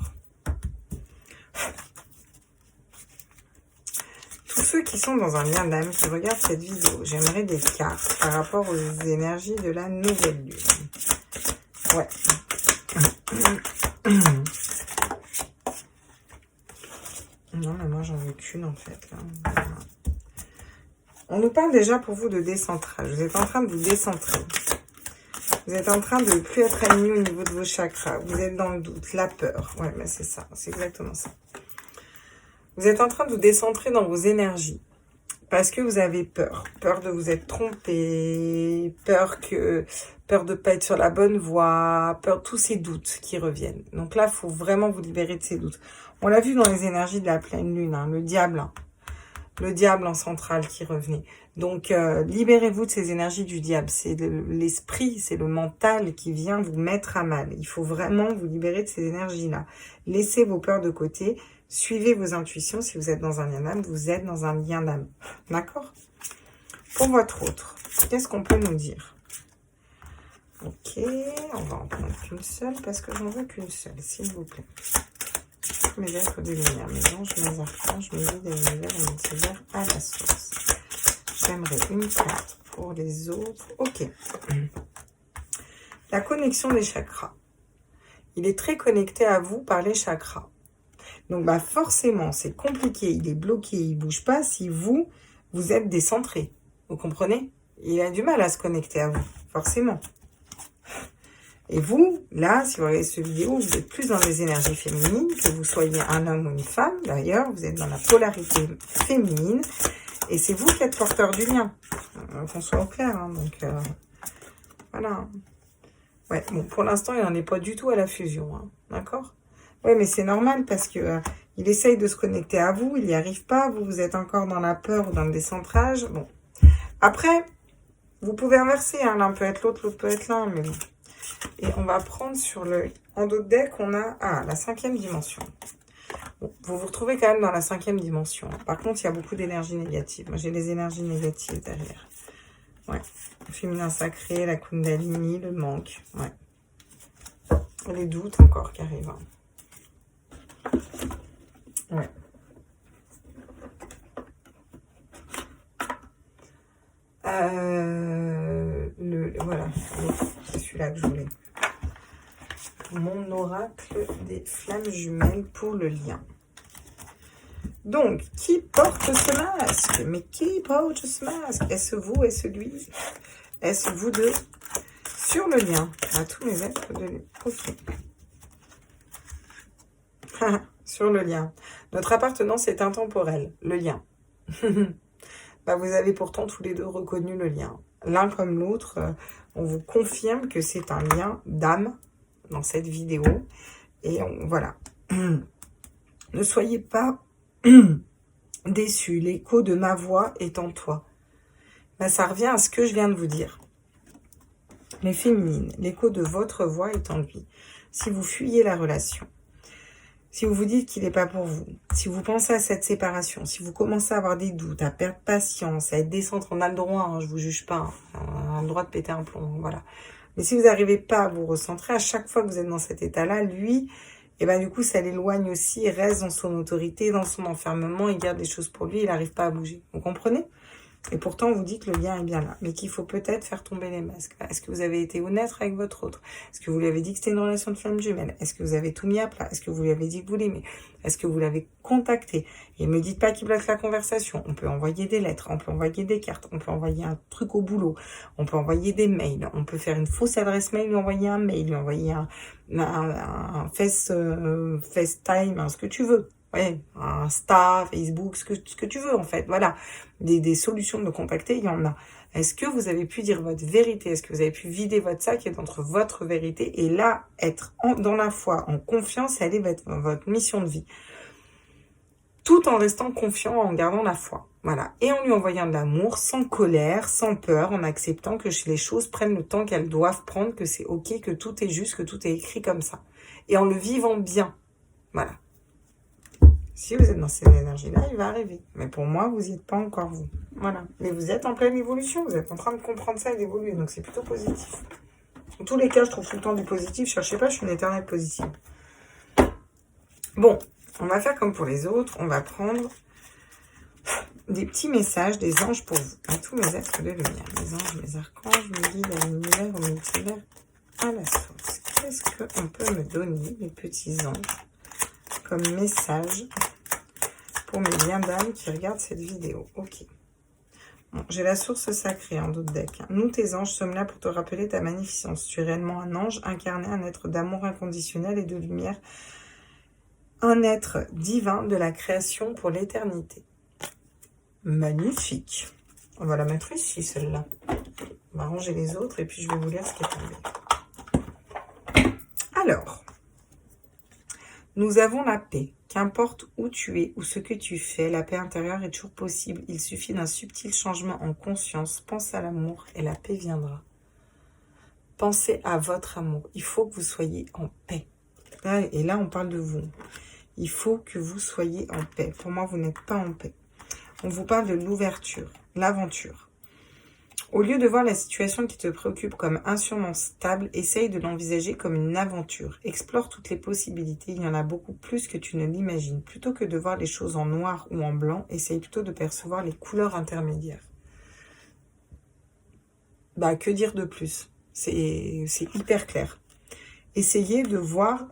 tous ceux qui sont dans un lien d'âme, qui regardent cette vidéo, j'aimerais des cartes par rapport aux énergies de la nouvelle lune. Ouais. Non, mais moi, j'en veux qu'une, en fait. Là. Voilà. On nous parle déjà pour vous de décentrage. Vous êtes en train de vous décentrer. Vous êtes en train de ne plus être aligné au niveau de vos chakras. Vous êtes dans le doute, la peur. Ouais, mais c'est ça. C'est exactement ça. Vous êtes en train de vous décentrer dans vos énergies. Parce que vous avez peur. Peur de vous être trompé. Peur de ne pas être sur la bonne voie. Peur de tous ces doutes qui reviennent. Donc là, il faut vraiment vous libérer de ces doutes. On l'a vu dans les énergies de la pleine lune. Hein, le diable. Hein. Le diable en centrale qui revenait. Donc, libérez-vous de ces énergies du diable. C'est l'esprit, c'est le mental qui vient vous mettre à mal. Il faut vraiment vous libérer de ces énergies-là. Laissez vos peurs de côté. Suivez vos intuitions. Si vous êtes dans un lien d'âme, vous êtes dans un lien d'âme. D'accord? Pour votre autre, qu'est-ce qu'on peut nous dire? Ok, on va en prendre qu'une seule parce que j'en veux qu'une seule, s'il vous plaît. Mes êtres de lumière, mes anges, mes archanges, mes guides et l'univers et mes sévères à la source. J'aimerais une carte pour les autres. Ok. La connexion des chakras. Il est très connecté à vous par les chakras. Donc, bah forcément, c'est compliqué. Il est bloqué, il ne bouge pas si vous êtes décentré. Vous comprenez? Il a du mal à se connecter à vous, forcément. Et vous, là, si vous regardez cette vidéo, vous êtes plus dans les énergies féminines, que vous soyez un homme ou une femme. D'ailleurs, vous êtes dans la polarité féminine. Et c'est vous qui êtes porteur du lien. Qu'on soit au clair. Hein, donc, voilà. Ouais, bon, pour l'instant, il n'en est pas du tout à la fusion. Hein, d'accord? Ouais, mais c'est normal parce que il essaye de se connecter à vous. Il n'y arrive pas. Vous êtes encore dans la peur ou dans le décentrage. Bon. Après, vous pouvez inverser. Hein, l'un peut être l'autre, l'autre peut être l'un. Mais bon. Et on va prendre sur le... En dos de deck, on a la 5e dimension. Bon, vous vous retrouvez quand même dans la 5e dimension. Par contre, il y a beaucoup d'énergie négative. Moi, j'ai les énergies négatives derrière. Ouais. Le féminin sacré, la kundalini, le manque. Ouais. Et les doutes encore qui arrivent. Hein. Ouais. Voilà. C'est celui-là que je voulais. Mon oracle des flammes jumelles pour le lien. Donc, qui porte ce masque? Mais qui porte ce masque? Est-ce vous? Est-ce lui? Est-ce vous deux? Sur le lien. À tous mes êtres de lui. Ok. Sur le lien. Notre appartenance est intemporelle. Le lien. Bah, vous avez pourtant tous les deux reconnu le lien. L'un comme l'autre, on vous confirme que c'est un lien d'âme dans cette vidéo. Et voilà. Ne soyez pas déçus. L'écho de ma voix est en toi. Ben, ça revient à ce que je viens de vous dire. Les féminines, l'écho de votre voix est en lui. Si vous fuyez la relation, si vous vous dites qu'il n'est pas pour vous, si vous pensez à cette séparation, si vous commencez à avoir des doutes, à perdre patience, à être décentré, on a le droit, hein, je ne vous juge pas, hein, on a le droit de péter un plomb, voilà. Mais si vous n'arrivez pas à vous recentrer, à chaque fois que vous êtes dans cet état-là, lui, et ben du coup, ça l'éloigne aussi, il reste dans son autorité, dans son enfermement, il garde des choses pour lui, il n'arrive pas à bouger. Vous comprenez? Et pourtant, on vous dit que le lien est bien là, mais qu'il faut peut-être faire tomber les masques. Est-ce que vous avez été honnête avec votre autre? Est-ce que vous lui avez dit que c'était une relation de flamme jumelle? Est-ce que vous avez tout mis à plat? Est-ce que vous lui avez dit que vous l'aimez? Est-ce que vous l'avez contacté? Et ne me dites pas qu'il bloque la conversation. On peut envoyer des lettres, on peut envoyer des cartes, on peut envoyer un truc au boulot, on peut envoyer des mails, on peut faire une fausse adresse mail, lui envoyer un mail, lui envoyer un FaceTime, ce que tu veux. Ouais, Insta, Facebook, ce que tu veux en fait. Voilà, des solutions de me contacter, il y en a. Est-ce que vous avez pu dire votre vérité? Est-ce que vous avez pu vider votre sac et d'entre votre vérité? Et là, être dans la foi, en confiance, et aller vers votre mission de vie. Tout en restant confiant, en gardant la foi. Voilà. Et en lui envoyant de l'amour, sans colère, sans peur, en acceptant que les choses prennent le temps qu'elles doivent prendre, que c'est ok, que tout est juste, que tout est écrit comme ça. Et en le vivant bien. Voilà. Si vous êtes dans cette énergie-là, il va arriver. Mais pour moi, vous n'y êtes pas encore, vous. Voilà. Mais vous êtes en pleine évolution. Vous êtes en train de comprendre ça et d'évoluer. Donc, c'est plutôt positif. Dans tous les cas, je trouve tout le temps du positif. Cherchez pas, je suis une éternelle positive. Bon, on va faire comme pour les autres. On va prendre des petits messages des anges pour vous. À tous mes êtres de lumière. Les anges, les archanges, mes guides à l'univers, au multivers, à la source. Qu'est-ce qu'on peut me donner, les petits anges, comme message pour mes liens d'âme qui regardent cette vidéo? Ok. Bon, j'ai la source sacrée en d'autres decks. Nous, tes anges, sommes là pour te rappeler ta magnificence. Tu es réellement un ange incarné, un être d'amour inconditionnel et de lumière. Un être divin de la création pour l'éternité. Magnifique. On va la mettre ici, celle-là. On va ranger les autres et puis je vais vous lire ce qui est tombé. Alors, nous avons la paix. Qu'importe où tu es ou ce que tu fais, la paix intérieure est toujours possible. Il suffit d'un subtil changement en conscience. Pense à l'amour et la paix viendra. Pensez à votre amour. Il faut que vous soyez en paix. Et là, on parle de vous. Il faut que vous soyez en paix. Pour moi, vous n'êtes pas en paix. On vous parle de l'ouverture, l'aventure. Au lieu de voir la situation qui te préoccupe comme insurmontable, essaye de l'envisager comme une aventure. Explore toutes les possibilités, il y en a beaucoup plus que tu ne l'imagines. Plutôt que de voir les choses en noir ou en blanc, essaye plutôt de percevoir les couleurs intermédiaires. Bah, que dire de plus? C'est hyper clair. Essayez de voir,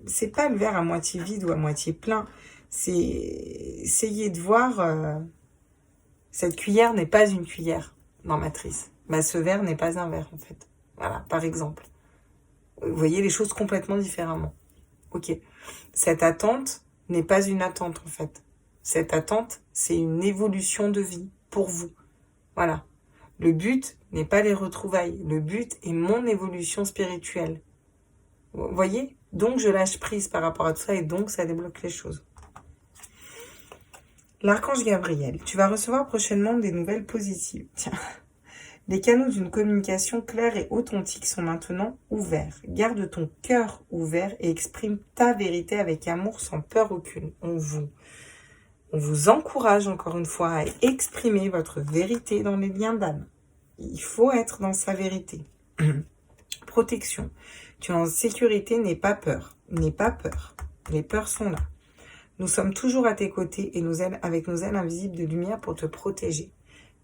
c'est pas le verre à moitié vide ou à moitié plein, c'est essayer de voir, cette cuillère n'est pas une cuillère dans Matrice. Bah, ce verre n'est pas un verre, en fait. Voilà, par exemple. Vous voyez les choses complètement différemment. Ok. Cette attente n'est pas une attente, en fait. Cette attente, c'est une évolution de vie pour vous. Voilà. Le but n'est pas les retrouvailles. Le but est mon évolution spirituelle. Vous voyez? Donc, je lâche prise par rapport à tout ça et donc, ça débloque les choses. L'archange Gabriel, tu vas recevoir prochainement des nouvelles positives. Tiens, les canaux d'une communication claire et authentique sont maintenant ouverts. Garde ton cœur ouvert et exprime ta vérité avec amour sans peur aucune. On vous encourage encore une fois à exprimer votre vérité dans les liens d'âme. Il faut être dans sa vérité. Protection. Tu es en sécurité, n'aie pas peur. N'aie pas peur. Les peurs sont là. Nous sommes toujours à tes côtés et avec nos ailes invisibles de lumière pour te protéger.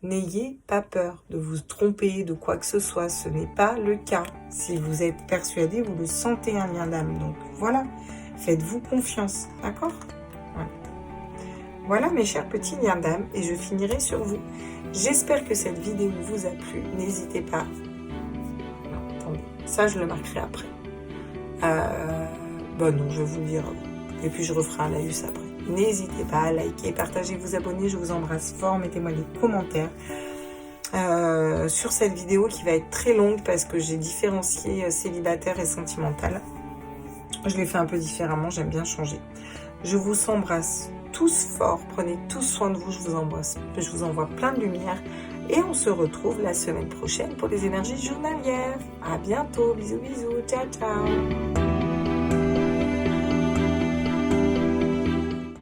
N'ayez pas peur de vous tromper de quoi que ce soit. Ce n'est pas le cas. Si vous êtes persuadé, vous le sentez un lien d'âme. Donc voilà, faites-vous confiance. D'accord ? Voilà mes chers petits liens d'âme et je finirai sur vous. J'espère que cette vidéo vous a plu. N'hésitez pas. Non, attendez, ça je le marquerai après. Non, je vais vous le dire. Et puis je referai un laïus après. N'hésitez pas à liker, partager, vous abonner. Je vous embrasse fort. Mettez-moi des commentaires sur cette vidéo qui va être très longue parce que j'ai différencié célibataire et sentimental. Je l'ai fait un peu différemment. J'aime bien changer. Je vous embrasse tous fort. Prenez tous soin de vous. Je vous embrasse. Je vous envoie plein de lumière. Et on se retrouve la semaine prochaine pour les énergies journalières. À bientôt. Bisous, bisous. Ciao, ciao.